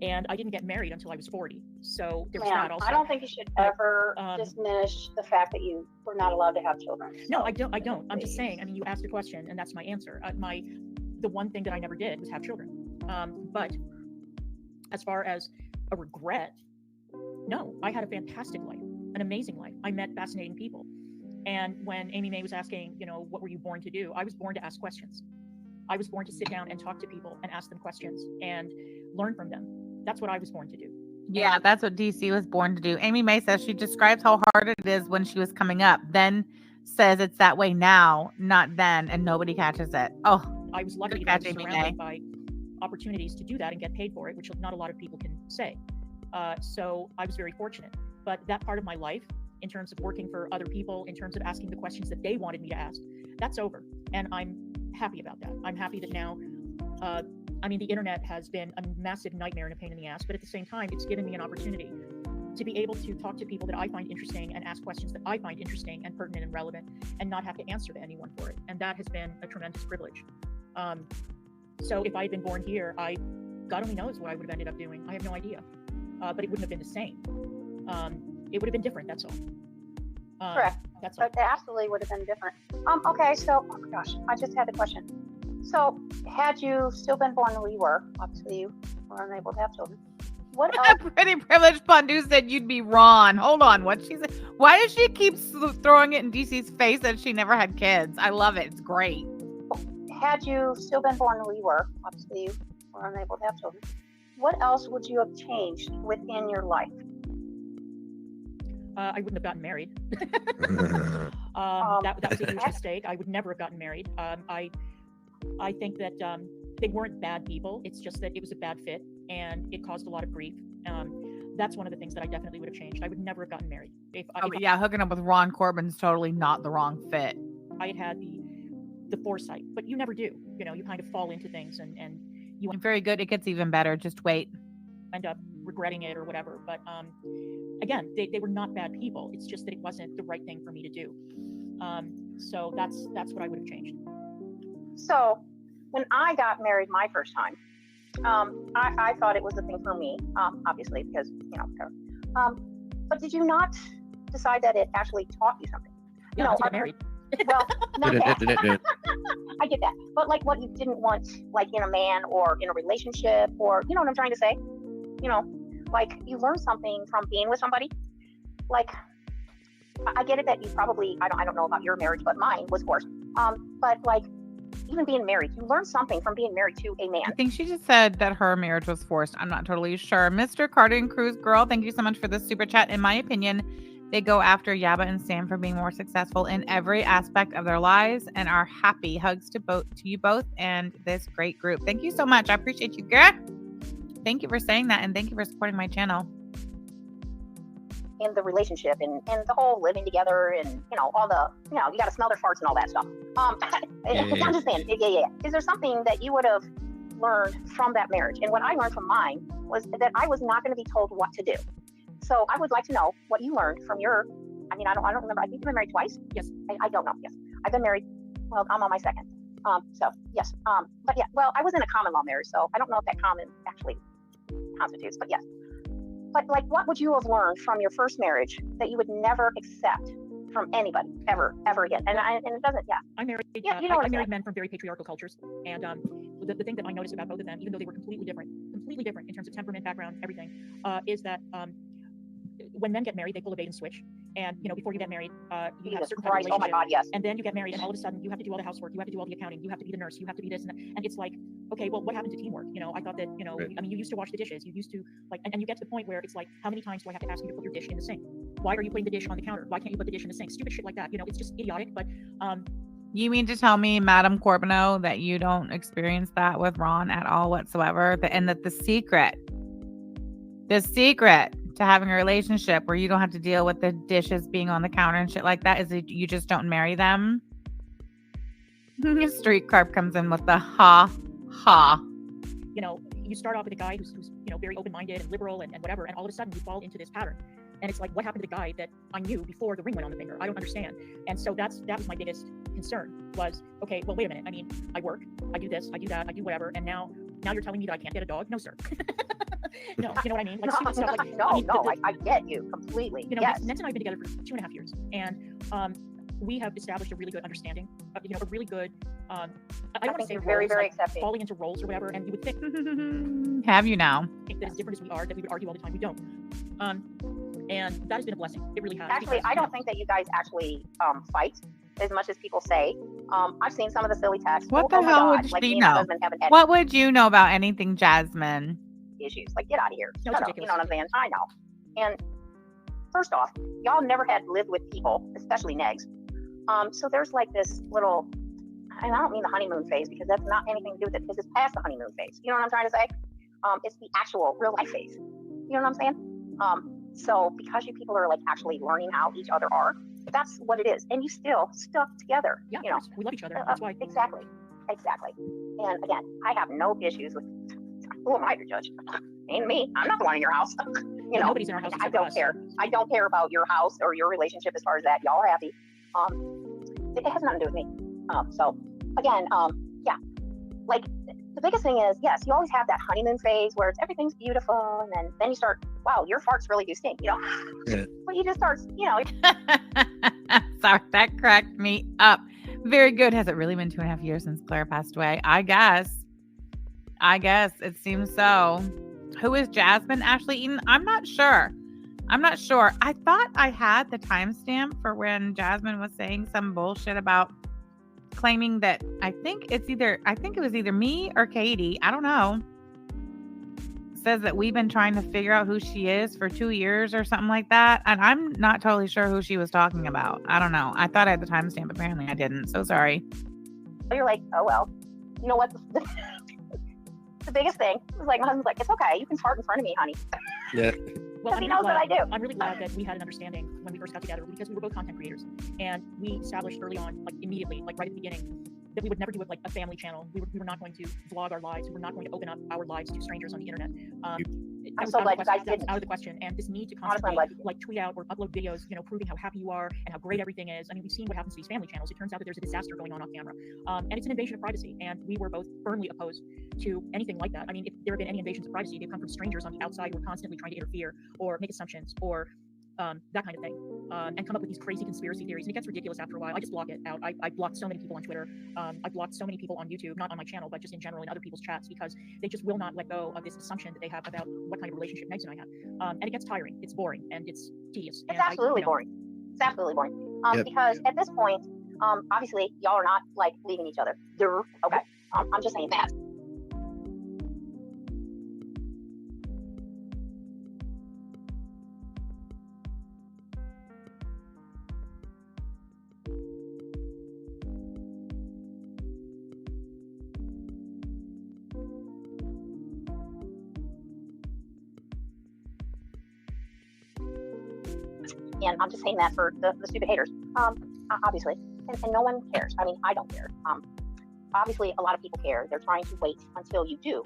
And I didn't get married until I was 40. So there was that also. I don't think you should ever diminish the fact that you were not allowed to have children. So, no, I don't. I'm just saying, I mean, you asked a question and that's my answer. The one thing that I never did was have children. But as far as a regret, no, I had a fantastic life, an amazing life. I met fascinating people. And when Amy Mae was asking, you know, what were you born to do? I was born to ask questions. I was born to sit down and talk to people and ask them questions and learn from them. That's what I was born to do. Yeah, that's what DC was born to do. Amy Mae says she describes how hard it is when she was coming up, then says it's that way now, not then, and nobody catches it. Oh, I was lucky that I was surrounded by opportunities to do that and get paid for it, which not a lot of people can say. So I was very fortunate. But that part of my life, in terms of working for other people, in terms of asking the questions that they wanted me to ask, that's over. And I'm happy about that. I'm happy that now, the internet has been a massive nightmare and a pain in the ass, but at the same time, it's given me an opportunity to be able to talk to people that I find interesting and ask questions that I find interesting and pertinent and relevant, and not have to answer to anyone for it. And that has been a tremendous privilege. So if I had been born here, God only knows what I would have ended up doing. I have no idea. But it wouldn't have been the same. It would have been different, that's all. Correct. That's all. It absolutely would have been different. Okay, so, oh my gosh, I just had the question. So, had you still been born where you were, obviously you were unable to have children. What else? A pretty privileged Pondu said you'd be Ron. Hold on, what she said? Why does she keep throwing it in DC's face that she never had kids? I love it. It's great. Had you still been born where you were, obviously you were unable to have children. What else would you have changed within your life? I wouldn't have gotten married. That was a huge mistake. I would never have gotten married. I think that they weren't bad people. It's just that it was a bad fit and it caused a lot of grief. That's one of the things that I definitely would have changed. I would never have gotten married. Hooking up with Ron Corbin's totally not the wrong fit. I had the foresight, but you never do. You kind of fall into things and you very good. It gets even better. Just wait. End up regretting it or whatever. But again, they were not bad people. It's just that it wasn't the right thing for me to do. So that's what I would have changed. So when I got married my first time, I thought it was the thing for me, obviously, because, but did you not decide that it actually taught you something? Yeah, I get married. Well, not that. I get that. But like what you didn't want, like in a man or in a relationship, or, you know what I'm trying to say? Like you learn something from being with somebody. Like, I get it that you probably, I don't know about your marriage, but mine was forced. But like, even being married, you learn something from being married to a man. I think she just said that her marriage was forced. I'm not totally sure. Mr. Carden Cruz girl, thank you so much for this super chat. In my opinion, they go after Yaba and Sam for being more successful in every aspect of their lives and are happy. Hugs to you both and this great group. Thank you so much. I appreciate you, girl. Thank you for saying that, and thank you for supporting my channel. In the relationship and the whole living together and, all the, you got to smell their farts and all that stuff. I'm just saying, yeah. Is there something that you would have learned from that marriage? And what I learned from mine was that I was not going to be told what to do. So I would like to know what you learned from your, I don't remember. I think you've been married twice. Yes. I don't know. Yes. I've been married. Well, I'm on my second. So yes. But yeah, well, I was in a common law marriage, so I don't know if that common actually constitutes, but yes. But like, what would you have learned from your first marriage that you would never accept from anybody ever again? And it doesn't. Yeah. I married. I married men from very patriarchal cultures, and the thing that I noticed about both of them, even though they were completely different in terms of temperament, background, everything, is that when men get married, they pull a bait and switch. And before you get married, you have a certain kind of relationship. Oh my God, yes. And then you get married, and all of a sudden, you have to do all the housework, you have to do all the accounting, you have to be the nurse, you have to be this and that. And it's like, okay, well, what happened to teamwork? I thought that, right. You used to wash the dishes, you used to and you get to the point where it's like, how many times do I have to ask you to put your dish in the sink? Why are you putting the dish on the counter? Why can't you put the dish in the sink? Stupid shit like that. It's just idiotic. But you mean to tell me, Madam Corbino, that you don't experience that with Ron at all whatsoever? And that the secret to having a relationship where you don't have to deal with the dishes being on the counter and shit like that is that you just don't marry them? Street Carp comes in with the ha. You start off with a guy who's very open-minded and liberal and whatever, and all of a sudden you fall into this pattern. And it's like, what happened to the guy that I knew before the ring went on the finger? I don't understand. And so that was my biggest concern was, okay, well, wait a minute. I work, I do this, I do that, I do whatever. And now you're telling me that I can't get a dog? No, sir. No, you know what I mean? Like stupid stuff. Like, I get you completely. Yes. Nets and I have been together for 2.5 years. And we have established a really good understanding, a really good, I don't want to say very, very accepting, falling into roles or whatever. And you would think, have you now? Think that as different as we are, that we would argue all the time. We don't. And that has been a blessing. It really has. Actually, I don't think that you guys actually fight as much as people say. I've seen some of the silly texts. What the hell would she know? What would you know about anything, Jasmine? Issues. Like, get out of here. No, Shut up. You know what I'm saying? I know. And first off, y'all never had lived with people, especially negs. So there's like this little, and I don't mean the honeymoon phase because that's not anything to do with it because it's past the honeymoon phase. You know what I'm trying to say? It's the actual real life phase. You know what I'm saying? So because you people are like actually learning how each other are, that's what it is. And you still stuck together. Yeah, you know, we love each other. That's why. Exactly. And again, I have no issues with. Who am I to judge? Ain't me. I'm not the one in your house. You know, nobody's in our house. I don't care. I don't care about your house or your relationship as far as that. Y'all are happy. It has nothing to do with me. So again, yeah, like the biggest thing is, yes, you always have that honeymoon phase where everything's beautiful, and then you start, wow, your farts really do stink, you know. Yeah. But you just start, you know. Sorry, that cracked me up. Very good. Has it really been 2.5 years since Claire passed away? I guess it seems so. Who is Jasmine Ashley Eaton? I'm not sure. I thought I had the timestamp for when Jasmine was saying some bullshit about claiming that I think it was either me or Katie. I don't know. Says that we've been trying to figure out who she is for 2 years or something like that. And I'm not totally sure who she was talking about. I don't know. I thought I had the timestamp. Apparently I didn't. So sorry. You're like, oh, well, you know what? The biggest thing was like, my husband's like, it's okay. You can fart in front of me, honey. Yeah. Well, he knows that I do. I'm really glad that we had an understanding when we first got together, because we were both content creators, and we established early on, like immediately, like right at the beginning, that we would never do it like a family channel. We were not going to vlog our lives. We were not going to open up our lives to strangers on the internet. I'm so glad you guys did. Out of the question. And this need to constantly like tweet out or upload videos, you know, proving how happy you are and how great everything is. I mean, we've seen what happens to these family channels. It turns out that there's a disaster going on off camera, and it's an invasion of privacy. And we were both firmly opposed to anything like that. I mean, if there have been any invasions of privacy, they've come from strangers on the outside who are constantly trying to interfere or make assumptions or that kind of thing, and come up with these crazy conspiracy theories. And it gets ridiculous after a while. I just block it out. I blocked so many people on Twitter. I blocked so many people on YouTube, not on my channel, but just in general in other people's chats, because they just will not let go of this assumption that they have about what kind of relationship Megs and I have. And it gets tiring. It's boring and it's tedious. It's absolutely boring. It's absolutely boring. Because at this point, obviously y'all are not like leaving each other. Okay. I'm just saying that. And I'm just saying that for the stupid haters, obviously, and no one cares. I mean, I don't care. Obviously, a lot of people care. They're trying to wait until you do.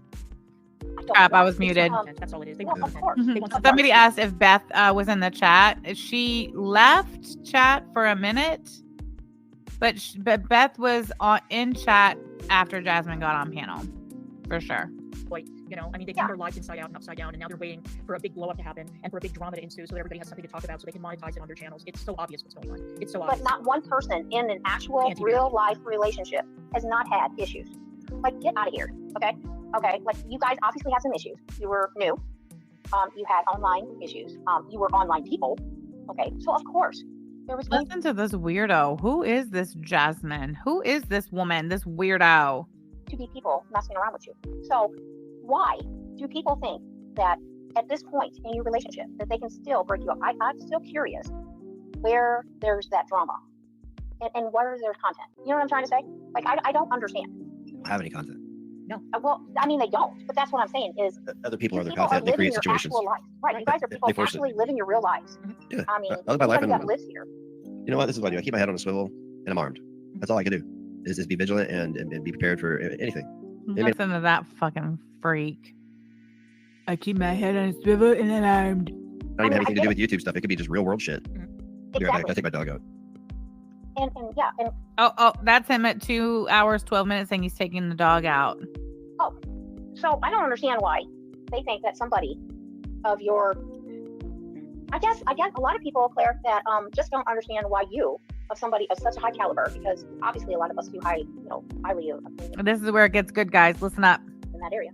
I was muted. That's all it is. They want content. Of course. Mm-hmm. Somebody asked if Beth was in the chat. She left chat for a minute, but Beth was in chat after Jasmine got on panel, for sure. Like, you know, I mean, they turned their lives inside out and upside down, and now they're waiting for a big blow up to happen and for a big drama to ensue so that everybody has something to talk about so they can monetize it on their channels. It's so obvious what's going on. It's so obvious. But not one person in an actual real life relationship has not had issues. Like, get out of here. Okay. Like, you guys obviously have some issues. You were new. You had online issues. You were online people. Okay. So of course there was. Listen to this weirdo. Who is this Jasmine? Who is this woman? This weirdo. To be people messing around with you. So why do people think that at this point in your relationship that they can still break you up? I'm still curious where there's that drama and where there's content. You know what I'm trying to say? Like, I don't understand. They don't have any content. No. Well, I mean, they don't. But that's what I'm saying is other people are the content. They create situations. Right. You guys are people actually living your real lives. Yeah. I mean, I live my life that lives here. You know what? This is what I do. I keep my head on a swivel and I'm armed. That's all I can do. Is be vigilant and be prepared for anything. Listen to that fucking freak. I keep my head on a swivel and I'm armed. Not even have anything to do with YouTube stuff. It could be just real world shit. Exactly. I take my dog out. And yeah. And oh, that's him at 2 hours 12 minutes saying he's taking the dog out. Oh, so I don't understand why they think that somebody of your. I guess a lot of people, Claire, that just don't understand why you. Of somebody of such a high caliber, because obviously a lot of us do highly. This is where it gets good, guys. Listen up. In that area,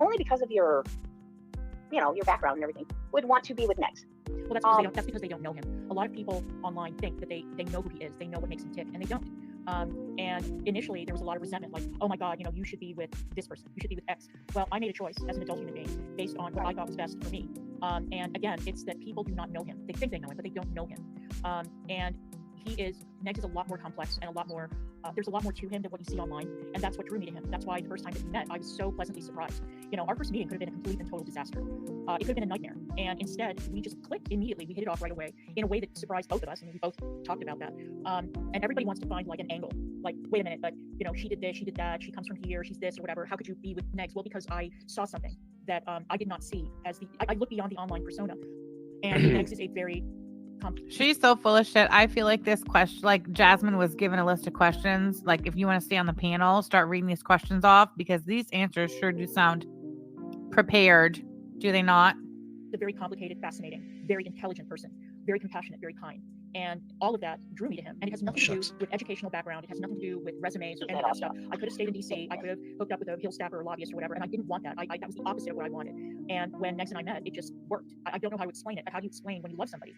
only because of your, your background and everything, would want to be with Megs. Well, that's because they don't know him. A lot of people online think that they know who he is, they know what makes him tick, and they don't. And initially there was a lot of resentment, like, oh my God, you should be with this person, you should be with X. Well, I made a choice as an adult human being based on what I thought was best for me. And again, it's that people do not know him. They think they know him, but they don't know him. And Negs is a lot more complex and a lot more, there's a lot more to him than what you see online. And that's what drew me to him. That's why the first time that we met, I was so pleasantly surprised. You know, our first meeting could have been a complete and total disaster. It could have been a nightmare. And instead, we just clicked immediately. We hit it off right away in a way that surprised both of us. I mean, we both talked about that. And everybody wants to find like an angle. Like, wait a minute, but you know, she did this, she did that, she comes from here, she's this or whatever. How could you be with Negs? Well, because I saw something that I did not see as I look beyond the online persona. And Negs is a very She's so full of shit. I feel like this question, like Jasmine was given a list of questions. Like, if you want to stay on the panel, start reading these questions off because these answers sure do sound prepared. Do they not? A very complicated, fascinating, very intelligent person, very compassionate, very kind. And all of that drew me to him. And it has nothing to do with educational background. It has nothing to do with resumes or any of that stuff. I could have stayed in DC. I could have hooked up with a Hill staffer or lobbyist or whatever. And I didn't want that. That was the opposite of what I wanted. And when Negs and I met, it just worked. I don't know how to explain it, but how do you explain when you love somebody?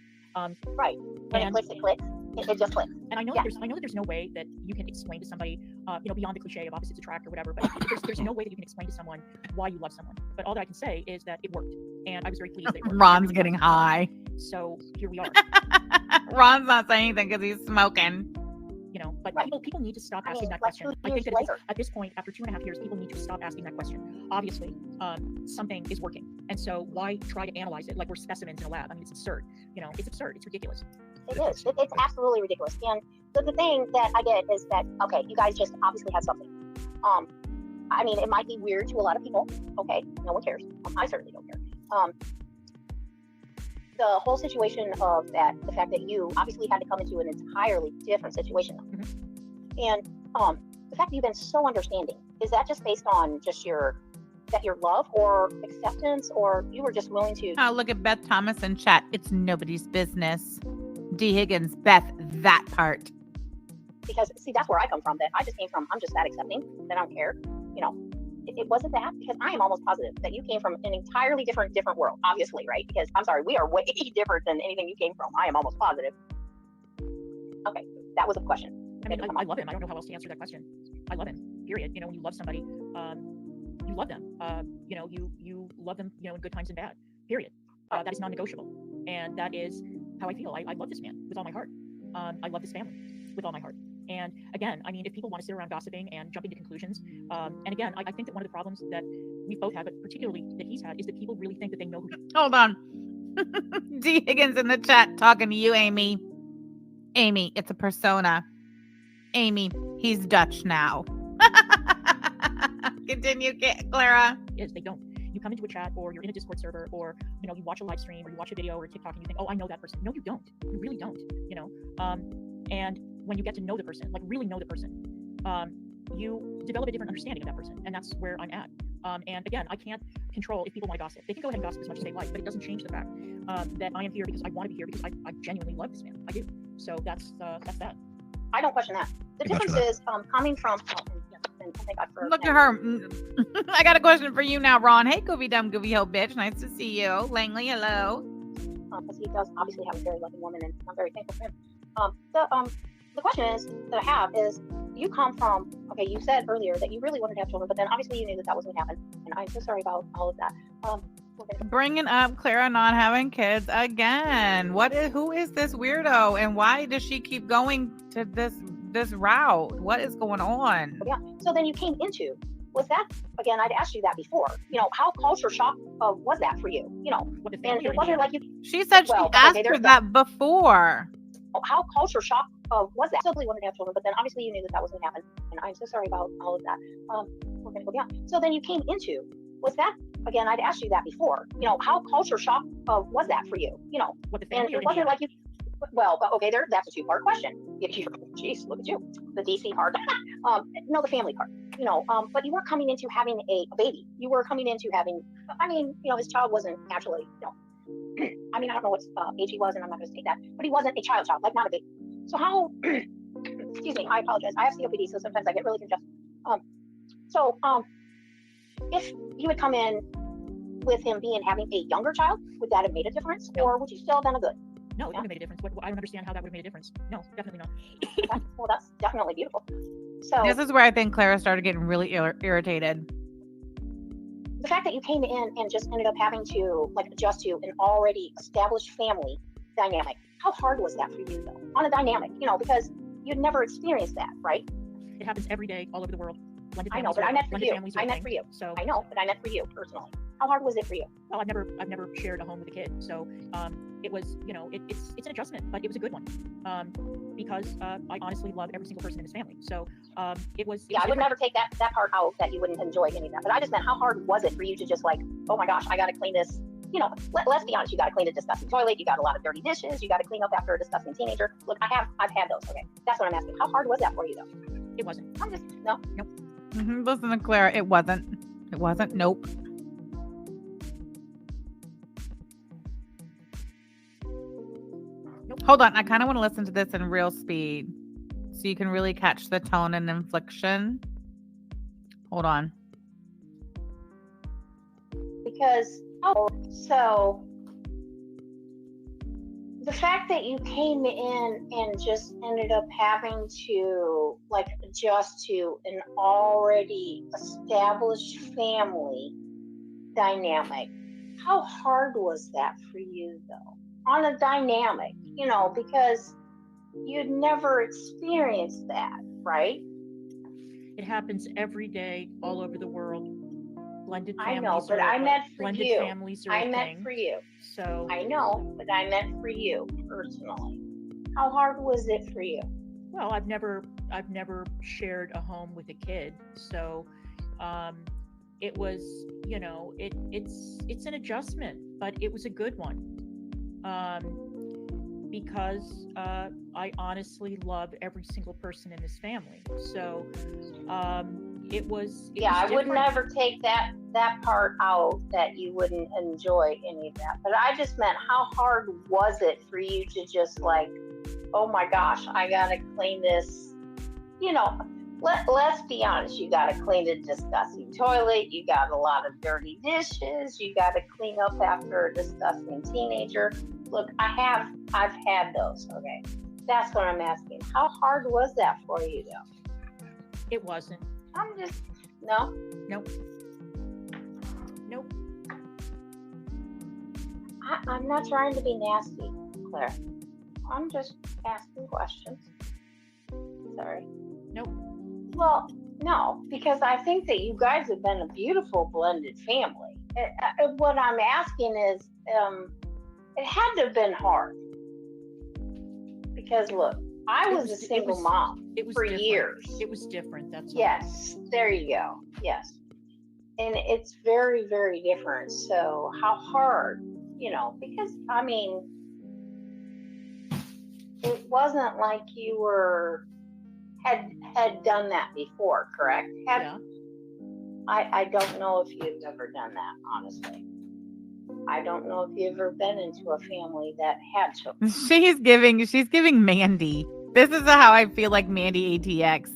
Right. When it clicks, it just clicks. And I know that there's no way that you can explain to somebody, you know, beyond the cliche of opposites attract or whatever, but there's no way that you can explain to someone why you love someone. But all that I can say is that it worked. And I was very pleased that it worked. Ron's getting high. So here we are. Ron's not saying anything because he's smoking. You know, but people need to stop asking that question. I think that at this point, after 2.5 years, people need to stop asking that question. Obviously, something is working. And so why try to analyze it like we're specimens in a lab? I mean, it's absurd. You know, it's absurd. It's ridiculous. It is. It's absolutely ridiculous. And the thing that I get is that, okay, you guys just obviously have something. I mean, it might be weird to a lot of people. Okay, no one cares. I certainly don't care. The whole situation of the fact that you obviously had to come into an entirely different situation. Mm-hmm. And the fact that you've been so understanding, is that just based on just your love or acceptance, or you were just willing to... Oh, look at Beth Thomas in chat. It's nobody's business. D. Higgins, Beth, that part. Because, see, that's where I come from. That I just came from, I'm just that accepting, that I don't care. You know, it wasn't that, because I am almost positive that you came from an entirely different world, obviously, right? Because, I'm sorry, we are way different than anything you came from. I am almost positive. Okay, that was a question. I mean, I love him. I don't know how else to answer that question. I love him, period. You know, when you love somebody, you love them. You know, you love them, you know, in good times and bad, period. That is non-negotiable. And that is how I feel. I love this man with all my heart. I love this family with all my heart. And again, I mean, if people want to sit around gossiping and jumping to conclusions, and again, I think that one of the problems that we both had, but particularly that he's had, is that people really think that they know who. Hold on. D. Higgins in the chat talking to you, Amy. Amy, it's a persona. Amy, he's Dutch now. Continue, Clara. Is they don't. You come into a chat, or you're in a Discord server, or you know, you watch a live stream, or you watch a video or a TikTok, and you think, oh, I know that person. No, you don't. You really don't. You know. And when you get to know the person, like really know the person, you develop a different understanding of that person, and that's where I'm at. And again, I can't control if people want to gossip. They can go ahead and gossip as much as they like, but it doesn't change the fact that I am here because I want to be here, because I genuinely love this man. I do. So that's that. I don't question that. The difference is coming from. Look at her. I got a question for you now, Ron. Hey, Goofy Dumb Goofy Ho bitch. Nice to see you. Langley, hello. Because he does obviously have a very loving woman, and I'm very thankful for him. The question is that I have is, you come from, okay, you said earlier that you really wanted to have children, but then obviously you knew that was going to happen, and I'm so sorry about all of that. Bringing up Clara not having kids again. Who is this weirdo, and why does she keep going to this route? What is going on? Yeah. So then you came into, was that, again, I'd asked you that before, you know, how culture shock was that for you? You know, and it wasn't like you. She said she asked for that before. How culture shock was that? I simply wanted to have children, but then obviously you knew that was going to happen, and I'm so sorry about all of that. We're going to go beyond. So then you came into, was that, again, I'd asked you that before, you know, how culture shock was that for you? You know, and it wasn't like you. Well, okay, that's a two-part question. Jeez, look at you, the DC part. No, the family part. You know, but you weren't coming into having a baby. You were coming into having. I mean, you know, his child wasn't actually. You know, I mean, I don't know what age he was, and I'm not going to say that, but he wasn't a child, like not a baby. So how? Excuse me, I apologize. I have COPD, so sometimes I get really congested. If you had come in with him having a younger child, would that have made a difference, or would you still have done a good? No, it wouldn't have made a difference. I don't understand how that would have made a difference. No, definitely not. Well, that's definitely beautiful. So this is where I think Clara started getting really irritated. The fact that you came in and just ended up having to like adjust to an already established family dynamic. How hard was that for you though? On a dynamic, because you'd never experienced that, right? It happens every day all over the world. I know, but I meant for you. I meant for you. So I know, but I meant for you personally. How hard was it for you? Well, I've never shared a home with a kid, so it was, it's an adjustment, but it was a good one, because I honestly love every single person in this family. So it was. I would never take that part out that you wouldn't enjoy any of that. But I just meant, how hard was it for you to just like, oh my gosh, I got to clean this. Let's be honest. You got to clean the disgusting toilet. You got a lot of dirty dishes. You got to clean up after a disgusting teenager. Look, I've had those. Okay, that's what I'm asking. How hard was that for you though? It wasn't. I'm just no. Nope. Listen to Clara. It wasn't. It wasn't. Nope. Hold on. I kind of want to listen to this in real speed so you can really catch the tone and inflection. Hold on. Because, so the fact that you came in and just ended up having to adjust to an already established family dynamic, how hard was that for you though? On a dynamic, because you'd never experienced that, right? It happens every day all over the world. Blended families. I know, but I meant for blended you. Families are I a meant thing. for you. So I know, but I meant for you personally. How hard was it for you? Well, I've never shared a home with a kid, so it was, it's an adjustment, but it was a good one, because I honestly love every single person in this family. So it was. I would never take that part out that you wouldn't enjoy any of that. But I just meant, how hard was it for you to just like, oh my gosh, I gotta clean this. Let's be honest. You gotta clean the disgusting toilet. You got a lot of dirty dishes. You gotta clean up after a disgusting teenager. Look, I've had those. Okay, that's what I'm asking. How hard was that for you though? It wasn't. I'm just no. Nope. I'm not trying to be nasty, Claire. I'm just asking questions. Sorry. Nope. Well, no, because I think that you guys have been a beautiful blended family. What I'm asking is, it had to have been hard. Because look, I was a single mom for years. It was different. That's all. Yes, there you go. Yes. And it's very, very different. So how hard, because I mean, it wasn't like you had done that before, correct? Yeah. I don't know if you've ever done that, honestly. I don't know if you've ever been into a family that had children. She's giving Mandy. This is how I feel like Mandy ATX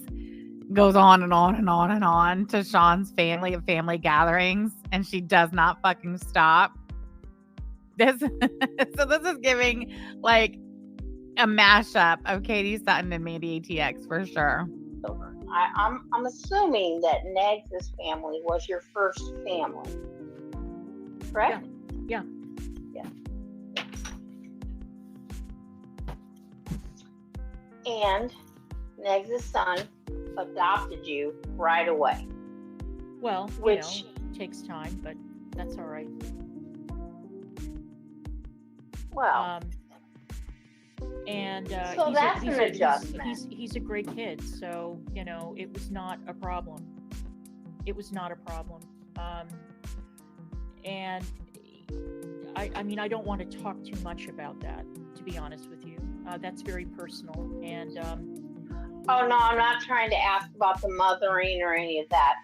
goes on and on and on and on to Sean's family at family gatherings, and she does not fucking stop. So this is giving like a mashup of Katie Sutton and Mandy ATX for sure. I'm assuming that Negs' family was your first family, correct? Yeah. And Negs' son adopted you right away. Well, which takes time, but that's all right. Well, and so that's an adjustment. He's a great kid, so it was not a problem. And I mean, I don't want to talk too much about that, to be honest with you. That's very personal. And oh no, I'm not trying to ask about the mothering or any of that.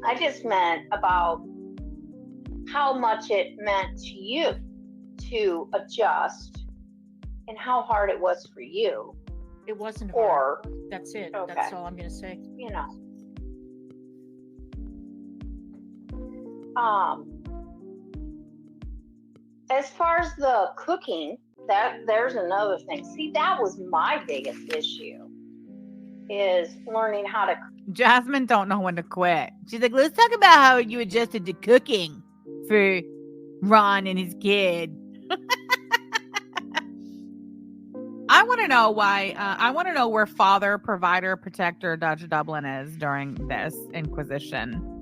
I just meant about how much it meant to you to adjust and how hard it was for you. It wasn't hard. That's it. Okay. That's all I'm going to say. As far as the cooking, there's another thing. See, that was my biggest issue, is learning how to. Jasmine don't know when to quit. She's like, let's talk about how you adjusted to cooking for Ron and his kid. want to know why. I want to know where Father, Provider, Protector Dutch Dublin is during this Inquisition.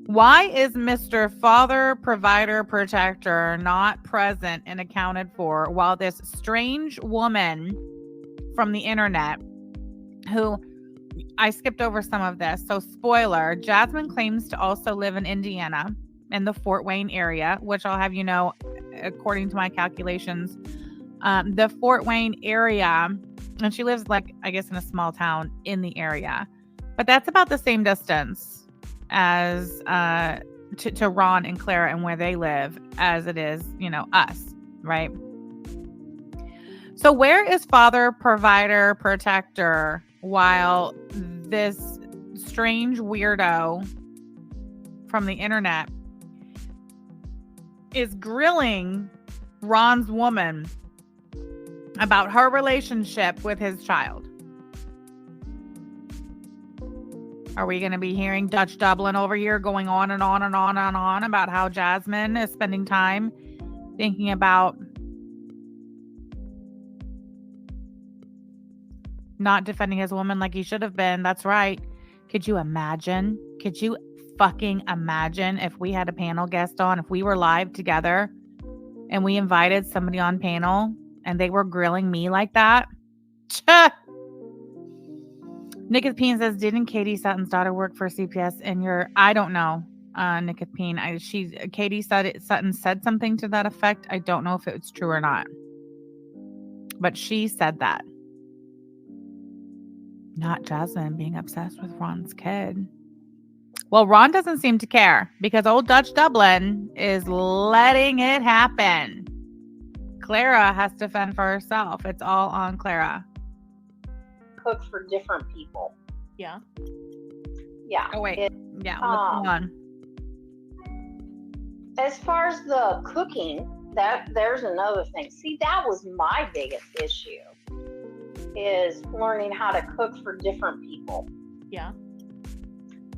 Why is Mr. Father, Provider, Protector not present and accounted for while this strange woman from the internet, who I skipped over some of this. So spoiler, Jasmine claims to also live in Indiana in the Fort Wayne area, which I'll have you know, according to my calculations, the Fort Wayne area, and she lives like, I guess, in a small town in the area, but that's about the same distance as to Ron and Clara and where they live as it is, you know, us, right? So where is Father, Provider, Protector while this strange weirdo from the internet is grilling Ron's woman about her relationship with his child? Are we going to be hearing Dutch Dublin over here going on and on and on and on about how Jasmine is spending time thinking about not defending his woman like he should have been? That's right. Could you imagine? Could you fucking imagine if we had a panel guest on, if we were live together and we invited somebody on panel and they were grilling me like that? Nicketh Peen says, didn't Katie Sutton's daughter work for CPS in your... I don't know, Nicketh Peen. Katie Sutton said something to that effect. I don't know if it's true or not. But she said that. Not Jasmine being obsessed with Ron's kid. Well, Ron doesn't seem to care because old Dutch Dublin is letting it happen. Clara has to fend for herself. It's all on Clara. Cook for different people. Yeah. Yeah. Oh, wait. Yeah. What's going on? As far as the cooking, there's another thing. See, that was my biggest issue, is learning how to cook for different people. Yeah.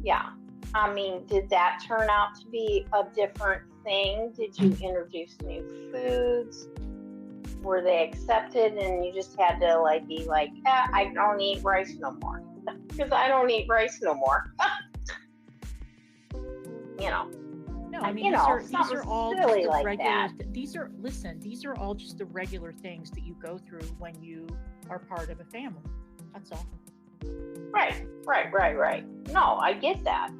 Yeah. I mean, did that turn out to be a different thing? Did you introduce new foods? Were they accepted and you just had to like be like, I don't eat rice no more because I don't eat rice no more. You know. No, I mean, you know, these are all just silly the like regular. that. These are all just the regular things that you go through when you are part of a family. That's all. Right. No, I get that.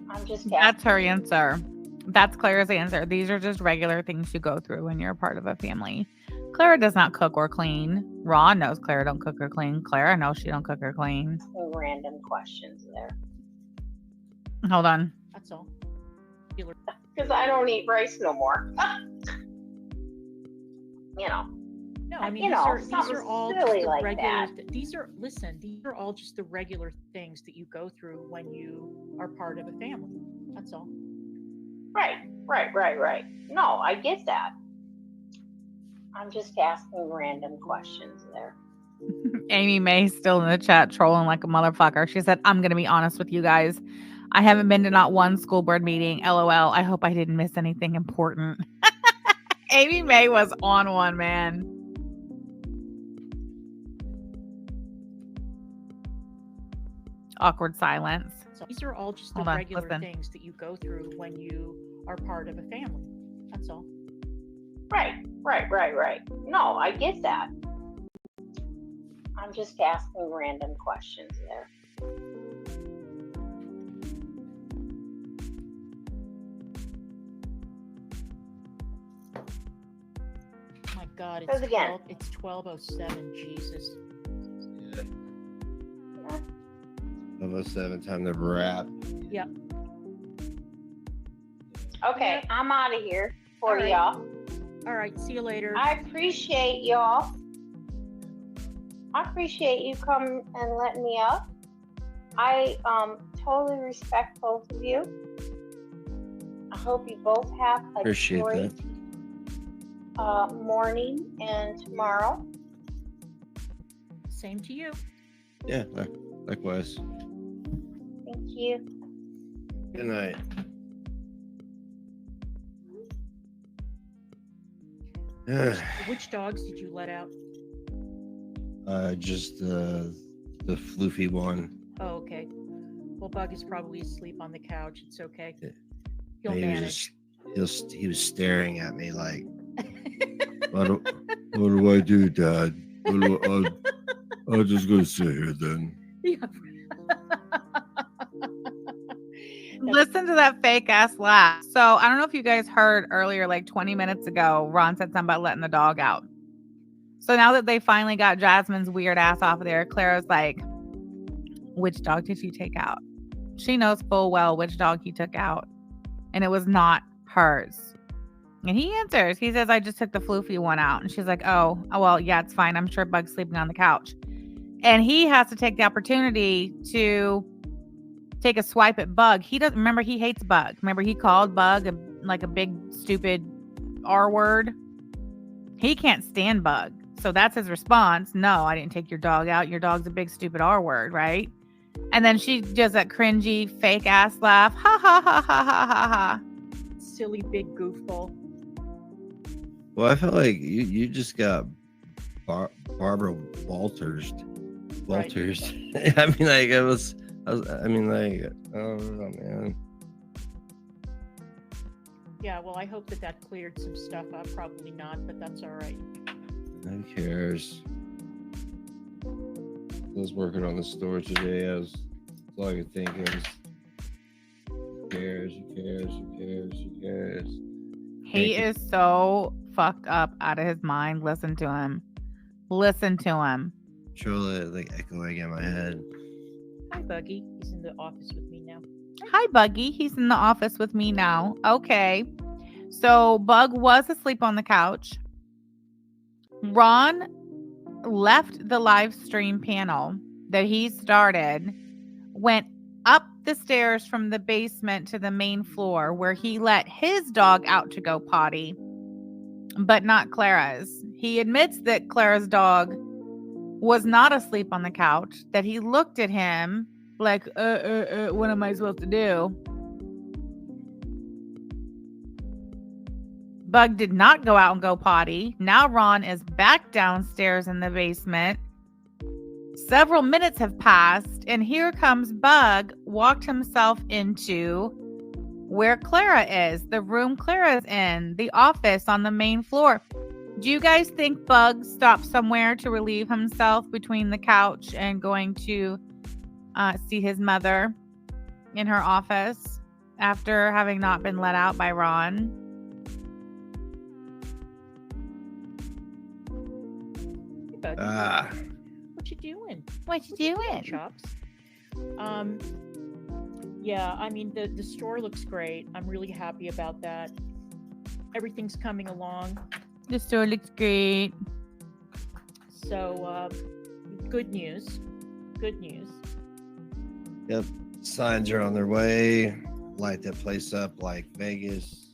I'm just. That's her answer. That's Clara's answer. These are just regular things you go through when you're a part of a family. Clara does not cook or clean. Ron knows Clara don't cook or clean. Clara knows she don't cook or clean. Some random questions there. Hold on. That's all. Because I don't eat rice no more. You know. No, I mean, you know, these are all just silly the like regular. that. These are all just the regular things that you go through when you are part of a family. That's all. Right. No, I get that. I'm just asking random questions there. Amy May's still in the chat trolling like a motherfucker. She said, I'm going to be honest with you guys. I haven't been to not one school board meeting. LOL. I hope I didn't miss anything important. Amy May was on one, man. Awkward silence. So these are all just the regular things that you go through when you are part of a family. That's all. Right. No, I get that. I'm just asking random questions there. My God, Because again, it's 12:07. Jesus. 12:07, time to wrap. Yep. Okay, I'm out of here for y'all. All right, see you later. I appreciate y'all. I appreciate you coming and letting me up. I totally respect both of you. I hope you both have a great morning and tomorrow. Same to you. Yeah, likewise. Thank you. Good night. Which dogs did you let out? Just the floofy one. Oh, okay. Well, Bug is probably asleep on the couch. It's okay. He'll He manage. he was staring at me like, what do I do, Dad? I'm just gonna sit here then. Yeah. Listen to that fake ass laugh. So I don't know if you guys heard earlier, like 20 minutes ago, Ron said something about letting the dog out. So now that they finally got Jasmine's weird ass off of there, Clara's like, which dog did you take out? She knows full well which dog he took out. And it was not hers. And he answers. He says, I just took the floofy one out. And she's like, oh, well, yeah, it's fine. I'm sure Bug's sleeping on the couch. And he has to take the opportunity to take a swipe at Bug. He doesn't remember. He hates Bug. Remember, he called Bug like a big, stupid R word. He can't stand Bug. So that's his response. No, I didn't take your dog out. Your dog's a big, stupid R word, right? And then she does that cringy, fake ass laugh. Ha ha ha ha ha ha ha. Silly big goofball. Well, I felt like you just got Barbara Walters. Right. I mean, like I mean, like, I don't know, man. Yeah, well, I hope that cleared some stuff up. Probably not, but that's all right. Who cares? I was working on the store today. That's all I could think is, who cares? Who cares? Who cares? Who cares? He is so fucked up out of his mind. Listen to him. Listen to him. Truly, like echoing in my head. Hi, Buggy. He's in the office with me now. Hi, Buggy. He's in the office with me now. Okay. So Bug was asleep on the couch. Ron left the live stream panel that he started, went up the stairs from the basement to the main floor where he let his dog out to go potty, but not Clara's. He admits that Clara's dog was not asleep on the couch, that he looked at him like, what am I supposed to do? Bug did not go out and go potty. Now Ron is back downstairs in the basement. Several minutes have passed, and here comes Bug, walked himself into where Clara is, the room Clara's in, the office on the main floor. Do you guys think Bug stopped somewhere to relieve himself between the couch and going to see his mother in her office after having not been let out by Ron? Hey, Buggy. What you doing? What you doing? Chops. Yeah, I mean, the store looks great. I'm really happy about that. Everything's coming along. The store looks great. So, good news. Good news. Yep. Signs are on their way. Light that place up like Vegas.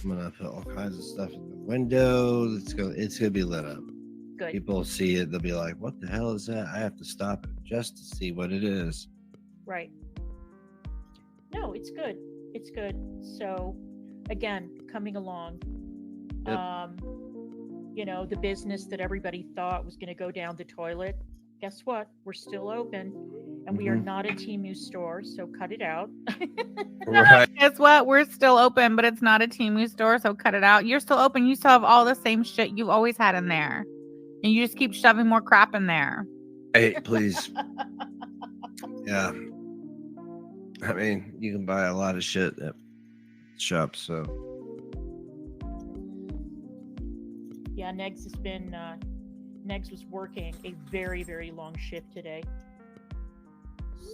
I'm gonna put all kinds of stuff in the window. It's gonna be lit up. Good. People see it, they'll be like, what the hell is that? I have to stop it just to see what it is. Right. No, it's good. It's good. So, again, coming along. Yep. You know, the business that everybody thought was going to go down the toilet. Guess what? We're still open, and we are not a Temu store, so cut it out. Right. Guess what? We're still open, but it's not a Temu store, so cut it out. You're still open. You still have all the same shit you've always had in there. And you just keep shoving more crap in there. Hey, please. Yeah. I mean, you can buy a lot of shit at shops, so. Yeah, Negs has been, Negs was working a very, very long shift today.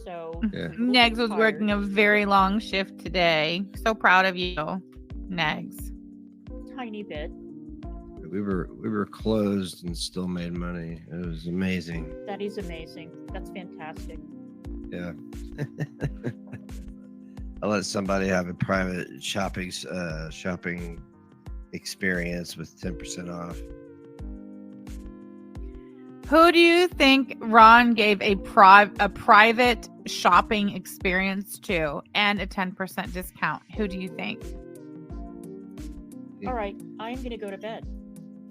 So. Yeah. Negs was working a very long shift today. So proud of you, Negs. Tiny bit. We were closed and still made money. It was amazing. That is amazing. That's fantastic. Yeah. I'll let somebody have a private shopping experience with 10% off. Who do you think Ron gave a private shopping experience to and a 10% discount? Who do you think? All right, I'm going to go to bed.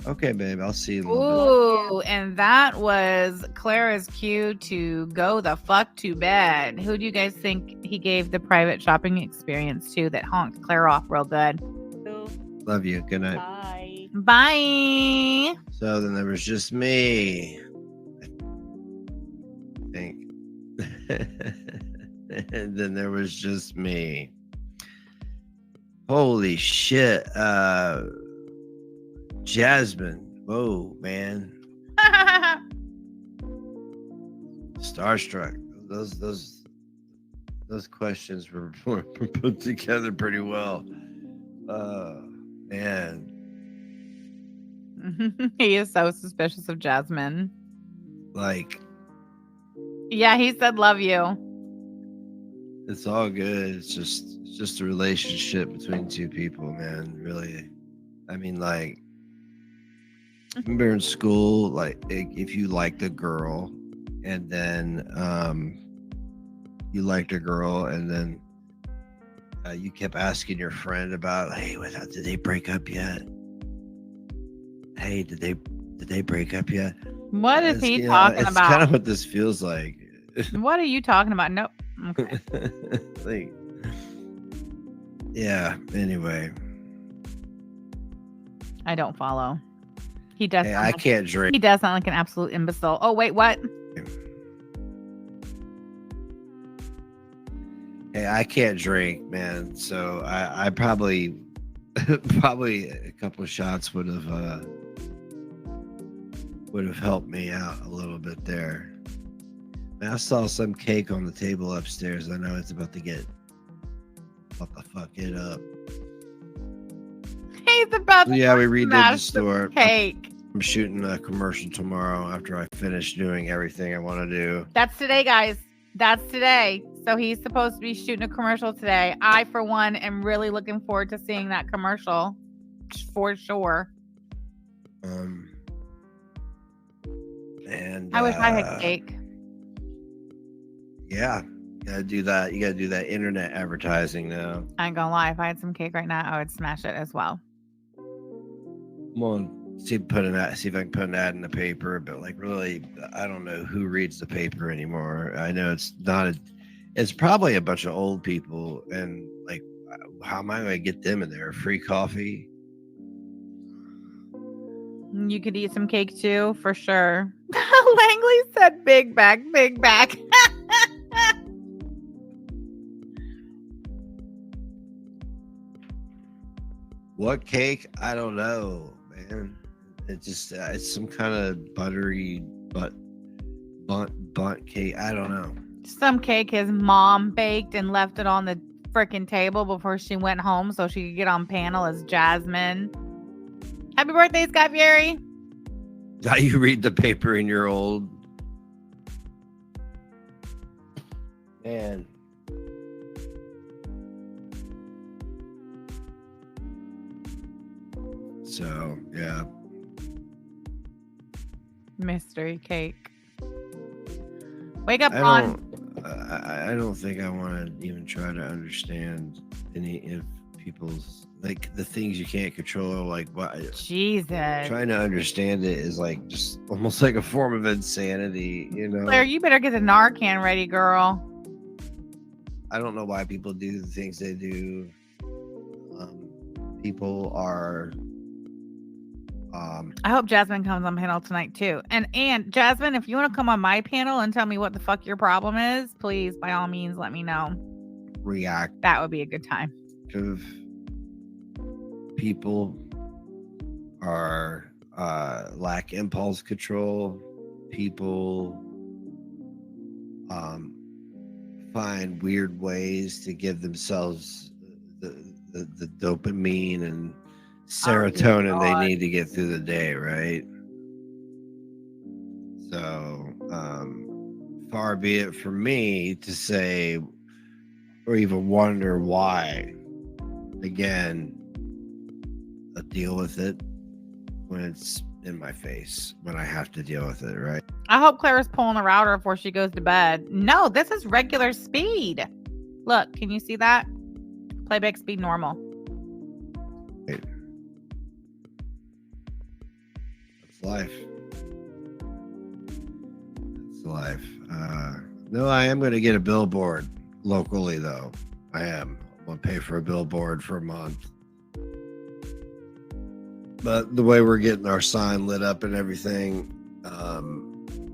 Okay, babe. I'll see you in a little bit. Ooh, and that was Clara's cue to go the fuck to bed. Who do you guys think he gave the private shopping experience to that honked Clara off real good? Love you. Good night. Bye. Bye. So then there was just me. I think. And then there was just me. Holy shit. Jasmine. Whoa, man. Starstruck. Those questions were put together pretty well. Man. He is so suspicious of Jasmine. Like, yeah, he said love you. it's all good. It's just a relationship between two people, man. Really. I mean, like, remember in school, like, if you liked a girl and then you liked a girl and then you kept asking your friend about, hey, did they break up yet? Hey, did they break up yet? What is he talking it's about? kind of what this feels like. What are you talking about? Nope. Okay. Like, yeah. Anyway, I don't follow. He does. hey, I can't drink. He does sound like an absolute imbecile. Oh wait, what? Hey, I can't drink, man. So I probably a couple of shots would have helped me out a little bit there. Man, I saw some cake on the table upstairs. I know it's about to get what the fuck it up. He's about to Yeah, we redid the smash store. cake. I'm shooting a commercial tomorrow after I finish doing everything I want to do. That's today, guys. That's today. So he's supposed to be shooting a commercial today. I, for one, am really looking forward to seeing that commercial for sure. And I wish I had cake. Yeah, you gotta do that. You gotta do that internet advertising now. I ain't gonna lie. If I had some cake right now, I would smash it as well. Come on, see if I can put an ad in the paper. But like, really, I don't know who reads the paper anymore. I know it's not. It's probably a bunch of old people, and like, how am I going to get them in there? Free coffee. You could eat some cake too, for sure. Langley said big back, big back. What cake? I don't know, man. It just it's some kind of buttery bunt cake. I don't know. Some cake his mom baked and left it on the freaking table before she went home so she could get on panel as Jasmine. Happy birthday, Scott Fieri. How you read the paper in your old man. So yeah. Mystery cake. Wake up, Ron. I don't think I want to even try to understand any of people's, like, the things you can't control. Like, what? Jesus. Trying to understand it is like just almost like a form of insanity, you know? Claire, you better get the Narcan ready, girl. I don't know why people do the things they do. People are. I hope Jasmine comes on panel tonight too. And Jasmine, if you want to come on my panel and tell me what the fuck your problem is, please, by all means, let me know. Reactive That would be a good time. people are lack impulse control. People find weird ways to give themselves the dopamine and serotonin they need to get through the day, right? So far be it from me to say or even wonder why. Again, I'll deal with it when it's in my face, when I have to deal with it, right? I hope Claire's pulling a router before she goes to bed. No, this is regular speed. Look, can you see that? Playback speed normal. Right. It's life. It's life. No, I am going to get a billboard locally, though. I am. I'm going to pay for a billboard for a month. But the way we're getting our sign lit up and everything,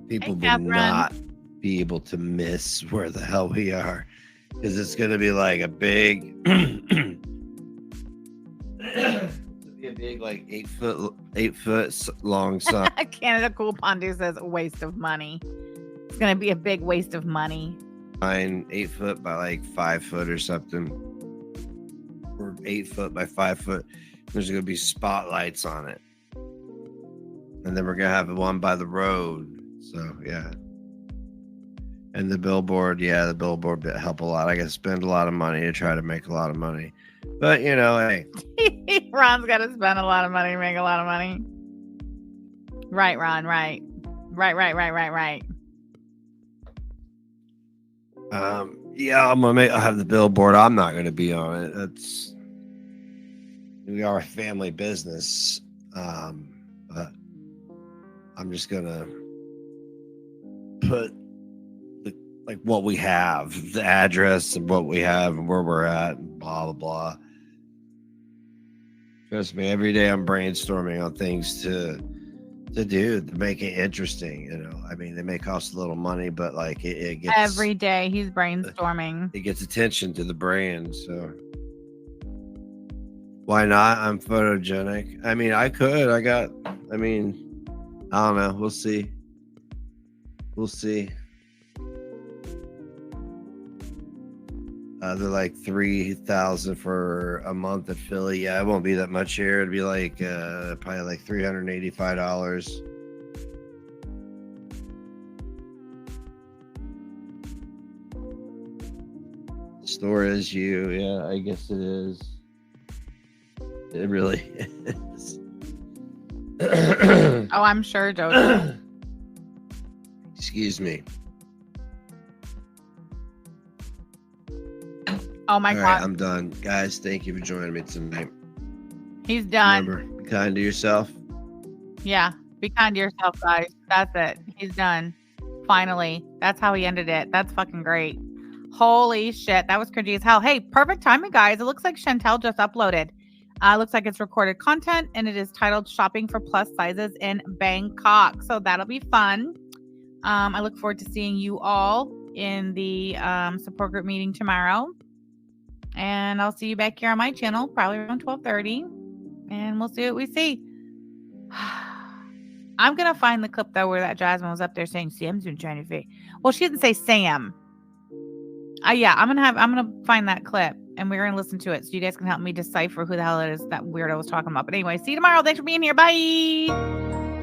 people will not be able to miss where the hell we are, because it's going to be like a big, like 8 foot long sign. Canada Cool Pondu says waste of money. It's going to be a big waste of money. 8 foot by like 5 foot or something, or 8 foot by 5 foot. There's going to be spotlights on it, and then we're going to have one by the road. So yeah, and the billboard would help a lot. I got to spend a lot of money to try to make a lot of money, but you know, hey, Ron's got to spend a lot of money to make a lot of money. Right, Ron. Right. Yeah, I'll have the billboard. I'm not gonna be on it. We are a family business. But I'm just gonna put like what we have, the address and what we have and where we're at and blah blah blah. Trust me, every day I'm brainstorming on things to do to make it interesting. You know, I mean, they may cost a little money, but like it gets every day he's brainstorming. It gets attention to the brand, so why not? I'm photogenic. I mean, I don't know. We'll see. They're like $3,000 for a month at Philly. Yeah, it won't be that much here. It'd be like probably like $385. Store is you. Yeah, I guess it is. It really is. Oh, I'm sure, Jojo. Excuse me. Oh my All God. right, I'm done. Guys, thank you for joining me tonight. He's done. Remember, be kind to yourself. Yeah. Be kind to yourself, guys. That's it. He's done. Finally. That's how he ended it. That's fucking great. Holy shit. That was cringy as hell. Hey, perfect timing, guys. It looks like Chantel just uploaded. Looks like it's recorded content, and it is titled Shopping for Plus Sizes in Bangkok. So that'll be fun. I look forward to seeing you all in the support group meeting tomorrow. And I'll see you back here on my channel, probably around 12:30. And we'll see what we see. I'm going to find the clip, though, where that Jasmine was up there saying Sam's been trying to fake. Well, she didn't say Sam. Yeah, I'm gonna find that clip, and we're going to listen to it so you guys can help me decipher who the hell it is that weirdo was talking about. But anyway, see you tomorrow. Thanks for being here. Bye.